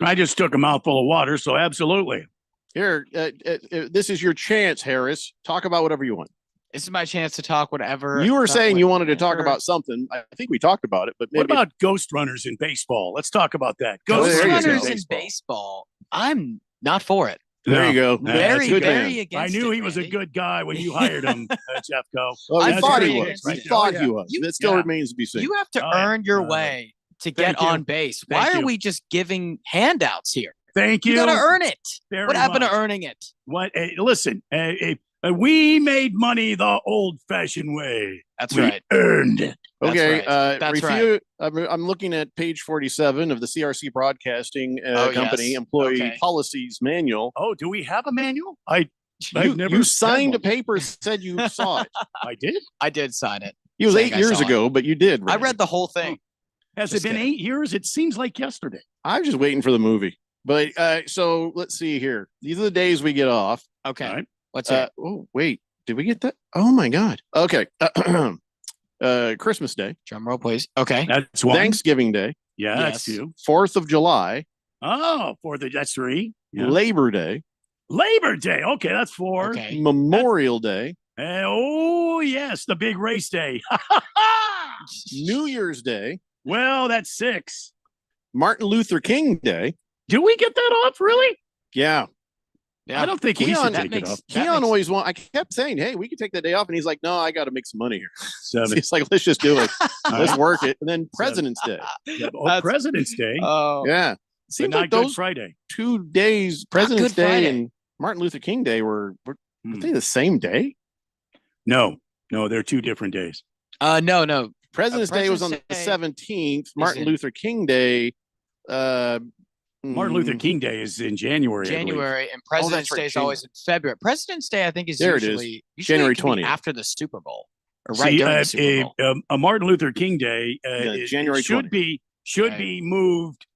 I just took a mouthful of water, so absolutely. Here, this is your chance, Harris. Talk about whatever you want. This is my chance to talk whatever. You were saying you wanted to talk whatever. about something. I think we talked about it, but What maybe about ghost runners in baseball? Let's talk about that. Ghost there you runners go. in baseball? I'm not for it. There you go. Very, Good very man. against I knew it, he was a Randy. good guy when you hired him, Jeffco. Well, we I'm thought very he was. against We it. thought Oh, he yeah. was. You- That still yeah. remains to be seen. You have to Oh, yeah. earn your way to get you. on base. Thank Why are you. we just giving handouts here? Thank you. You got to earn it. Very What happened much. to earning it? What? Listen, we made money the old-fashioned way. That's We right. earned it. That's Okay, right. That's right. I'm looking at page 47 of the CRC Broadcasting Oh, Company yes. Employee Okay. Policies Manual. Oh, do we have a manual? I've never You had signed a one. paper said you saw it. I did. I did sign it. It was Saying 8 I years saw it. ago, but you did. I Randy. read the whole thing. Has Just it been kidding. 8 years? It seems like yesterday. I'm just waiting for the movie. But so let's see here. These are the days we get off. Okay. All right. Let's hear it. Oh wait, did we get that? Oh my God. Okay. Christmas Day, Drum roll, please. Okay. That's one. Thanksgiving Day, Yeah, that's Yes. 2. 4th of July, Oh, that's 3. Yeah. Labor Day, Labor Day. Okay, that's 4. Okay. Memorial Day, Oh, yes, the big race day. New Year's Day, Well, that's 6. Martin Luther King Day. Do we get that off, really? Yeah. Yeah. I don't think we Keon, should that take it makes- off. that Keon makes- always want. I kept saying, "Hey, we can take that day off," and he's like, "No, I got to make some money here." 7. He's like, "Let's just do it. Let's right. work it." And then President's Day. Oh, That's- President's Day. Oh. Yeah, but seems not like Good those Friday. 2 days, President's Good Day Friday. and Martin Luther King Day, were Hmm. they the same day? No, they're 2 different days. No. President's Day was on the President's Day 17th. Martin in- Luther King Day. Martin Luther King Day is in January. I believe. January, and President's right, Day is always in February. President's Day, I think, is There it is. usually January it can be 20th. after the Super Bowl or right See, during the Super Bowl. a Martin Luther King Day January should 20th. be moved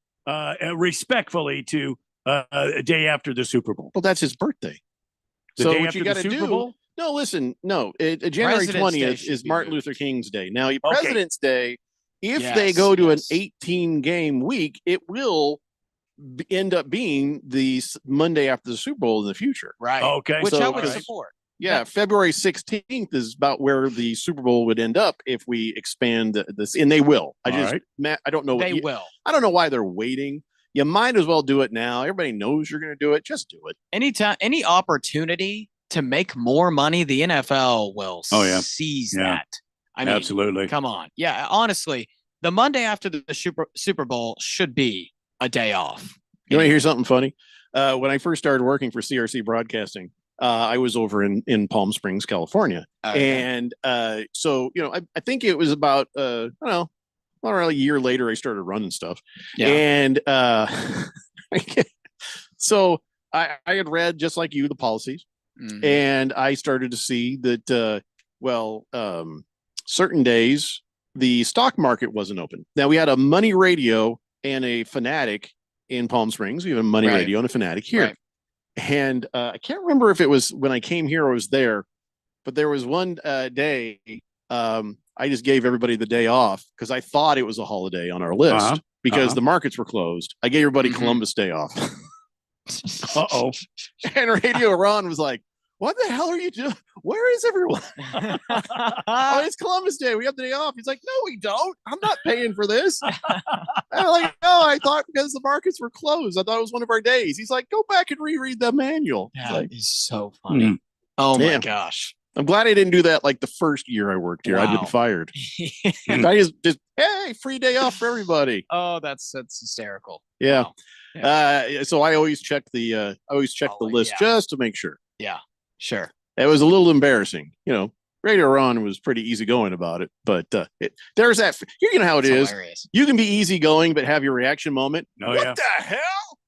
respectfully to a day after the Super Bowl. Well, that's his birthday. The so day what after you the got to Super do? Bowl? No, listen. No, January President's Day 20th should is be Martin moved. Luther King's Day. Now, Okay. President's Day, if they Yes, go to yes. an 18 game week, it will end up being the Monday after the Super Bowl in the future. Right. Okay. Which So- I would Alright. support. Yeah, February 16th is about where the Super Bowl would end up if we expand this, and they will. All right. Matt, I don't know. They will. I don't know why they're waiting. You might as well do it now. Everybody knows you're going to do it. Just do it. Anytime, any opportunity to make more money, the NFL will Oh, yeah. seize Yeah. that. I mean, Absolutely. come on. Yeah, honestly, the Monday after the Super Bowl should be a day off. You want to hear something funny? When I first started working for CRC Broadcasting, I was over in Palm Springs, California. Okay. And so, I think it was about, I don't know, around a year later, I started running stuff. Yeah. And so I had read, just like you, the policies. Mhm. And I started to see that, certain days the stock market wasn't open. Now we had a Money Radio and a Fanatic in Palm Springs. We have a Money Right. Radio and a Fanatic here. Right. And I can't remember if it was when I came here or was there, but there was one day I just gave everybody the day off because I thought it was a holiday on our list Uh-huh. because Uh-huh. the markets were closed. I gave everybody Mhm. Columbus Day off. Uh-oh. And Radio Ron was like, "What the hell are you doing? Where is everyone?" Oh, it's Columbus Day. We have the day off. He's like, "No, we don't. I'm not paying for this." I'm like, "No, I thought because the markets were closed. I thought it was one of our days." He's like, "Go back and reread the manual." It's That like, is so funny. Hmm. Oh my Yeah. gosh. I'm glad I didn't do that like the first year I worked here. I'd Wow. been fired. I just hey, free day off for everybody. Oh, that's hysterical. Yeah. Wow. So I always check the list yeah. just to make sure. Yeah. Sure. It was a little embarrassing, Radio Ron was pretty easygoing about it, but there's that. You know how it is. Hilarious. You can be easygoing, but have your reaction moment. Oh, What yeah. the hell?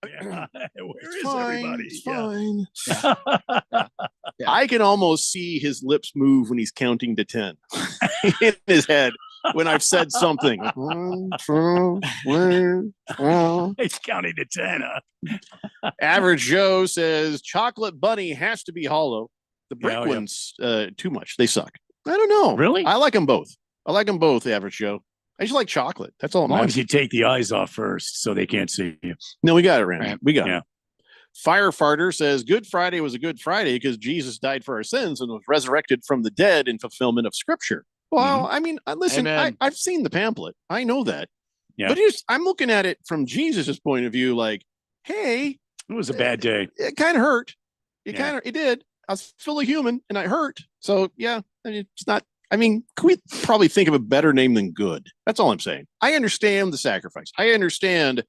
Yeah. Where is Fine, everybody? it's Yeah. fine. Yeah. I can almost see his lips move when he's counting to 10 in his head. when I've said something. It's counting to 10, huh? Average Joe says chocolate bunny has to be hollow. The brick ones, too much. They suck. I don't know. Really? I like them both. Average Joe. I just like chocolate. That's all. As long as you take the eyes off first so they can't see you. No, we got it, Randy. Right. We got it. Firefighter says Good Friday was a good Friday because Jesus died for our sins and was resurrected from the dead in fulfillment of Scripture. Well, I mean, listen, I've seen the pamphlet. I know that. Yeah. But I'm looking at it from Jesus's point of view, like, hey, it was a bad day. It kind of hurt. It did. I was fully human and I hurt. So yeah, I mean, it's not. I mean, can we probably think of a better name than good? That's all I'm saying. I understand the sacrifice. I understand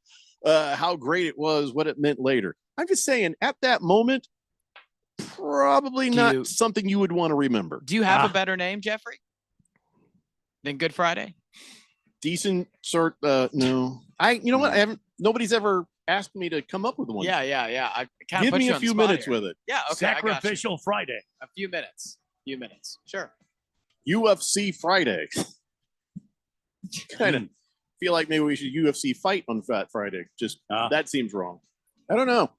how great it was, what it meant later. I'm just saying, at that moment, probably not something you would want to remember. Do you have a better name, Jeffrey, than Good Friday? Decent sort. No, you know what? I haven't. Nobody's ever asked me to come up with one. Yeah. I kind of Give put me you a on few the spot minutes here. with it. Yeah. Okay. Sacrificial Friday. A few minutes. Sure. UFC Friday. Kind of feel like maybe we should UFC fight on Fat Friday. Just that seems wrong. I don't know.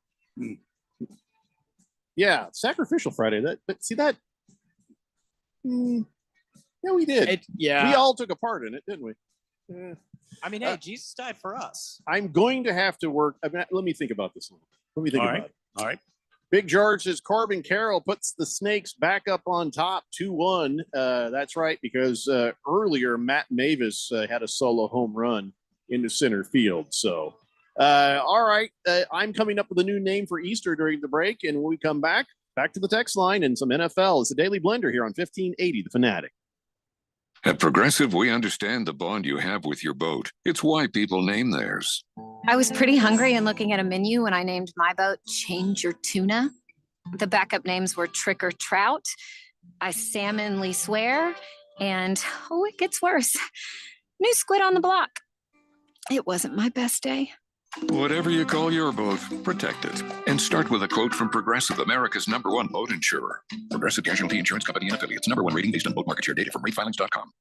Yeah, Sacrificial Friday. But see that. Yeah, we did. We all took a part in it, didn't we? I mean, hey, Jesus died for us. I'm going to have to work. I mean, let me think about this one. Let me think about it. All right. Big George says Corbin Carroll puts the Snakes back up on top 2-1. That's right, because earlier Matt Mavis had a solo home run into center field. So, all right, I'm coming up with a new name for Easter during the break. And when we come back to the text line and some NFL. It's the Daily Blender here on 1580 The Fanatic. At Progressive, we understand the bond you have with your boat. It's why people name theirs. I was pretty hungry and looking at a menu when I named my boat Change Your Tuna. The backup names were Trick or Trout, I Salmonly Swear, and it gets worse. New Squid on the Block. It wasn't my best day. Whatever you call your boat, protect it. And start with a quote from Progressive, America's #1 boat insurer. Progressive Casualty Insurance Company and Affiliates. #1 rating based on boat market share data from ratefilings.com.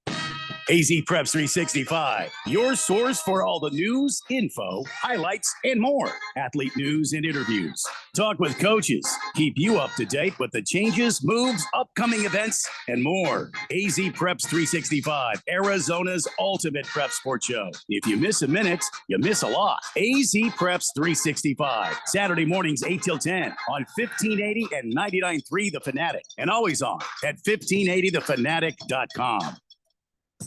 AZ Preps 365, your source for all the news, info, highlights, and more. Athlete news and interviews. Talk with coaches. Keep you up to date with the changes, moves, upcoming events, and more. AZ Preps 365, Arizona's ultimate prep sports show. If you miss a minute, you miss a lot. AZ Preps 365, Saturday mornings 8 till 10 on 1580 and 99.3 The Fanatic. And always on at 1580thefanatic.com.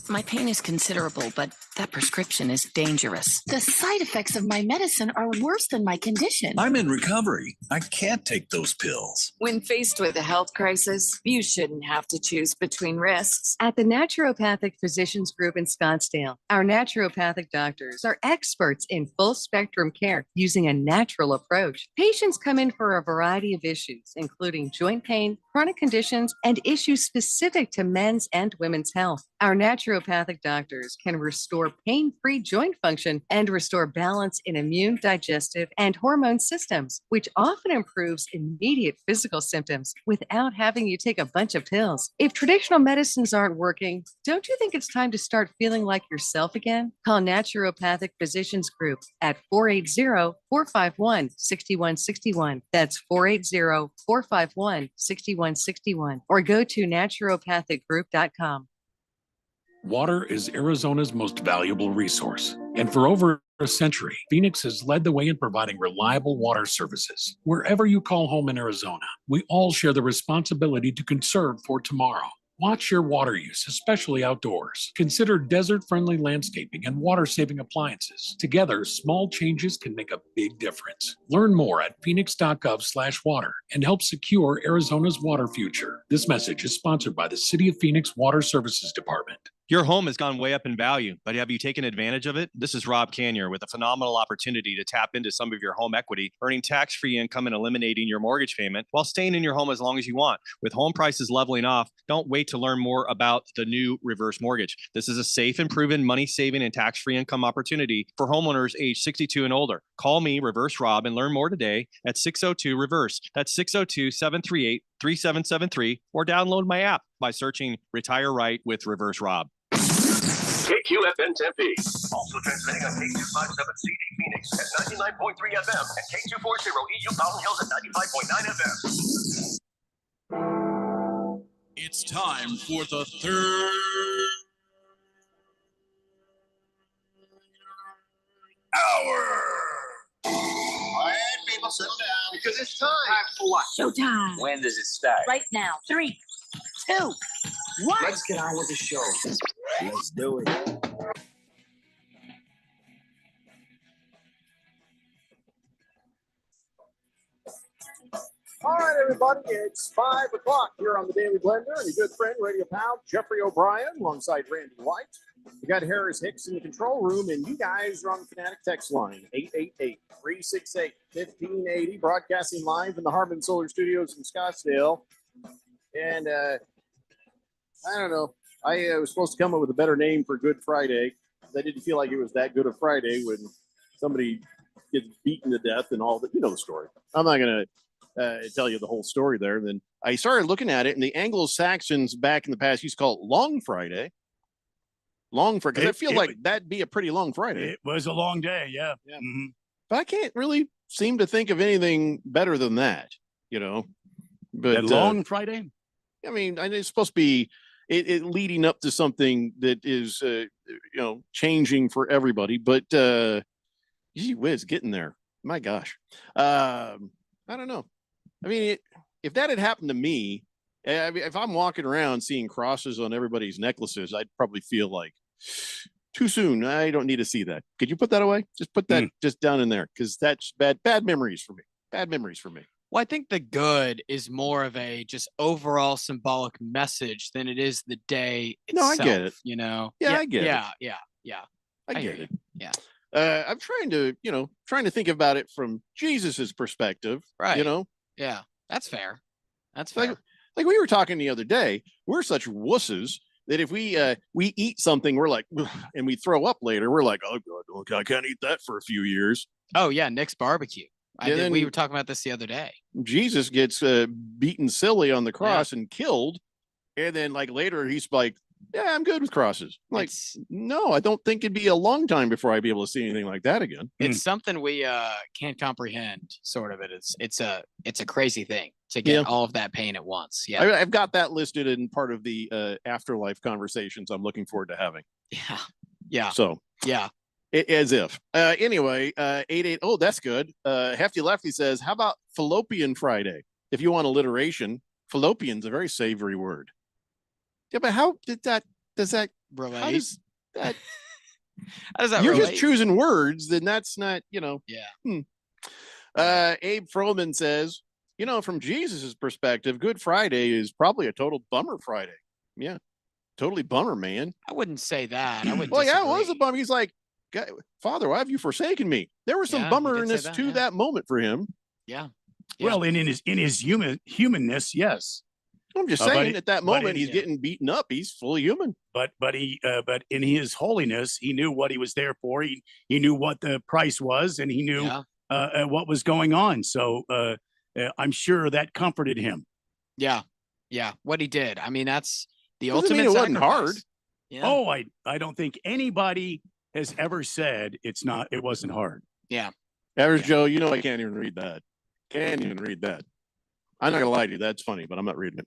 My pain is considerable, but that prescription is dangerous. The side effects of my medicine are worse than my condition. I'm in recovery. I can't take those pills. When faced with a health crisis, you shouldn't have to choose between risks. At the Naturopathic Physicians Group in Scottsdale, our naturopathic doctors are experts in full spectrum care using a natural approach. Patients come in for a variety of issues, including joint pain, chronic conditions, and issues specific to men's and women's health. Our naturopathic doctors can restore pain-free joint function and restore balance in immune, digestive, and hormone systems, which often improves immediate physical symptoms without having you take a bunch of pills. If traditional medicines aren't working, don't you think it's time to start feeling like yourself again? Call Naturopathic Physicians Group at 480-451-6161. That's 480-451-6161. Or go to naturopathicgroup.com. Water is Arizona's most valuable resource. And for over a century, Phoenix has led the way in providing reliable water services. Wherever you call home in Arizona, we all share the responsibility to conserve for tomorrow. Watch your water use, especially outdoors. Consider desert-friendly landscaping and water-saving appliances. Together, small changes can make a big difference. Learn more at phoenix.gov/water and help secure Arizona's water future. This message is sponsored by the City of Phoenix Water Services Department. Your home has gone way up in value, but have you taken advantage of it? This is Rob Canier with a phenomenal opportunity to tap into some of your home equity, earning tax-free income and eliminating your mortgage payment while staying in your home as long as you want. With home prices leveling off, don't wait to learn more about the new reverse mortgage. This is a safe and proven money-saving and tax-free income opportunity for homeowners age 62 and older. Call me, Reverse Rob, and learn more today at 602-REVERSE. That's 602-738-3773, or download my app by searching Retire Right with Reverse Rob. KQFN Tempe. Also transmitting on K257CD Phoenix at 99.3 FM and K240 EU Mountain Hills at 95.9 FM. It's time for the third hour. Quiet, people, settle down because it's time. Time for what? Showtime. When does it start? Right now. 3, 2, 1. Let's get on with the show. Let's do it. All right, everybody, it's 5 o'clock here on the Daily Blender, and your good friend, radio pal, Jeffrey O'Brien, alongside Randy White. We got Harris Hicks in the control room, and you guys are on the Fanatic text line, 888-368-1580, broadcasting live in the Harmon Solar Studios in Scottsdale. And I don't know, I was supposed to come up with a better name for Good Friday. I didn't feel like it was that good a Friday when somebody gets beaten to death and all that. You know the story. I'm not going to tell you the whole story there. And then I started looking at it, and the Anglo-Saxons back in the past used to call it Long Friday. Long Friday, because I feel like that'd be a pretty long Friday. It was a long day, yeah. Mm-hmm. But I can't really seem to think of anything better than that, you know. But Long Friday? I mean, it's supposed to be it leading up to something that is, changing for everybody. But gee whiz, getting there. My gosh. I don't know. I mean, if that had happened to me, if I'm walking around seeing crosses on everybody's necklaces, I'd probably feel like too soon. I don't need to see that. Could you put that away? Just put that just down in there, because that's bad memories for me. Bad memories for me. Well, I think the good is more of a just overall symbolic message than it is the day itself. No, I get it. You know? Yeah, I get it. Yeah. I get it. Yeah. I'm trying to think about it from Jesus's perspective. Right. You know? Yeah. That's fair. That's fair. Like we were talking the other day, we're such wusses that if we eat something, we're like, and we throw up later, we're like, oh God, I can't eat that for a few years. Oh yeah, Nick's barbecue. We were talking about this the other day. Jesus gets beaten silly on the cross and killed, and then like later he's like, yeah, I'm good with crosses. Like, no, I don't think it'd be a long time before I'd be able to see anything like that again. It's something we can't comprehend. Sort of it's a crazy thing to get all of that pain at once. Yeah, I've got that listed in part of the afterlife conversations I'm looking forward to having. Yeah. So yeah. As if. Anyway, 88. Oh, that's good. Hefty Lefty says, how about Fallopian Friday? If you want alliteration, fallopian's a very savory word. Yeah, but how does that relate? How does that You're just choosing words, then that's not, Yeah. Abe Froman says, from Jesus's perspective, Good Friday is probably a total bummer Friday. Yeah. Totally bummer, man. I wouldn't say that. I would. Well, yeah, it was a bummer. He's like, Father, why have you forsaken me? There was some bummerness to that moment for him. Yeah. Well, in his humanness, yes. I'm just saying at that moment he's getting beaten up. He's fully human. But in his holiness, he knew what he was there for. He knew what the price was, and he knew what was going on. So I'm sure that comforted him. Yeah. What he did. I mean, that's the ultimate. It wasn't hard. Yeah. Oh, I don't think anybody has ever said it wasn't hard. Yeah. Average Joe, I can't even read that. Can't even read that. I'm not gonna lie to you. That's funny, but I'm not reading it.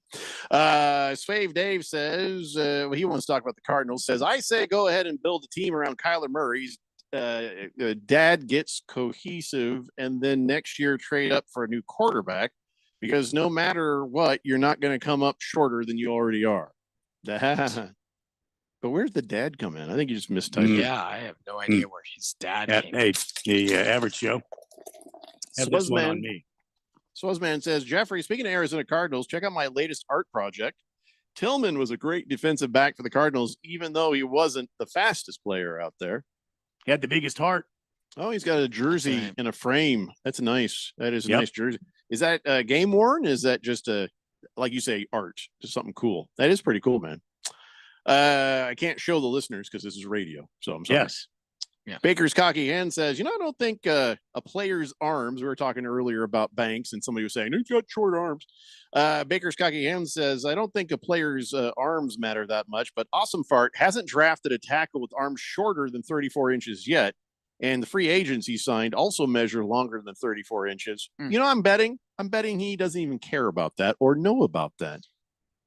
Swave Dave says he wants to talk about the Cardinals. Says, I say go ahead and build a team around Kyler Murray's dad gets cohesive, and then next year trade up for a new quarterback, because no matter what, you're not going to come up shorter than you already are. But where's the dad come in? I think you just mistyped. Yeah, I have no idea where his dad came. Hey, the average Joe. Have this one on me. Swazman says, Jeffrey, speaking of Arizona Cardinals, check out my latest art project. Tillman was a great defensive back for the Cardinals, even though he wasn't the fastest player out there. He had the biggest heart. Oh, he's got a jersey in a frame. That's nice. That is a nice jersey. Is that game worn? Is that just like you say, art? Just something cool. That is pretty cool, man. I can't show the listeners because this is radio, so I'm sorry. Yes. Yeah. Baker's cocky hand says, I don't think a player's arms, we were talking earlier about Banks and somebody was saying, he's got short arms. Baker's cocky hand says, I don't think a player's arms matter that much, but Awesome Fart hasn't drafted a tackle with arms shorter than 34 inches yet. And the free agents he signed also measure longer than 34 inches. I'm betting he doesn't even care about that or know about that.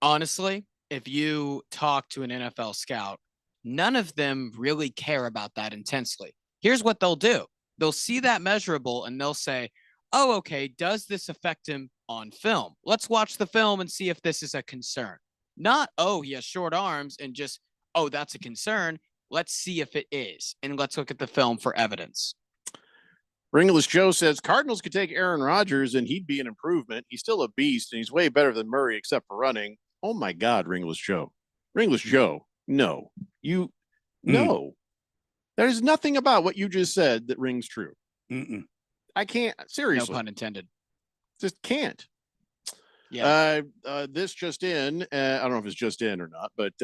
Honestly, if you talk to an NFL scout, none of them really care about that intensely. Here's what they'll do. They'll see that measurable and they'll say, oh, okay, does this affect him on film? Let's watch the film and see if this is a concern. Not, oh, he has short arms and just, oh, that's a concern. Let's see if it is. And let's look at the film for evidence. Ringless Joe says Cardinals could take Aaron Rodgers and he'd be an improvement. He's still a beast and he's way better than Murray except for running. Oh my God, Ringless Joe. Ringless Joe. No, no. There's nothing about what you just said that rings true. I can't, seriously. No pun intended. Just can't. Yeah. This just in, I don't know if it's just in or not, but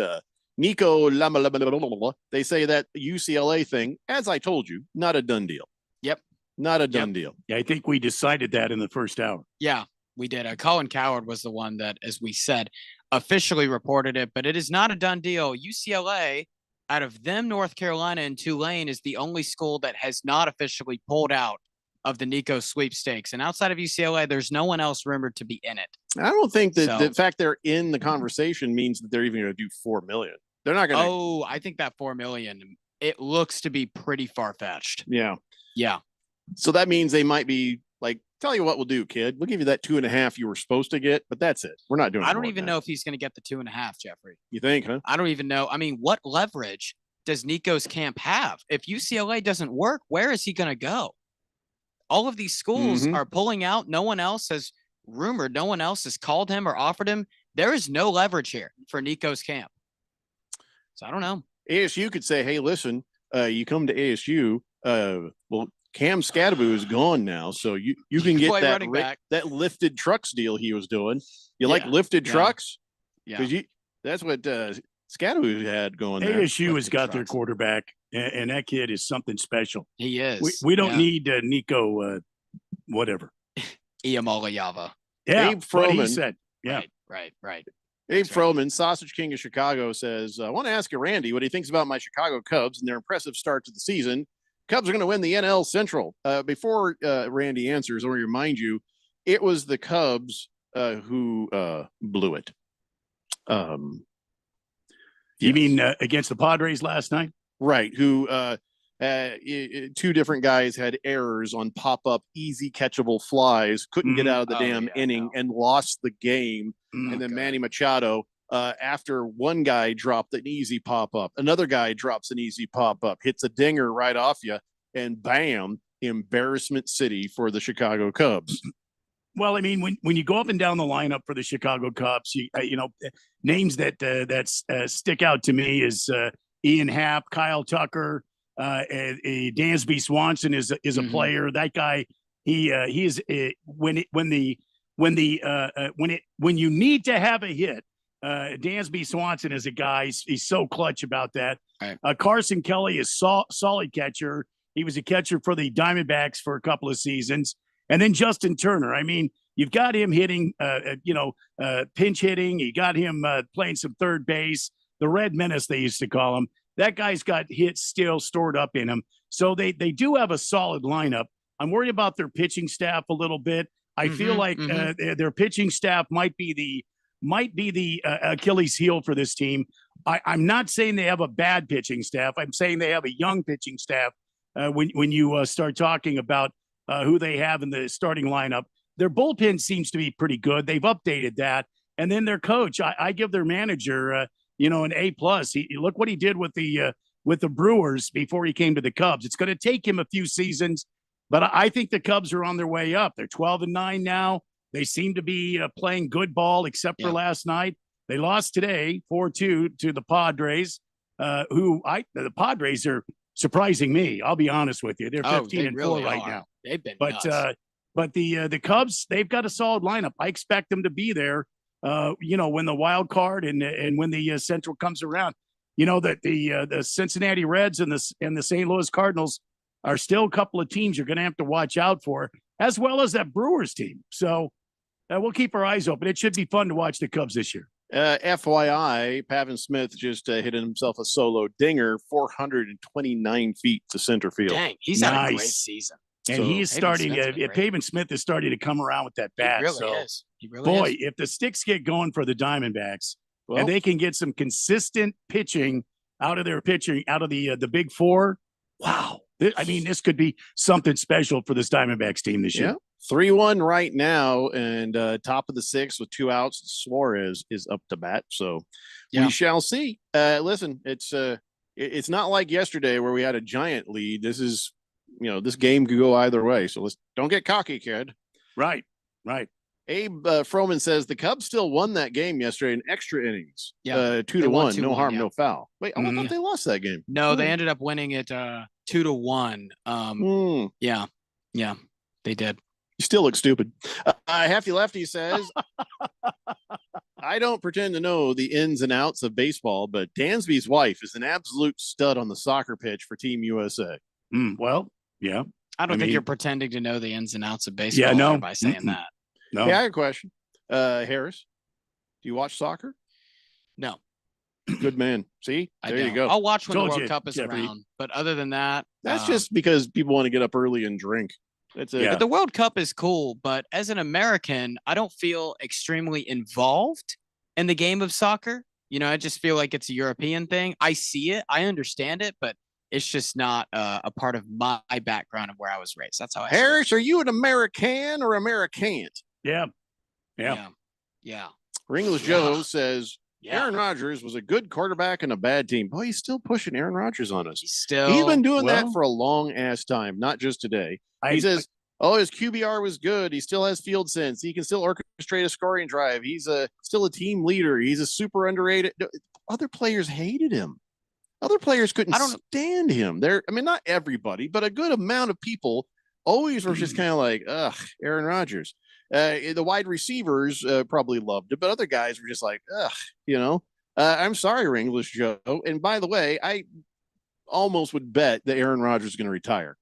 Nico Lama, they say that UCLA thing, as I told you, not a done deal. Yep. Not a done deal. Yeah, I think we decided that in the first hour. Yeah, we did. Colin Coward was the one that, as we said, officially reported it, but it is not a done deal. UCLA, out of them, North Carolina, and Tulane is the only school that has not officially pulled out of the Nico sweepstakes. And outside of UCLA, there's no one else rumored to be in it. I don't think that the fact they're in the conversation means that they're even going to do $4 million. They're not going to. Oh, I think that $4 million, it looks to be pretty far-fetched. Yeah. Yeah. So that means they might be like, tell you what we'll do, kid. We'll give you that 2.5 you were supposed to get, but that's it. We're not doing. I don't even know if he's going to get the 2.5, Jeffrey. You think, huh? I don't even know. I mean, what leverage does Nico's camp have? If UCLA doesn't work, where is he going to go? All of these schools are pulling out. No one else has rumored. No one else has called him or offered him. There is no leverage here for Nico's camp. So I don't know. ASU could say, hey, listen, you come to ASU. Well, Cam Scadaboo is gone now, so you can get that lifted trucks deal he was doing. You like lifted trucks? Yeah. Because that's what Scadaboo had going there. ASU has got their quarterback, and that kid is something special. He is. We don't need Nico, whatever. Iamaleava. Yeah, Abe Froman. He said. Yeah. Right. Abe Froman, Sausage King of Chicago, says, I want to ask you, Randy, what he thinks about my Chicago Cubs and their impressive start to the season. Cubs are going to win the NL Central. Before Randy answers, I want to remind you, it was the Cubs who blew it. You mean against the Padres last night? Right. Who two different guys had errors on pop-up, easy catchable flies, couldn't get out of the damn inning and lost the game. And then Manny Machado, after one guy dropped an easy pop-up, another guy drops an easy pop-up, hits a dinger right off you, and bam, embarrassment city for the Chicago Cubs. Well, I mean, when you go up and down the lineup for the Chicago Cubs, you know, names that stick out to me is Ian Happ, Kyle Tucker, Dansby Swanson is a player. That guy, he is when you need to have a hit. Dansby Swanson is a guy. He's so clutch about that. Right. Carson Kelly is solid catcher. He was a catcher for the Diamondbacks for a couple of seasons. And then Justin Turner. I mean, you've got him hitting, pinch hitting. You got him playing some third base. The Red Menace, they used to call him. That guy's got hits still stored up in him. So they do have a solid lineup. I'm worried about their pitching staff a little bit. I feel like their pitching staff might be the Achilles heel for this team. I'm not saying they have a bad pitching staff. I'm saying they have a young pitching staff. When you start talking about who they have in the starting lineup, their bullpen seems to be pretty good. They've updated that, and then their coach, I give their manager, an A+. Look what he did with the Brewers before he came to the Cubs. It's going to take him a few seasons, but I think the Cubs are on their way up. They're 12-9 now. They seem to be playing good ball, except for last night. They lost today 4-2 to the Padres, the Padres are surprising me. I'll be honest with you. They're 15-4 right now. They've been nuts. But the Cubs, they've got a solid lineup. I expect them to be there, when the wild card and when the Central comes around. you know that the Cincinnati Reds and the St. Louis Cardinals are still a couple of teams you're going to have to watch out for, as well as that Brewers team. So we'll keep our eyes open. It should be fun to watch the Cubs this year. FYI, Pavin Smith just hit himself a solo dinger, 429 feet to center field. Dang, he's had a great season. And he's starting. Pavin Smith is starting to come around with that bat. He really is. He really boy, is. if the sticks get going for the Diamondbacks, Well, and they can get some consistent pitching out of their pitching, out of the Big Four, wow. I mean, this could be something special for this Diamondbacks team this year. 3-1 right now, and top of the sixth with 2 outs. Suarez is up to bat, so we shall see. Listen, it's not like yesterday where we had a giant lead. This is, this game could go either way. So don't get cocky, kid. Right. Abe Froman says the Cubs still won that game yesterday in extra innings. 2-1, 2-1, no harm, yeah. no foul. Wait, I thought they lost that game. No, they ended up winning it 2-1. Yeah, they did. You still look stupid. Hefty Lefty says, I don't pretend to know the ins and outs of baseball, but Dansby's wife is an absolute stud on the soccer pitch for Team USA. Well, yeah. I don't think mean, you're pretending to know the ins and outs of baseball no. by saying that. No. Hey, I have a question. Harris, do you watch soccer? No. Good man. See? There you go. I'll watch when Told the you, World Cup is Jeffrey. around. But other than that, That's just because people want to get up early and drink. That's it. But the World Cup is cool. But as an American, I don't feel extremely involved in the game of soccer. I just feel like it's a European thing. I see it. I understand it. But it's just not a part of my background of where I was raised. That's how I see it. Harris, are you an American or Americant? Yeah. Ringless Joe says Aaron Rodgers was a good quarterback and a bad team. Boy, he's still pushing Aaron Rodgers on us. He's been doing that for a long ass time, not just today. He says, his QBR was good. He still has field sense. He can still orchestrate a scoring drive. He's still a team leader. He's a super underrated. Other players hated him. Other players couldn't stand him. Not everybody, but a good amount of people always were just kind of like, ugh, Aaron Rodgers. The wide receivers probably loved it, but other guys were just like, ugh, I'm sorry, Ringless Joe. And by the way, I almost would bet that Aaron Rodgers is going to retire.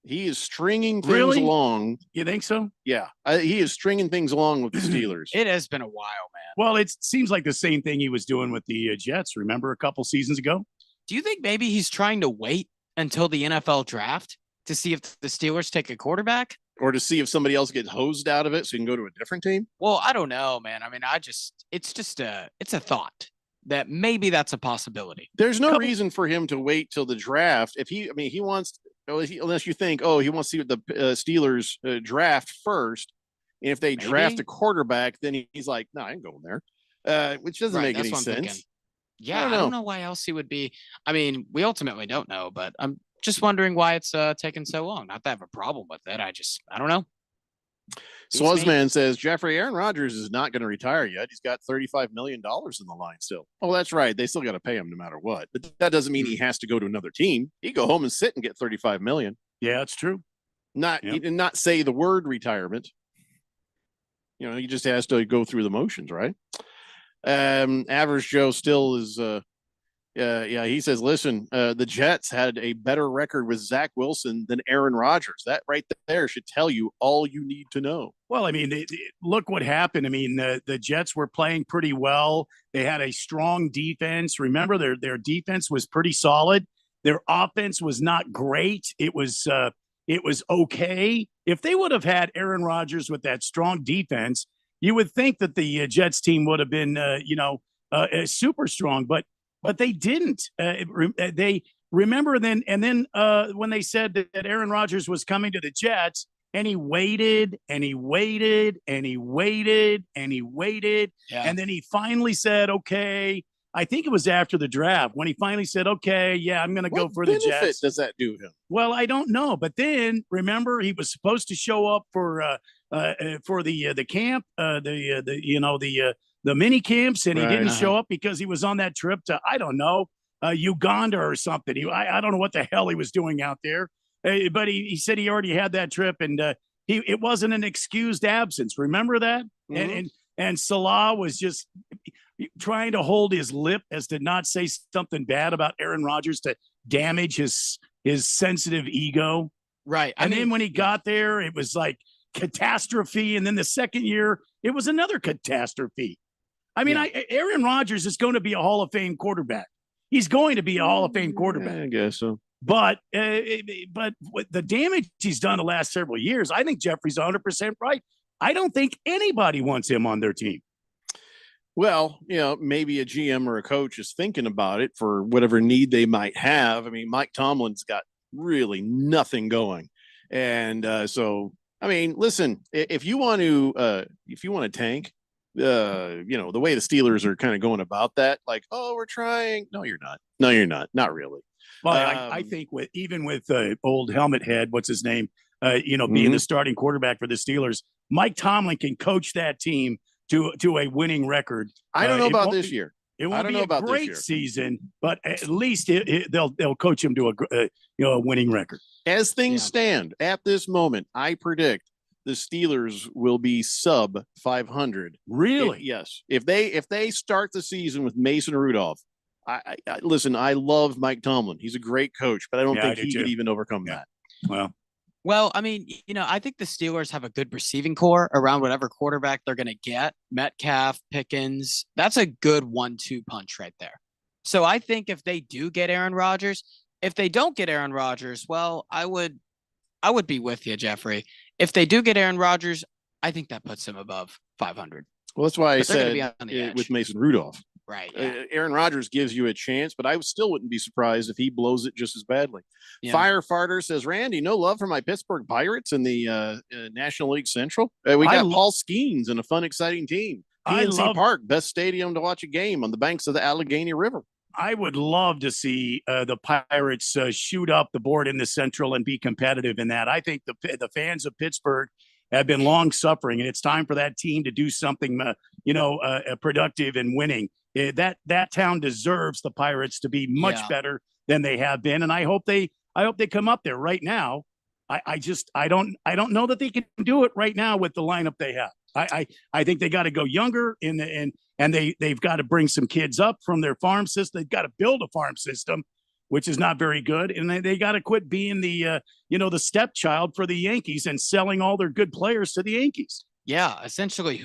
He is stringing things along. You think so? Yeah. He is stringing things along with the Steelers. It has been a while, man. Well, it seems like the same thing he was doing with the Jets. Remember a couple seasons ago? Do you think maybe he's trying to wait until the NFL draft to see if the Steelers take a quarterback? Or to see if somebody else gets hosed out of it so you can go to a different team? Well, I don't know, man. It's a thought that maybe that's a possibility. There's no reason for him to wait till the draft. If he wants, unless you think, he wants to see what the Steelers draft first. And if they draft a quarterback, then he's like, no, I ain't going there. Which doesn't make any sense. Yeah, I don't know why else he would be. We ultimately don't know, but I'm just wondering why it's taken so long. Not that I have a problem with it. I don't know. Swazman says, Jeffrey, Aaron Rodgers is not going to retire yet. He's got $35 million in the line still. Oh, that's right. They still got to pay him no matter what. But that doesn't mean he has to go to another team. He go home and sit and get $35 million. Yeah, that's true. He did not say the word retirement. He just has to go through the motions, right? Average Joe still is he says, listen, the Jets had a better record with Zach Wilson than Aaron Rodgers. That right there should tell you all you need to know. Well, look what happened. The Jets were playing pretty well. They had a strong defense. Remember, their defense was pretty solid. Their offense was not great. It was okay. If they would have had Aaron Rodgers with that strong defense, you would think that the Jets team would have been, super strong, but they didn't. They remember then when they said that Aaron Rodgers was coming to the Jets, and he waited and he waited and he waited and he waited, and then he finally said, "Okay." I think it was after the draft when he finally said, "Okay, yeah, I'm going to go for the Jets." What benefit does that do him? Well, I don't know, but then remember he was supposed to show up for the camp, the mini camps, and he didn't show up because he was on that trip to, I don't know, Uganda or something. I don't know what the hell he was doing out there, but he said he already had that trip, and it wasn't an excused absence. Remember that? Mm-hmm. And Salah was just trying to hold his lip as to not say something bad about Aaron Rodgers to damage his sensitive ego. Right. And then when he got there, it was like catastrophe. And then the second year, it was another catastrophe. I mean, Aaron Rodgers is going to be a Hall of Fame quarterback. He's going to be a Hall of Fame quarterback. I guess so. But with the damage he's done the last several years, I think Jeffrey's 100% right. I don't think anybody wants him on their team. Well, maybe a GM or a coach is thinking about it for whatever need they might have. I mean, Mike Tomlin's got really nothing going. And so, I mean, listen, if you want to tank, the way the Steelers are kind of going about that, like, oh, we're trying. No, you're not. No, you're not. Not really. Well, I think with old helmet head, what's his name, being the starting quarterback for the Steelers, Mike Tomlin can coach that team to a winning record. I don't know about this year. It won't be a great season, but at least they'll coach him to a winning record. As things stand at this moment, I predict the Steelers will be sub 500. Really? Yes. If they start the season with Mason Rudolph, I listen, I love Mike Tomlin. He's a great coach, but I don't think he could even overcome that. Well, I mean, I think the Steelers have a good receiving core around whatever quarterback they're going to get. Metcalf, Pickens, that's a good 1-2 punch right there. So I think if they do get Aaron Rodgers, if they don't get Aaron Rodgers, well, I would be with you, Jeffrey. If they do get Aaron Rodgers, I think that puts him above 500. Well, that's why I said with Mason Rudolph. Right. Aaron Rodgers gives you a chance, but I still wouldn't be surprised if he blows it just as badly. Yeah. Firefarter says, Randy, no love for my Pittsburgh Pirates in the National League Central. We got Paul Skeens and a fun, exciting team. PNC Park, best stadium to watch a game on the banks of the Allegheny River. I would love to see the Pirates shoot up the board in the Central and be competitive in that. I think the fans of Pittsburgh have been long suffering, and it's time for that team to do something, productive and winning. That town deserves the Pirates to be much better than they have been, and I hope they come up there. Right now, I don't know that they can do it right now with the lineup they have. I think they got to go younger and they've got to bring some kids up from their farm system. They've got to build a farm system, which is not very good, and they got to quit being the stepchild for the Yankees and selling all their good players to the Yankees. Yeah, essentially,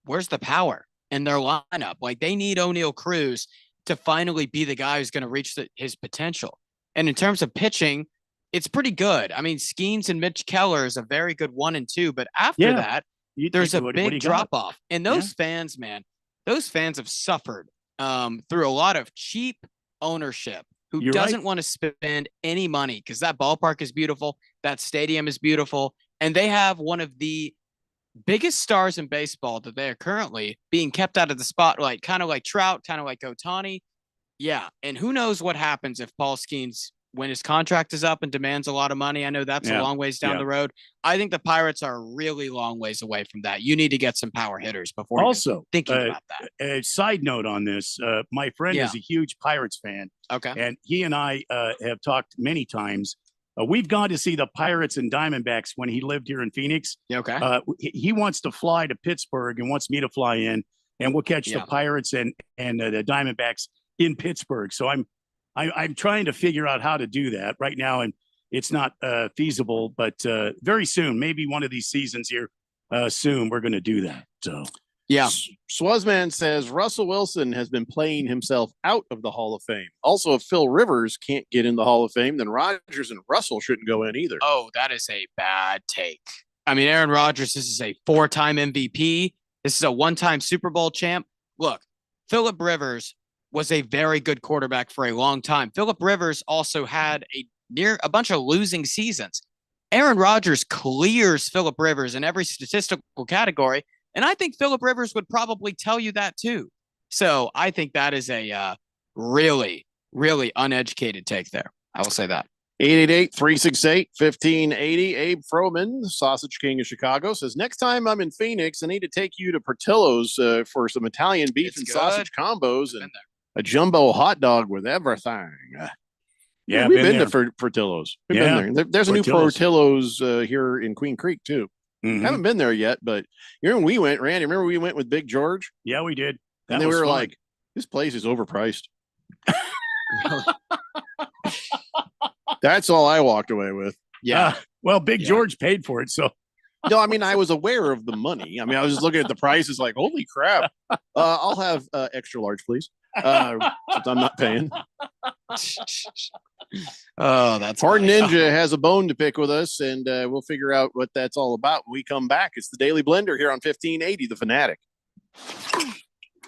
where's the power in their lineup? Like, they need O'Neal Cruz to finally be the guy who's going to reach his potential. And in terms of pitching, it's pretty good. I mean, Skeens and Mitch Keller is a very good 1 and 2, but after that, there's a big drop off. And those fans, man, those fans have suffered through a lot of cheap ownership who doesn't want to spend any money because that ballpark is beautiful. That stadium is beautiful. And they have one of the biggest stars in baseball that they are currently being kept out of the spotlight, kind of like Trout, kind of like Ohtani. Yeah. And who knows what happens if Paul Skeens, when his contract is up and demands a lot of money. I know that's a long ways down the road. I think the Pirates are a really long ways away from that. You need to get some power hitters before also thinking about that. A side note on this, my friend is a huge Pirates fan. Okay. And he and I have talked many times. We've gone to see the Pirates and Diamondbacks when he lived here in Phoenix. Okay. He wants to fly to Pittsburgh and wants me to fly in, and we'll catch the Pirates and the Diamondbacks in Pittsburgh. So I'm trying to figure out how to do that right now, and it's not feasible. But very soon, maybe one of these seasons here, soon we're going to do that. So. Yeah. Swazman says Russell Wilson has been playing himself out of the Hall of Fame. Also, if Phil Rivers can't get in the Hall of Fame, then Rodgers and Russell shouldn't go in either. Oh, that is a bad take. I mean, Aaron Rodgers, this is a 4-time MVP. This is a 1-time Super Bowl champ. Look, Phillip Rivers was a very good quarterback for a long time. Phillip Rivers also had a bunch of losing seasons. Aaron Rodgers clears Phillip Rivers in every statistical category. And I think Phillip Rivers would probably tell you that too. So I think that is a really, really uneducated take there. I will say that. 888-368-1580. Abe Froman, Sausage King of Chicago, says, next time I'm in Phoenix, I need to take you to Portillo's for some Italian beef and sausage combos and a jumbo hot dog with everything. Yeah, we've been to Portillo's. We've been there. There's a new Portillo's here in Queen Creek too. Mm-hmm. Haven't been there yet, but when we went, Randy, remember we went with Big George? Yeah, we did. And then we were like, this place is overpriced. That's all I walked away with. Yeah. Well, Big George paid for it, so. No, I mean, I was aware of the money. I mean, I was just looking at the prices like, holy crap. I'll have extra large, please. Since I'm not paying. Oh, that's Horn funny. Ninja has a bone to pick with us, and we'll figure out what that's all about when we come back. It's the Daily Blender here on 1580, The Fanatic.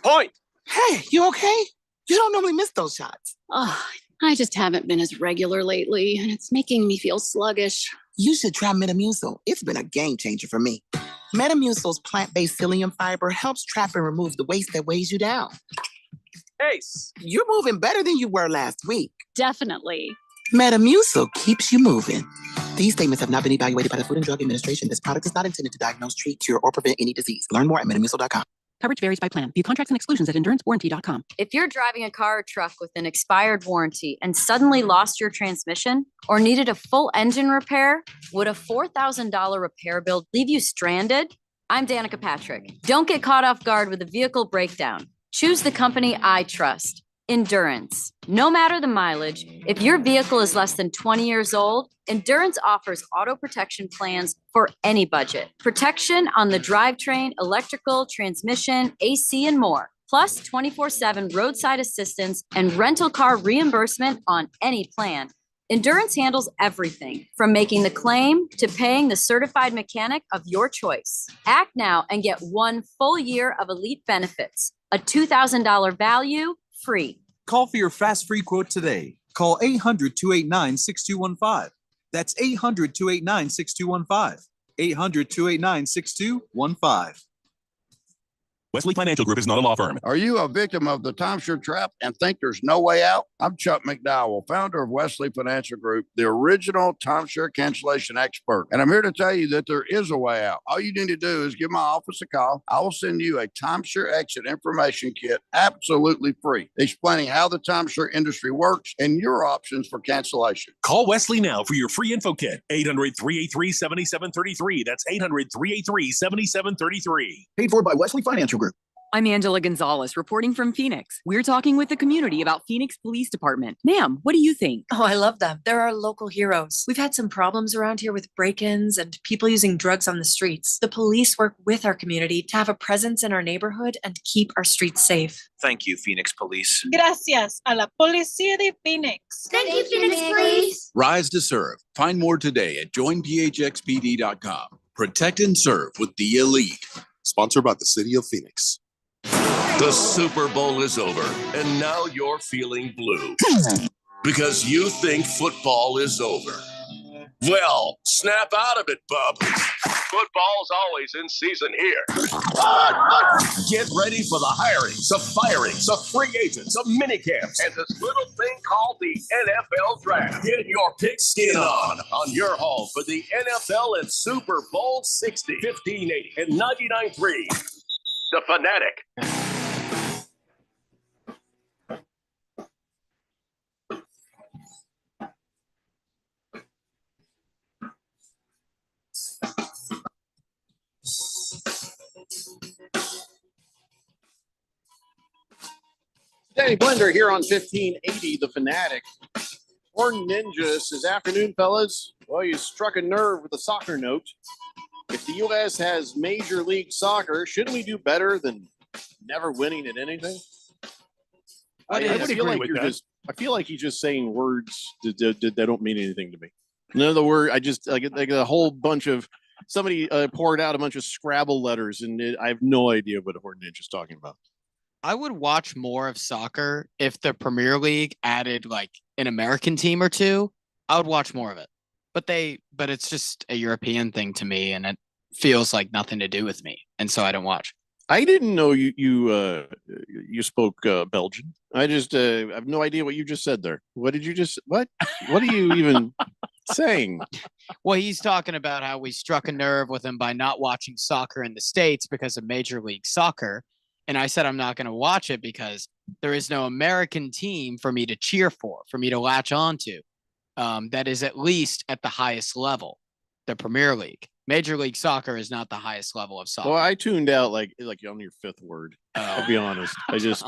Point. Hey, you okay? You don't normally miss those shots. Oh, I just haven't been as regular lately, and it's making me feel sluggish. You should try Metamucil. It's been a game changer for me. Metamucil's plant-based psyllium fiber helps trap and remove the waste that weighs you down. Ace. You're moving better than you were last week. Definitely. Metamucil keeps you moving. These statements have not been evaluated by the Food and Drug Administration. This product is not intended to diagnose, treat, cure, or prevent any disease. Learn more at metamucil.com. Coverage varies by plan. View contracts and exclusions at endurancewarranty.com. If you're driving a car or truck with an expired warranty and suddenly lost your transmission or needed a full engine repair, would a $4,000 repair bill leave you stranded? I'm Danica Patrick. Don't get caught off guard with a vehicle breakdown. Choose the company I trust, Endurance. No matter the mileage, if your vehicle is less than 20 years old, Endurance offers auto protection plans for any budget. Protection on the drivetrain, electrical, transmission, AC, and more. Plus 24/7 roadside assistance and rental car reimbursement on any plan. Endurance handles everything from making the claim to paying the certified mechanic of your choice. Act now and get 1 full year of elite benefits, a $2,000 value, free. Call for your fast free quote today. Call 800-289-6215. That's 800-289-6215. 800-289-6215. Wesley Financial Group is not a law firm. Are you a victim of the timeshare trap and think there's no way out? I'm Chuck McDowell, founder of Wesley Financial Group, the original timeshare cancellation expert. And I'm here to tell you that there is a way out. All you need to do is give my office a call. I will send you a timeshare exit information kit absolutely free, explaining how the timeshare industry works and your options for cancellation. Call Wesley now for your free info kit. 800-383-7733. That's 800-383-7733. Paid for by Wesley Financial Group. I'm Angela Gonzalez, reporting from Phoenix. We're talking with the community about Phoenix Police Department. Ma'am, what do you think? Oh, I love them. They're our local heroes. We've had some problems around here with break-ins and people using drugs on the streets. The police work with our community to have a presence in our neighborhood and keep our streets safe. Thank you, Phoenix Police. Gracias a la Policía de Phoenix. Thank you, Phoenix Police. Rise to serve. Find more today at joinphxpd.com. Protect and serve with the elite. Sponsored by the City of Phoenix. The Super Bowl is over, and now you're feeling blue because you think football is over. Well, snap out of it, bub. Football's always in season here. Get ready for the hirings, the firings, the free agents, the mini camps, and this little thing called the NFL Draft. Get your pigskin on your home for the NFL and Super Bowl 60, 1580, and 99.3. The Fanatic. Danny Blender here on 1580, The Fanatic. Horn Ninja says, afternoon, fellas. Well, you struck a nerve with a soccer note. If the U.S. has Major League Soccer, shouldn't we do better than never winning at anything? I feel like he's just saying words that don't mean anything to me. In other words, I just like a whole bunch of somebody poured out a bunch of Scrabble letters, and I have no idea what Horn Ninja's talking about. I would watch more of soccer if the Premier League added like an American team or two. I would watch more of it. But it's just a European thing to me, and it feels like nothing to do with me, and so I don't watch. I didn't know you spoke Belgian. I have no idea what you just said there. What did you just what? What are you even saying? Well, he's talking about how we struck a nerve with him by not watching soccer in the States because of Major League Soccer. And I said I'm not going to watch it because there is no American team for me to cheer for me to latch on to. That is at least at the highest level, the Premier League. Major League Soccer is not the highest level of soccer. Well, I tuned out like on your fifth word. I'll be honest. I just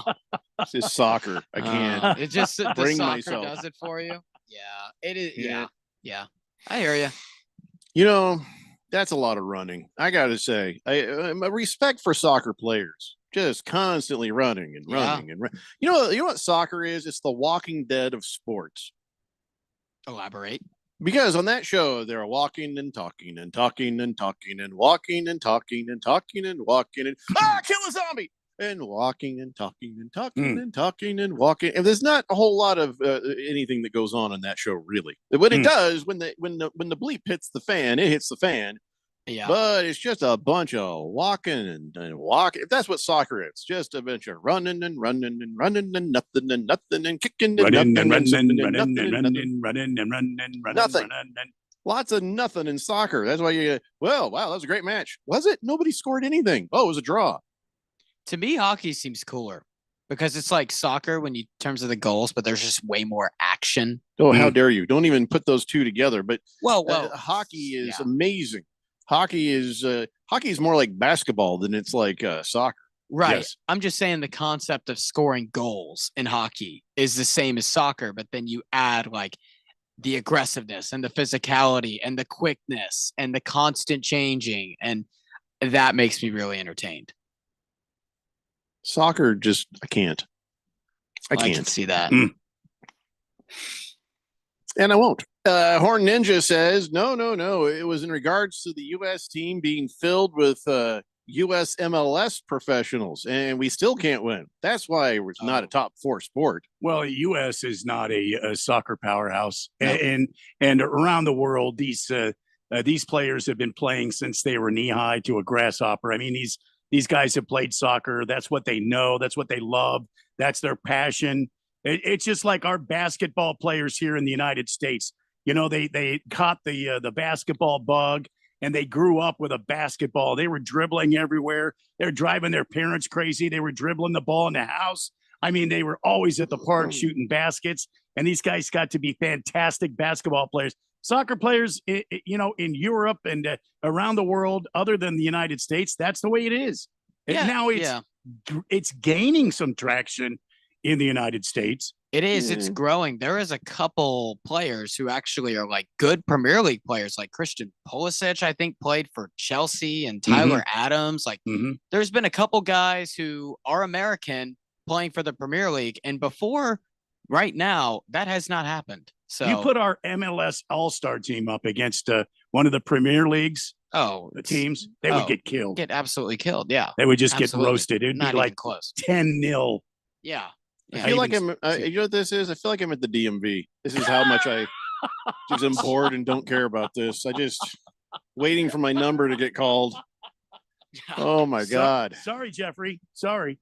it's just soccer. I can't. It just the bring soccer myself. does it for you. Yeah, it is. Yeah. I hear you. You know, that's a lot of running. I got to say, my respect for soccer players, just constantly running and running and running. You know what soccer is? It's the Walking Dead of sports. Elaborate. Because on that show, they're walking and talking and talking and talking and walking and talking and talking and walking and kill a zombie and walking and talking and talking and talking and walking. And there's not a whole lot of anything that goes on in that show, really. When it does, when the bleep hits the fan, it hits the fan. Yeah. But it's just a bunch of walking and walking. If that's what soccer is, just a bunch of running and running and running and nothing and kicking and running and nothing running and and nothing running and and running and running and running. nothing. Lots of nothing in soccer. That's why you. Well, wow, that was a great match. Was it? Nobody scored anything. Oh, it was a draw. To me, hockey seems cooler because it's like soccer when you in terms of the goals, but there's just way more action. Oh, how dare you? Don't even put those two together. But well, hockey is amazing. Hockey is more like basketball than it's like soccer. Right. Yes. I'm just saying the concept of scoring goals in hockey is the same as soccer, but then you add like the aggressiveness and the physicality and the quickness and the constant changing. And that makes me really entertained. Soccer just, I can't. I can't can see that. And I won't. Horn Ninja says, no. It was in regards to the U.S. team being filled with U.S. MLS professionals, and we still can't win. That's why it's not a top 4 sport. Well, the U.S. is not a soccer powerhouse, and around the world, these players have been playing since they were knee high to a grasshopper. I mean, these guys have played soccer. That's what they know. That's what they love. That's their passion. It's just like our basketball players here in the United States. You know, they caught the basketball bug, and they grew up with a basketball. They were dribbling everywhere. They're driving their parents crazy. They were dribbling the ball in the house. I mean, they were always at the park shooting baskets, and these guys got to be fantastic basketball players. Soccer players, you know, in Europe and around the world, other than the United States, that's the way it is. Yeah, and now it's gaining some traction in the United States. It is. It's growing. There is a couple players who actually are like good Premier League players, like Christian Pulisic, I think played for Chelsea, and Tyler Adams. Like there's been a couple guys who are American playing for the Premier League. And before right now, that has not happened. So you put our MLS All-Star team up against one of the Premier Leagues teams, they would get killed. Get absolutely killed. Yeah. They would just get roasted. It'd not be like close. 10-0. Yeah. I feel like I'm. You know what this is? I feel like I'm at the DMV. This is how much I just am bored and don't care about this. I just waiting for my number to get called. Oh my God! Sorry, Jeffrey. Sorry.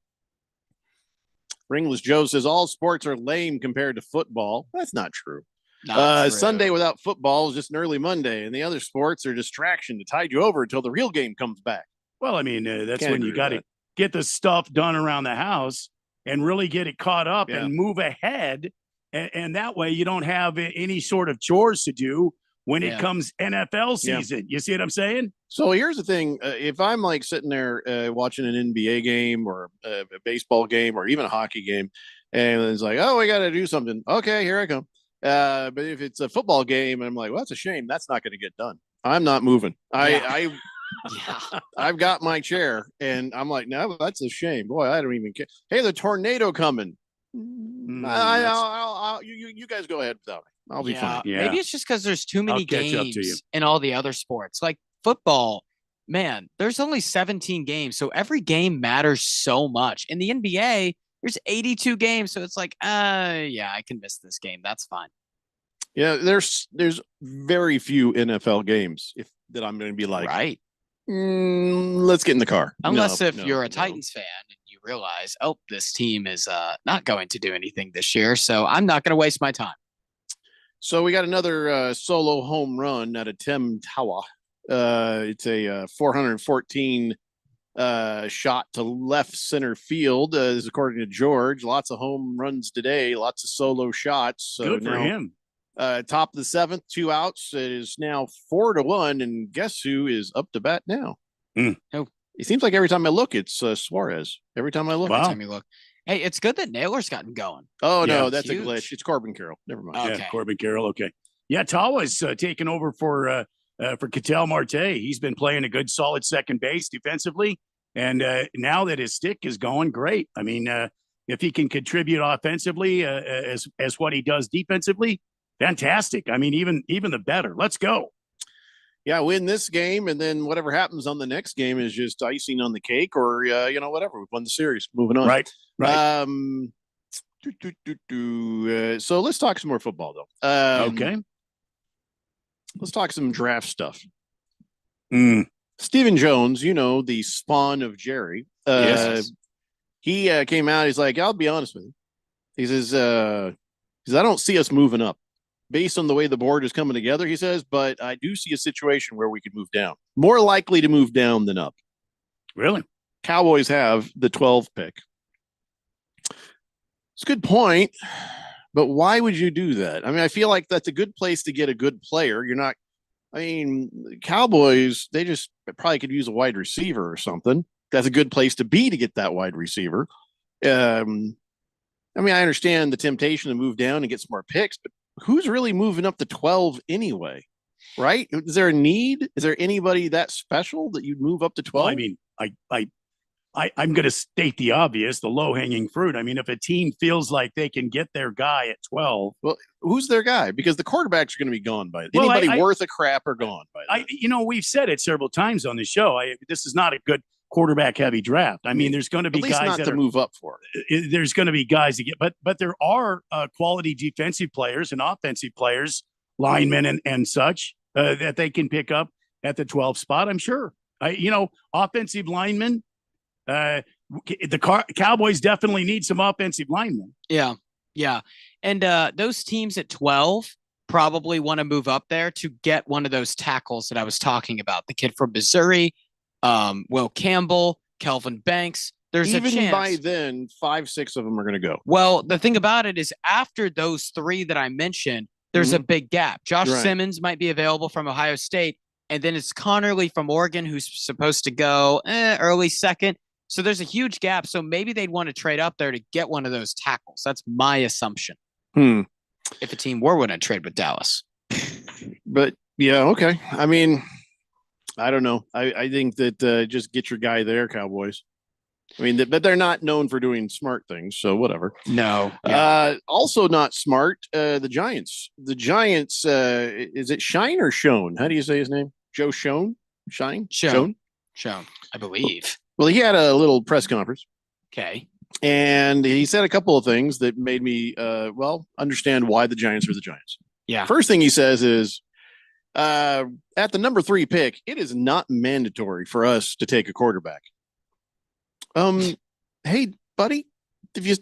Ringless Joe says all sports are lame compared to football. That's not true. Not true. Sunday without football is just an early Monday, and the other sports are distraction to tide you over until the real game comes back. Well, I mean, that's when you got to get the stuff done around the house and really get it caught up and move ahead. And that way you don't have any sort of chores to do when it comes NFL season. You see what I'm saying? So here's the thing. If I'm like sitting there watching an NBA game or a baseball game or even a hockey game, and it's like, oh, we got to do something. Okay, here I come. But if it's a football game, I'm like, well, that's a shame. That's not going to get done. I'm not moving. I've got my chair, and I'm like, no, that's a shame. Boy, I don't even care. Hey, the tornado coming. You guys go ahead without me. I'll be fine. Yeah. Maybe it's just because there's too many games in all the other sports. Like football, man, there's only 17 games, so every game matters so much. In the NBA, there's 82 games, so it's like, I can miss this game. That's fine. Yeah, there's very few NFL games that I'm going to be like, right. Let's get in the car. Unless you're a Titans fan and you realize, oh, this team is not going to do anything this year, so I'm not going to waste my time. So we got another solo home run out of Tim Tawa. It's a 414 shot to left center field, is according to George. Lots of home runs today, lots of solo shots. So good for him. Top of the seventh, 2 outs. It is now 4-1, and guess who is up to bat now? Mm. Who? It seems like every time I look, it's Suarez. Every time I look. Every time you look. Hey, it's good that Naylor's gotten going. Oh, no, Yeah. that's Huge. a glitch. It's Corbin Carroll. Never mind. Okay. Yeah, Corbin Carroll. Okay. Yeah, Tawa's taking over for Ketel Marte. He's been playing a good, solid second base defensively, and now that his stick is going, great. I mean, if he can contribute offensively as what he does defensively, fantastic. I mean, even the better. Let's go. Yeah, win this game, and then whatever happens on the next game is just icing on the cake, or whatever. We've won the series. Moving on. Right. So let's talk some more football, though. Okay. Let's talk some draft stuff. Mm. Stephen Jones, the spawn of Jerry. Yes. He came out. He's like, I'll be honest with you. He says, I don't see us moving up based on the way the board is coming together, he says, but I do see a situation where we could move down. More likely to move down than up. Really? Cowboys have the 12th pick. It's a good point, but why would you do that? I mean, I feel like that's a good place to get a good player. Cowboys, they just probably could use a wide receiver or something. That's a good place to be to get that wide receiver. I understand the temptation to move down and get some more picks, but who's really moving up to 12 anyway? Right? Is there a need? Is there anybody that special that you'd move up to 12? Well, I mean, I'm going to state the obvious, the low-hanging fruit. I mean, if a team feels like they can get their guy at 12, well, who's their guy? Because the quarterbacks are going to be gone by then. Anybody worth a crap are gone by then. We've said it several times on the show. This is not a good quarterback-heavy draft. I mean, there's going to be at least guys not that to move up for. There's going to be guys to get, but there are quality defensive players and offensive players, linemen and such that they can pick up at the 12th spot. I'm sure. Offensive linemen. Cowboys definitely need some offensive linemen. Yeah. And those teams at 12 probably want to move up there to get one of those tackles that I was talking about. The kid from Missouri, Will Campbell, Kelvin Banks. There's even a chance. By then, 5-6 of them are going to go. Well, the thing about it is after those 3 that I mentioned, there's a big gap. Josh Simmons might be available from Ohio State. And then it's Connerly from Oregon, who's supposed to go early second. So there's a huge gap. So maybe they'd want to trade up there to get one of those tackles. That's my assumption. If a team were going to trade with Dallas. But yeah, okay. I mean, I don't know. I think that just get your guy there, Cowboys. I mean, but they're not known for doing smart things, so whatever. No. Also not smart, the Giants. The Giants, is it Shine or Schoen? How do you say his name? Joe Schoen? Shine? Schoen, I believe. Well, he had a little press conference. Okay. And he said a couple of things that made me, understand why the Giants are the Giants. Yeah. First thing he says is, at the number 3 pick, it is not mandatory for us to take a quarterback. Hey, buddy, because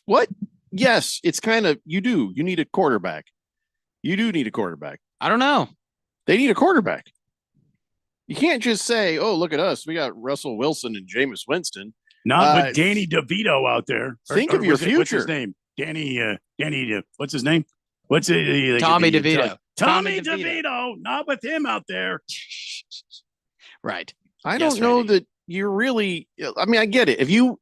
what? Yes, it's kind of, you need a quarterback. You do need a quarterback. I don't know. They need a quarterback. You can't just say, oh, look at us. We got Russell Wilson and Jameis Winston. Not with Danny DeVito out there. Think of your future. What's his name? Danny, what's his name? What's it? Tommy DeVito. Tommy DeVito. Not with him out there. Right. I don't know that you're really, I get it. If you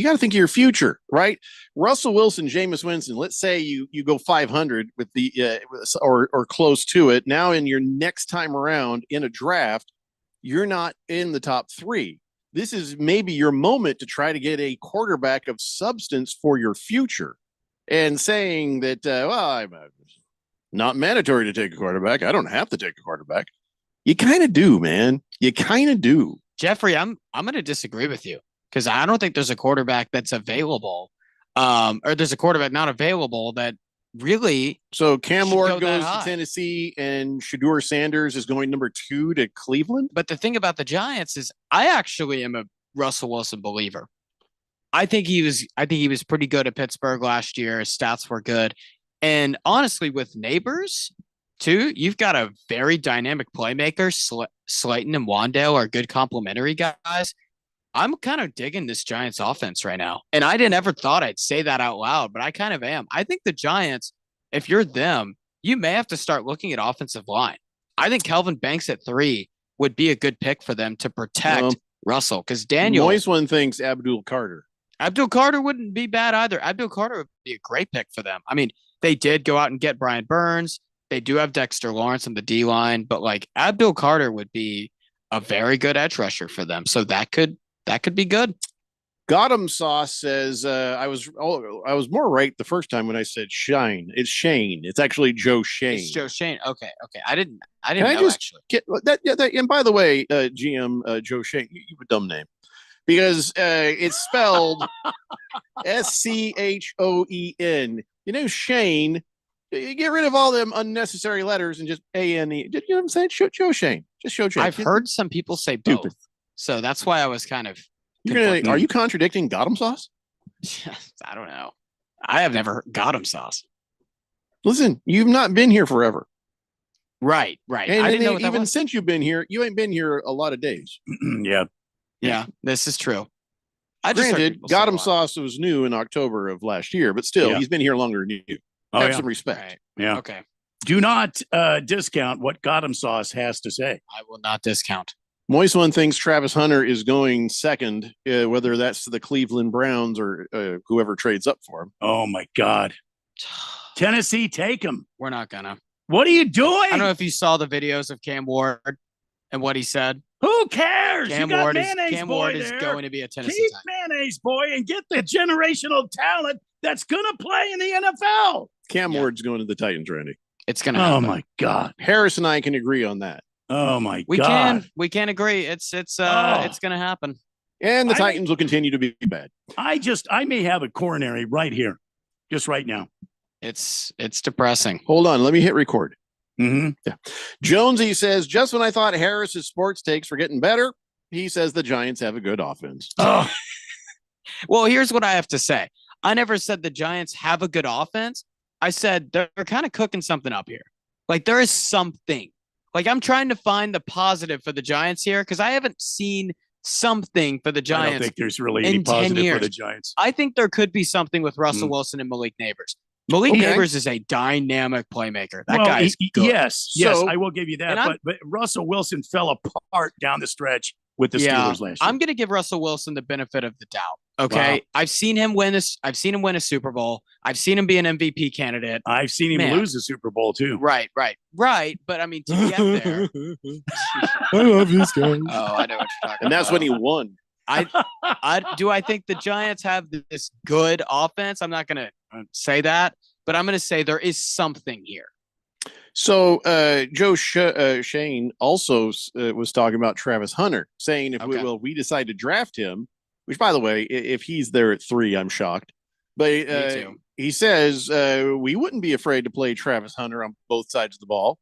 got to think of your future, right? Russell Wilson, Jameis Winston, let's say you go 500 with the, or close to it. Now in your next time around in a draft, you're not in the top 3. This is maybe your moment to try to get a quarterback of substance for your future. And saying that, I'm not mandatory to take a quarterback. I don't have to take a quarterback. You kind of do, man. You kind of do. Jeffrey, I'm going to disagree with you because I don't think there's a quarterback that's available, or there's a quarterback not available that really. So Cam Ward goes to Tennessee and Shedeur Sanders is going number 2 to Cleveland. But the thing about the Giants is I actually am a Russell Wilson believer. I think he was pretty good at Pittsburgh last year. His stats were good. And honestly, with Neighbors, too, you've got a very dynamic playmaker. Slayton and Wandale are good complementary guys. I'm kind of digging this Giants offense right now. And I didn't ever thought I'd say that out loud, but I kind of am. I think the Giants, if you're them, you may have to start looking at offensive line. I think Kelvin Banks at 3 would be a good pick for them to protect Russell, because Daniel. Moist one thinks Abdul Carter. Abdul Carter wouldn't be bad either. Abdul Carter would be a great pick for them. I mean, they did go out and get Brian Burns. They do have Dexter Lawrence on the D line, but like Abdul Carter would be a very good edge rusher for them. So that could be good. Gotham Sauce says I was more right the first time when I said Shine. It's Shane. It's actually Joe Shane. It's Joe Shane. Okay. I didn't Can know I just actually. get that? And by the way, GM Joe Shane, you have a dumb name because it's spelled Schoen. You know, Shane. You get rid of all them unnecessary letters and just A-N-E. You know what I'm saying? Joe Shane. Just Joe Shane. I've heard some people say both. So that's why I was kind of. Are you contradicting Gotham Sauce? I don't know. I have never heard Gotham Sauce. Listen, you've not been here forever. Right. And I didn't know what that even was. since you've been here, you ain't been here a lot of days. Yeah, this is true. I just heard Granted, people say Gotham a lot. Sauce was new in October of last year, but still, he's been here longer than you. Have some respect. Right. Yeah. Okay. Do not discount what Gotham Sauce has to say. I will not discount. Moist One thinks Travis Hunter is going second, whether that's to the Cleveland Browns or whoever trades up for him. Oh, my God. Tennessee, take him. We're not gonna. What are you doing? I don't know if you saw the videos of Cam Ward and what he said. Who cares? Cam you got Ward Mayonnaise Ward Boy is there. going to be a Tennessee Keep Titan. Mayonnaise Boy and get the generational talent that's going to play in the NFL. Cam Ward's going to the Titans, Randy. It's gonna. Oh, happen. my God. Harris and I can agree on that. Oh, my We God. can agree. It's gonna happen. And the Titans will continue to be bad. I may have a coronary right here, just right now. It's depressing. Hold on. Let me hit record. Mm-hmm. Yeah. Jonesy says, just when I thought Harris's sports takes were getting better, he says the Giants have a good offense. Oh, Well, here's what I have to say. I never said the Giants have a good offense. I said they're kind of cooking something up here. Like there is something. Like I'm trying to find the positive for the Giants here because I haven't seen something for the I Giants. don't think there's really any in 10 positive for years. the Giants. I think there could be something with Russell Wilson and Malik Neighbors. Malik Okay. Neighbors is a dynamic playmaker. That Well, guy is good. Yes, So- I will give you that. And I'm- But Russell Wilson fell apart down the stretch with the Steelers last year. I'm going to give Russell Wilson the benefit of the doubt. Okay, Wow. I've seen him win this. I've seen him win a Super Bowl. I've seen him be an MVP candidate. I've seen him Man. lose the Super Bowl too. Right. But I mean, to get there. I love this guy. Oh, I know what you're talking And that's about. when he won. I think the Giants have this good offense. I'm not going to say that, but I'm going to say there is something here. So Joe Shane also was talking about Travis Hunter, saying if we decide to draft him, which by the way, if he's there at 3, I'm shocked. But too. he says we wouldn't be afraid to play Travis Hunter on both sides of the ball.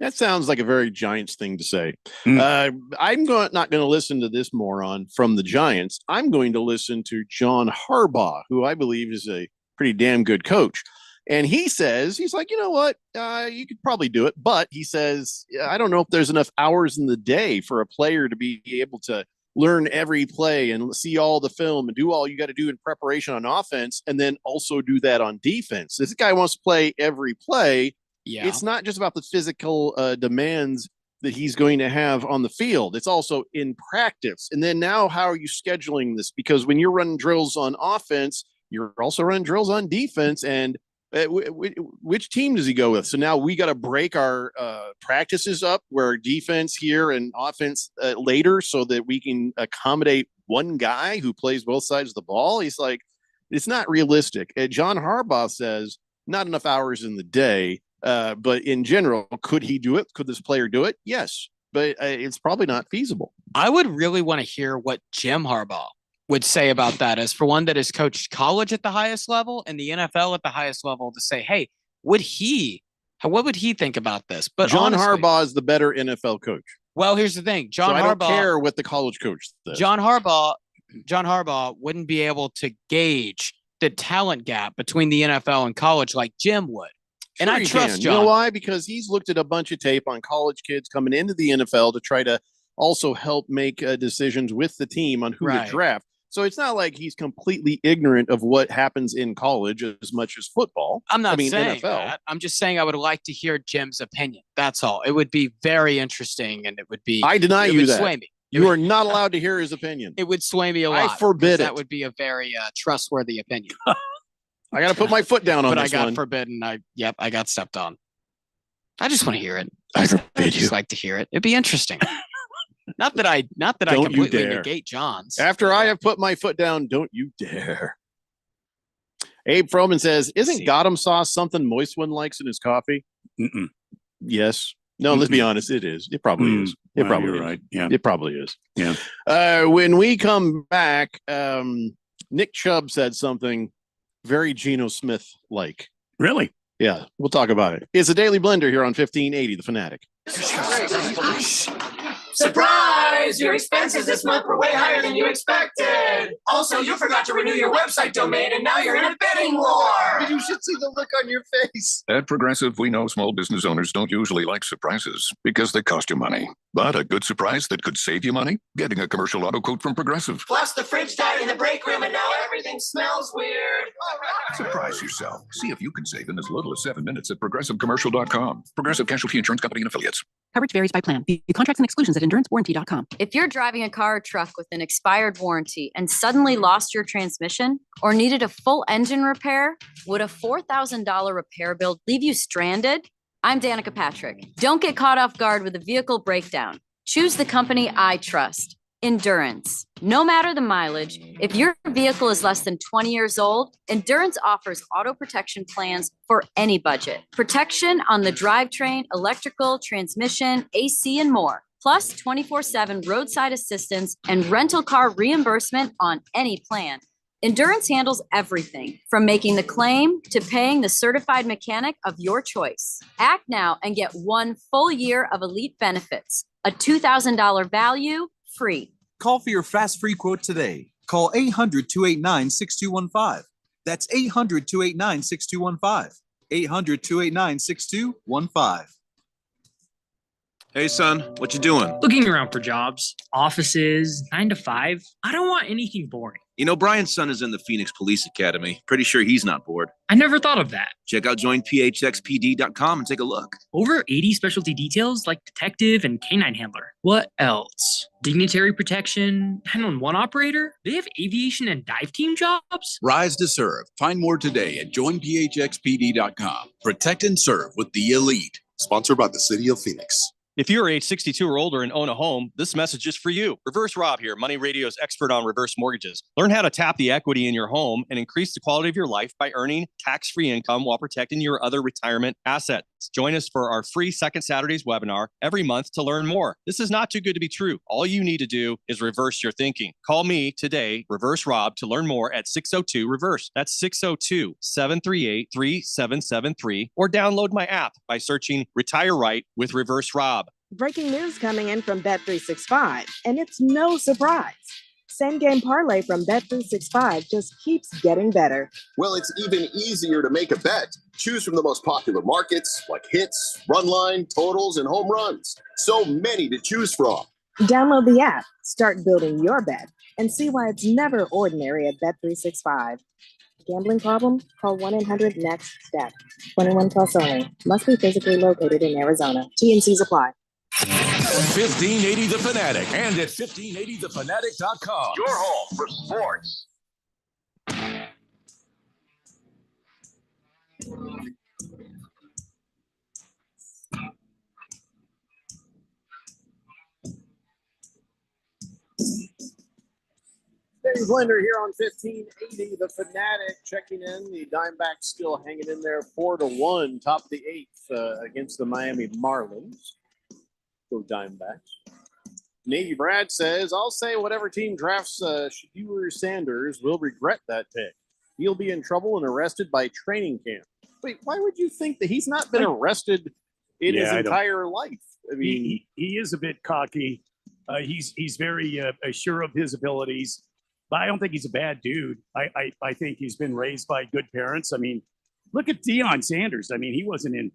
That sounds like a very Giants thing to say. I'm not going to listen to this moron from the Giants. I'm going to listen to John Harbaugh, who I believe is a pretty damn good coach. And he says, he's like, you know what? You could probably do it. But he says, I don't know if there's enough hours in the day for a player to be able to learn every play and see all the film and do all you got to do in preparation on offense and then also do that on defense. This guy wants to play every play. Yeah. It's not just about the physical demands that he's going to have on the field. It's also in practice. And then now how are you scheduling this? Because when you're running drills on offense, you're also running drills on defense. And which team does he go with? So now we got to break our practices up where defense here and offense later so that we can accommodate one guy who plays both sides of the ball. He's like, it's not realistic. John Harbaugh says not enough hours in the day, but in general, could he do it? Could this player do it? Yes, but it's probably not feasible. I would really want to hear what Jim Harbaugh would say about that, as for one that has coached college at the highest level and the NFL at the highest level, to say, hey, what would he think about this? But John honestly, Harbaugh is the better NFL coach. Well, here's the thing. So I don't care what the college coach says. John Harbaugh wouldn't be able to gauge the talent gap between the NFL and college like Jim would. And Sure I he trust can. John. You know why? Because he's looked at a bunch of tape on college kids coming into the NFL to try to also help make decisions with the team on who Right. to draft. So it's not like he's completely ignorant of what happens in college as much as football. I'm not I mean, saying NFL. that. I'm just saying I would like to hear Jim's opinion. That's all. It would be very interesting, and it would be. I deny it you would that. Sway me. You are not allowed to hear his opinion. It would sway me a I lot. forbid 'cause it. That would be a very trustworthy opinion. I got to put my foot down on But I this got one. forbidden. I got stepped on. I just want to hear it. I forbid I you. just like to hear it. It'd be interesting. Not that I Don't you completely dare. negate John's. After I have put my foot down, don't you dare. Abe Froman says, isn't Gotham sauce something Moist One likes in his coffee? Mm-mm. Yes. No, let's be honest. It is. It probably is. It Well, probably you're is. right. Yeah. It probably is. Yeah. When we come back, Nick Chubb said something very Geno Smith like. Really? Yeah, we'll talk about it. It's a Daily Blender here on 1580 The Fanatic. Surprise! Your expenses this month were way higher than you expected. Also, you forgot to renew your website domain, and now you're in a bidding war. You should see the look on your face. At Progressive, we know small business owners don't usually like surprises because they cost you money. But a good surprise that could save you money? Getting a commercial auto quote from Progressive. Plus, the fridge died in the break room, and now everything smells weird. Surprise yourself. See if you can save in as little as 7 minutes at progressivecommercial.com. Progressive Casualty Insurance Company and Affiliates. Coverage varies by plan. View contracts and exclusions at endurancewarranty.com. If you're driving a car or truck with an expired warranty and suddenly lost your transmission or needed a full engine repair, would a $4,000 repair bill leave you stranded? I'm Danica Patrick. Don't get caught off guard with a vehicle breakdown. Choose the company I trust, Endurance. No matter the mileage, if your vehicle is less than 20 years old, Endurance offers auto protection plans for any budget. Protection on the drivetrain, electrical, transmission, AC, and more. Plus 24/7 roadside assistance and rental car reimbursement on any plan. Endurance handles everything from making the claim to paying the certified mechanic of your choice. Act now and get 1 full year of elite benefits, a $2,000 value, free. Call for your fast free quote today. Call 800-289-6215. That's 800-289-6215. 800-289-6215. Hey, son, what you doing? Looking around for jobs, offices, 9 to 5. I don't want anything boring. You know, Brian's son is in the Phoenix Police Academy. Pretty sure he's not bored. I never thought of that. Check out joinphxpd.com and take a look. Over 80 specialty details like detective and canine handler. What else? Dignitary protection, 911 operator? They have aviation and dive team jobs? Rise to serve. Find more today at joinphxpd.com. Protect and serve with the elite. Sponsored by the City of Phoenix. If you're age 62 or older and own a home, this message is for you. Reverse Rob here, Money Radio's expert on reverse mortgages. Learn how to tap the equity in your home and increase the quality of your life by earning tax-free income while protecting your other retirement assets. Join us for our free Second Saturdays webinar every month to learn more. This is not too good to be true. All you need to do is reverse your thinking. Call me today, Reverse Rob, to learn more at 602-REVERSE. That's 602-738-3773, or download my app by searching Retire Right with Reverse Rob. Breaking news coming in from Bet365, and it's no surprise. Same game parlay from Bet365 just keeps getting better. Well, it's even easier to make a bet. Choose from the most popular markets like hits, run line, totals, and home runs. So many to choose from. Download the app, start building your bet, and see why it's never ordinary at Bet365. Gambling problem? Call 1-800-NEXT-STEP. 21 plus only. Must be physically located in Arizona. T&Cs apply. 1580 The Fanatic and at 1580thefanatic.com. Your home for sports. Daily Blender here on 1580 The Fanatic checking in. The Diamondbacks still hanging in there 4-1, top of the 8th against the Miami Marlins. Go Diamondbacks. Navy Brad says, I'll say whatever team drafts Shedeur Sanders will regret that pick. He'll be in trouble and arrested by training camp. Wait, why would you think that he's not been arrested in his entire life? I mean, he is a bit cocky. He's very sure of his abilities. But I don't think he's a bad dude. I think he's been raised by good parents. I mean, look at Deion Sanders. I mean, he wasn't in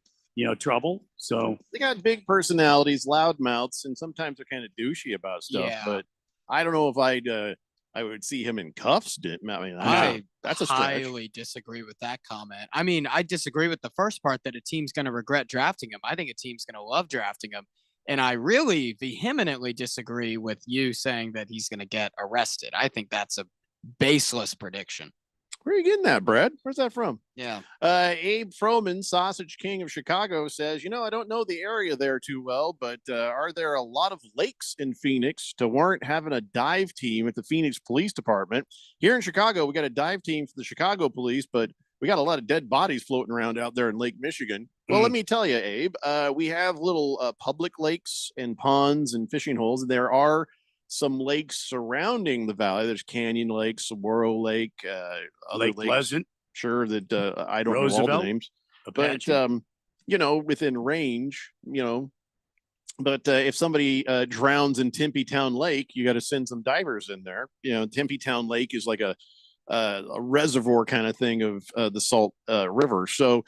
trouble. So they got big personalities, loud mouths, and sometimes they're kind of douchey about stuff. Yeah. But I don't know if I would see him in cuffs. I mean, that's a stretch. highly disagree with that comment. I mean, I disagree with the first part that a team's going to regret drafting him. I think a team's going to love drafting him. And I really vehemently disagree with you saying that he's going to get arrested. I think that's a baseless prediction. Where are you getting that, Brad? Where's that from? Yeah. Abe Froman, Sausage King of Chicago, says, I don't know the area there too well, but are there a lot of lakes in Phoenix to warrant having a dive team at the Phoenix Police Department? Here in Chicago, we got a dive team for the Chicago Police, but we got a lot of dead bodies floating around out there in Lake Michigan. Well, let me tell you, Abe, we have little public lakes and ponds and fishing holes. There are some lakes surrounding the valley. There's Canyon Lake, Saguaro Lake, other Lake lakes. Pleasant. Sure, that I don't know all Roosevelt, the names, Apache. but within range, But if somebody drowns in Tempe Town Lake, you got to send some divers in there. Tempe Town Lake is like a reservoir kind of thing of the Salt River. So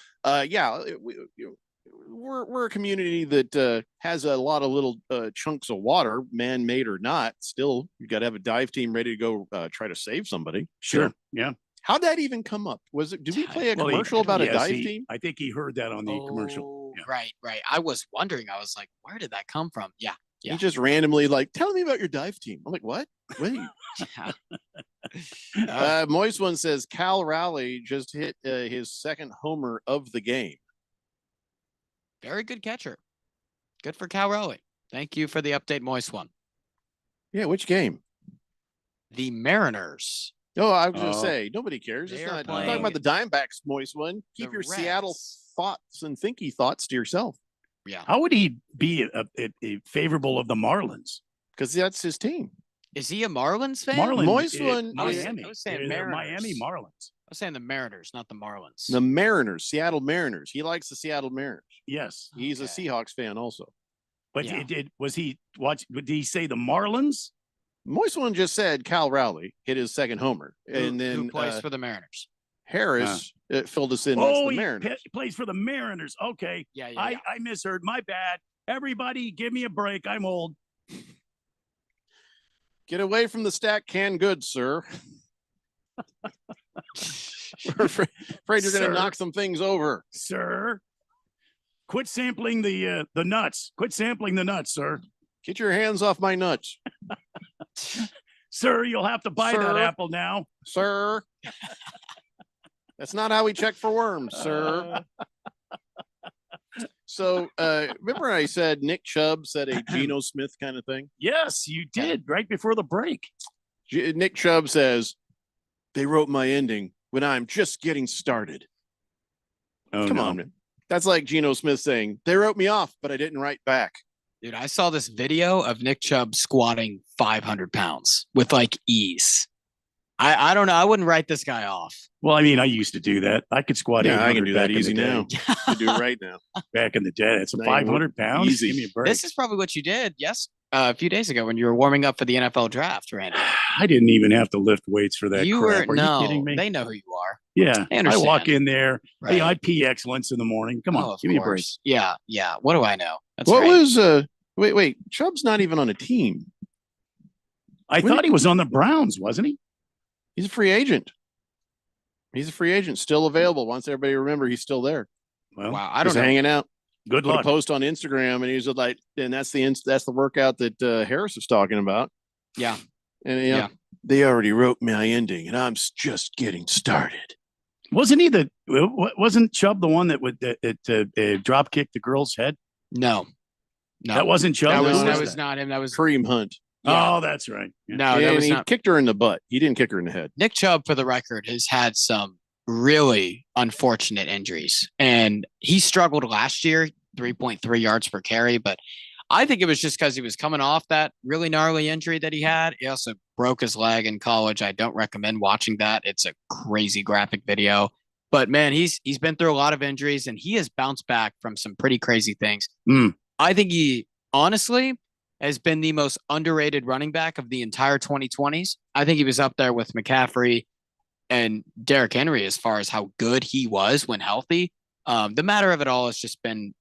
we're a community that has a lot of little chunks of water, man-made or not. Still, you got to have a dive team ready to go try to save somebody. Sure. Yeah. How'd that even come up? Did we play a commercial about a dive team? I think he heard that on the commercial. Yeah. Right. I was wondering. I was like, where did that come from? Yeah. He just randomly tell me about your dive team. I'm like, what? Wait. Moist One says Cal Raleigh just hit his second homer of the game. Very good catcher. Good for Cal Raleigh. Thank you for the update, Moist One. Yeah, which game? The Mariners. Oh, I was going to say, nobody cares. It's not. I'm talking about the Diamondbacks, Moist One. Keep your Reds. Seattle thoughts and thinky thoughts to yourself. Yeah. How would he be a favorable of the Marlins? Because that's his team. Is he a Marlins fan? Moist One. Miami. I was saying The Mariners. Miami Marlins. I was saying the Mariners, not the Marlins. The Mariners, Seattle Mariners. He likes the Seattle Mariners. Yes. He's a Seahawks fan also. But Yeah. did he say the Marlins? Moist One just said Cal Raleigh hit his second homer. And then who plays for the Mariners? Harris filled us in. That's the He Mariners. plays for the Mariners. Okay. Yeah. I misheard. My bad. Everybody, give me a break. I'm old. Get away from the stack canned goods, sir. We're afraid you're going to knock some things over. Sir. Quit sampling the nuts. Quit sampling the nuts, sir. Get your hands off my nuts. Sir, you'll have to buy that apple now. Sir. That's not how we check for worms, sir. So remember I said Nick Chubb said a Geno Smith kind of thing? Yes, you did right before the break. Nick Chubb says, they wrote my ending when I'm just getting started. Oh, Come on, man. That's like Geno Smith saying, they wrote me off, but I didn't write back. Dude, I saw this video of Nick Chubb squatting 500 pounds with ease. I don't know. I wouldn't write this guy off. Well, I mean, I used to do that. I could squat. Yeah, I can 800 do that back in easy the day. now. I do it right now. Back in the day, it's Now you 500 pounds. easy. Give me a break. This is probably what you did, a few days ago when you were warming up for the NFL draft, Randy. I didn't even have to lift weights for that. You crap. were Are you kidding me? They know who you are. Yeah, They I understand. walk in there. Right. I pee excellence in the morning. Come on, Oh, of give me a break. course. Yeah. What do I know? That's What right. was wait, Chubb's not even on a team. I thought he was on the Browns, wasn't he? He's a free agent. He's a free agent, still available. Once everybody remember he's still there. Well, Wow, I don't He's know. hanging out. Good Put luck. a post on Instagram, and he's like, and that's the workout that Harris was talking about. Yeah. And Yeah. they already wrote my ending, and I'm just getting started. Wasn't he wasn't Chubb the one that drop kicked the girl's head? No. That wasn't Chubb. That Who was not him. That was Cream Hunt. Yeah. Oh, that's right. Yeah. No, that and was he not. kicked her in the butt. He didn't kick her in the head. Nick Chubb, for the record, has had some really unfortunate injuries, and he struggled last year, 3.3 yards per carry. But I think it was just because he was coming off that really gnarly injury that he had. He also broke his leg in college. I don't recommend watching that. It's a crazy graphic video. But man, he's been through a lot of injuries, and he has bounced back from some pretty crazy things. I think he honestly has been the most underrated running back of the entire 2020s. I think he was up there with McCaffrey and Derrick Henry as far as how good he was when healthy. The matter of it all has just been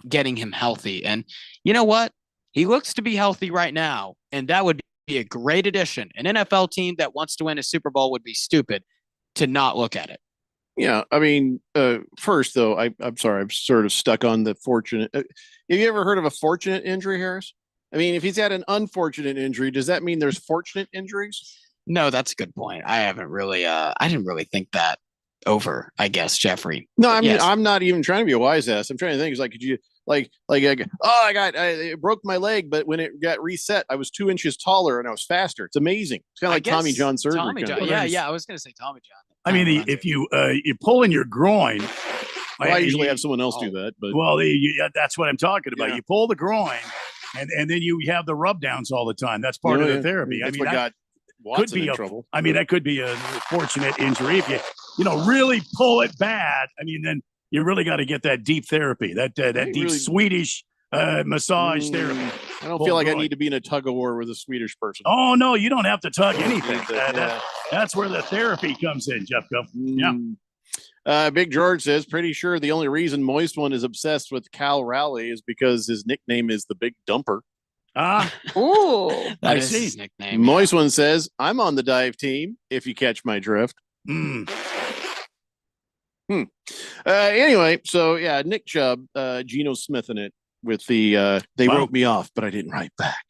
getting him healthy. And you know what? He looks to be healthy right now, and that would be a great addition. An NFL team that wants to win a Super Bowl would be stupid to not look at it. Yeah, I mean, first though, I'm sorry, I'm sort of stuck on the fortunate. Have you ever heard of a fortunate injury, Harris? I mean, if he's had an unfortunate injury, does that mean there's fortunate injuries? No, that's a good point. I didn't really think that over, I guess, Jeffrey. No, I mean, Yes. I'm not even trying to be a wise ass. I'm trying to think. It's like, could you it broke my leg, but when it got reset, I was 2 inches taller and I was faster. It's amazing. It's kind of like Tommy John surgery. Tommy kind John. of. Yeah. I was going to say Tommy John. I mean, if you pull in your groin, Well, I usually have someone else do that, but that's what I'm talking about. Yeah. You pull the groin, and then you have the rub downs all the time. That's part of the therapy. That's I mean, what got could Watson be in trouble. I mean, that could be a fortunate injury if you really pull it bad. I mean, then you really got to get that deep therapy, that deep really- Swedish massage therapy. I don't feel like I need to be in a tug of war with a Swedish person. Oh no, you don't have to tug anything. Yeah. That's where the therapy comes in, Jeffco. Yeah. Big George says, pretty sure the only reason Moist One is obsessed with Cal Raleigh is because his nickname is the Big Dumper. Ah, Ooh. That I is see. his nickname. Moist One says, I'm on the dive team, if you catch my drift. Anyway, so yeah, Nick Chubb, Geno Smith in it with the they wrote me off, but I didn't write back.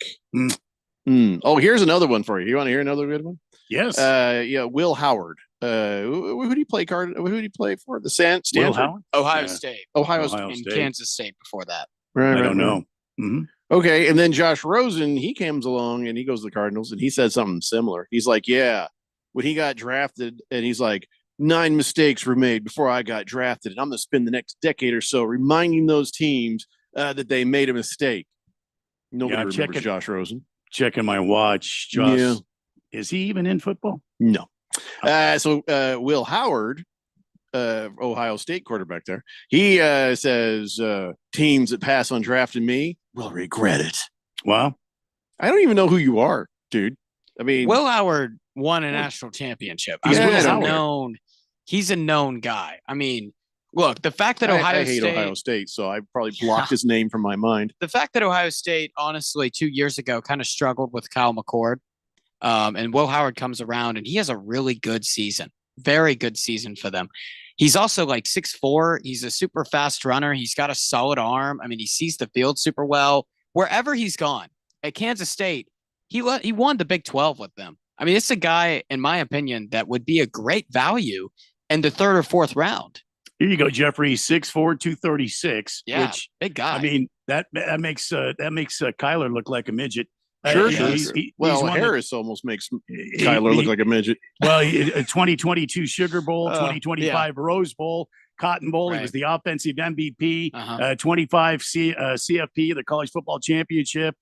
Oh, here's another one for you. You want to hear another good one? Yes. Yeah, Will Howard. Who did he play Who did he play for? The Stanford? Howard? Ohio Yeah. State. Ohio Ohio And State. Kansas State before that. Right, I don't know. Okay, and then Josh Rosen, he comes along and he goes to the Cardinals and he said something similar. He's like, yeah, when he got drafted, and he's like, 9 mistakes were made before I got drafted, and I'm going to spend the next decade or so reminding those teams that they made a mistake. Nobody Yeah, remembers Josh Rosen. Checking my watch. Josh, Yeah. is he even in football? No. So Will Howard, Ohio State quarterback there, he says teams that pass on drafting me will regret it. Wow. I don't even know who you are, dude. I mean, Will Howard won a national championship. He's Will He's a Howard. known. He's a known guy. I mean, look, the fact that I Ohio hate State, Ohio State, so I probably blocked his name from my mind. the fact that Ohio State, honestly, 2 years ago, kind of struggled with Kyle McCord, and Will Howard comes around and he has a really good season, very good season for them. He's also like 6'4". He's a super fast runner. He's got a solid arm. I mean, he sees the field super well. Wherever he's gone, at Kansas State, he won the Big 12 with them. I mean, it's a guy, in my opinion, that would be a great value in the 3rd or 4th round. Here you go, Jeffrey. 6'4", 236. Yeah, Which, big guy. I mean, that makes Kyler look like a midget. Sure, He's well, one that- Harris almost makes Kyler look like a midget. Well, 2022 Sugar Bowl, Oh, 2025 Rose Bowl, Cotton Bowl. He was the offensive MVP. 25 CFP, the College Football Championship.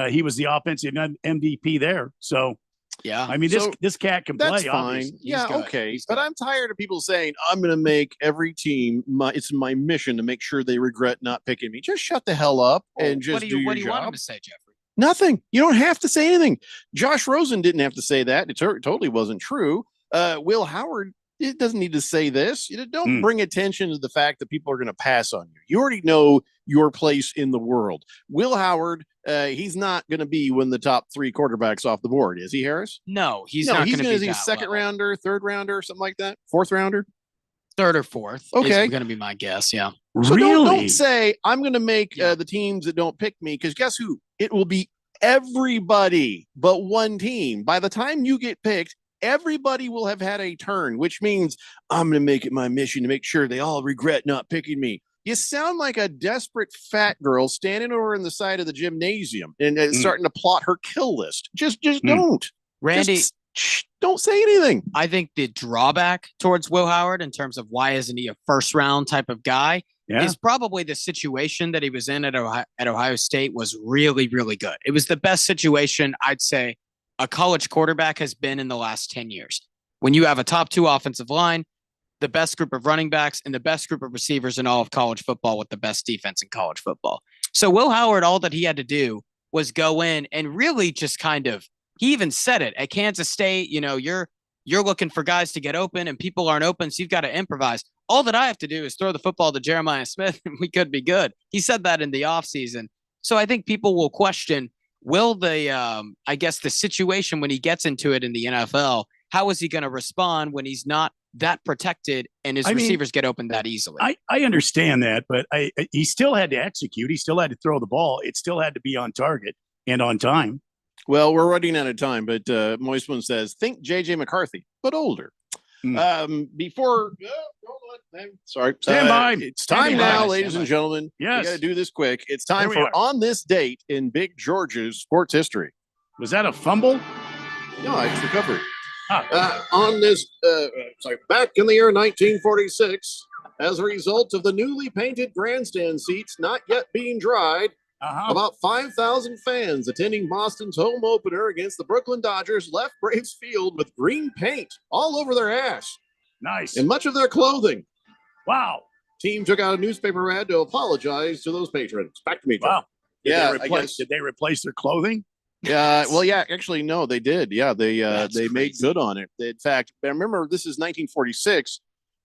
He was the offensive MVP there. So, yeah, I mean, So, this cat can play. That's fine. obviously. Yeah, okay. But I'm tired of people saying, I'm going to make every team, it's my mission to make sure they regret not picking me. Just shut the hell up and just what do do you, your what do you job. want him to say, Jeffrey? Nothing. You don't have to say anything. Josh Rosen didn't have to say that. It totally wasn't true. Will Howard, it doesn't need to say this. Don't bring attention to the fact that people are going to pass on you. You already know your place in the world. Will Howard, he's not going to be one of the top 3 quarterbacks off the board, is he, Harris? No, he's not going to be be a that second level. rounder, 3rd rounder, something like that. 4th rounder. 3rd or 4th. Okay. is going to be my guess. Yeah. So don't say I'm going to make the teams that don't pick me, because guess who? It will be everybody but one team. By the time you get picked, everybody will have had a turn, which means I'm going to make it my mission to make sure they all regret not picking me. You sound like a desperate fat girl standing over in the side of the gymnasium and starting to plot her kill list. Just don't. Randy, Just don't say anything. I think the drawback towards Will Howard in terms of why isn't he a 1st round type of guy is probably the situation that he was in at Ohio State was really, really good. It was the best situation I'd say a college quarterback has been in the last 10 years. When you have a top 2 offensive line, the best group of running backs, and the best group of receivers in all of college football with the best defense in college football. So Will Howard, all that he had to do was go in and really just kind of, he even said it at Kansas State, you're looking for guys to get open and people aren't open. So you've got to improvise. all that I have to do is throw the football to Jeremiah Smith and we could be good. He said that in the offseason. So I think people will question, will the, I guess the situation when he gets into it in the NFL, how is he going to respond when he's not that protected and his receivers get open that easily? I understand that, but he still had to execute. He still had to throw the ball. It still had to be on target and on time. Well, we're running out of time, but Moist One says, think J.J. McCarthy, but older. Before, sorry, stand by. It's time now, ladies and gentlemen. Yes. We got to do this quick. It's time Here we for are. On This Date in Big George's Sports History. Was that a fumble? No, it's recovered. Back in the year 1946, as a result of the newly painted grandstand seats not yet being dried, about 5,000 fans attending Boston's home opener against the Brooklyn Dodgers left Braves Field with green paint all over their ass. Nice. And much of their clothing. Wow. Team took out a newspaper ad to apologize to those patrons. Back to me, Joe. Wow. Yeah, Did they replace their clothing? Yeah, well, yeah, actually, no, they did. Yeah, they made good on it. In fact, I remember this is 1946.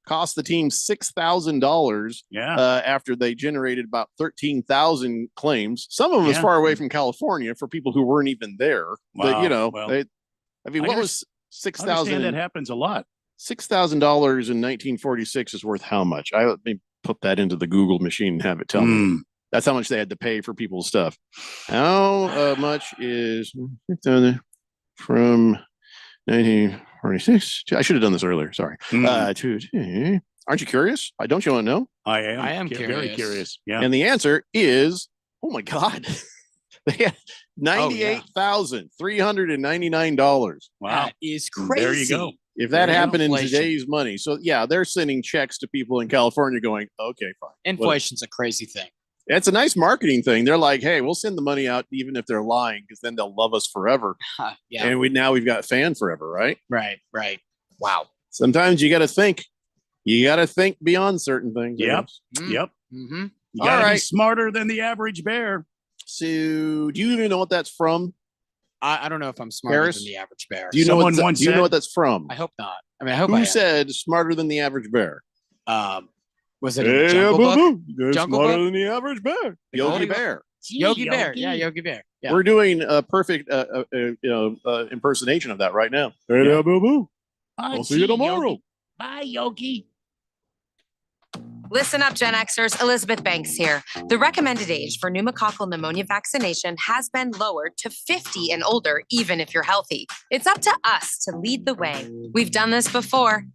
Cost the team $6,000. Yeah. After they generated about 13,000 claims. Some of them as far away from California for people who weren't even there. But Wow. what was $6,000? That happens a lot. $6,000 in 1946 is worth how much? Let me put that into the Google machine and have it tell me. That's how much they had to pay for people's stuff. How much is from 1946? I should have done this earlier. Sorry. Aren't you curious? Don't you want to know? I am. I am Very curious. Yeah. And the answer is, oh my God, they had $98,399. Wow. That is crazy. There you go. If that happened in Inflation. today's money. So yeah, they're sending checks to people in California going, okay, fine. Inflation's a crazy thing. It's a nice marketing thing. They're like, hey, we'll send the money out even if they're lying because then they'll love us forever. Yeah. And we've got fan forever, right? Right. Wow. Sometimes you got to think. You got to think beyond certain things. Yep. Yep. Mm-hmm. You got to be smarter than the average bear. So do you even know what that's from? I don't know if I'm smarter Harris? than the average bear. Do you know what that's from? I hope not. I mean, I hope Who I am. said smarter than the average bear? Was it in the Jungle Book? Jungle smarter Book? than the average bear. Yogi Bear. Yogi Bear. Yeah, Yogi Bear. Yeah. We're doing a perfect impersonation of that right now. Hey there, boo boo. I'll see you tomorrow. Yogi. Bye, Yogi. Listen up, Gen Xers. Elizabeth Banks here. The recommended age for pneumococcal pneumonia vaccination has been lowered to 50 and older, even if you're healthy. It's up to us to lead the way. We've done this before.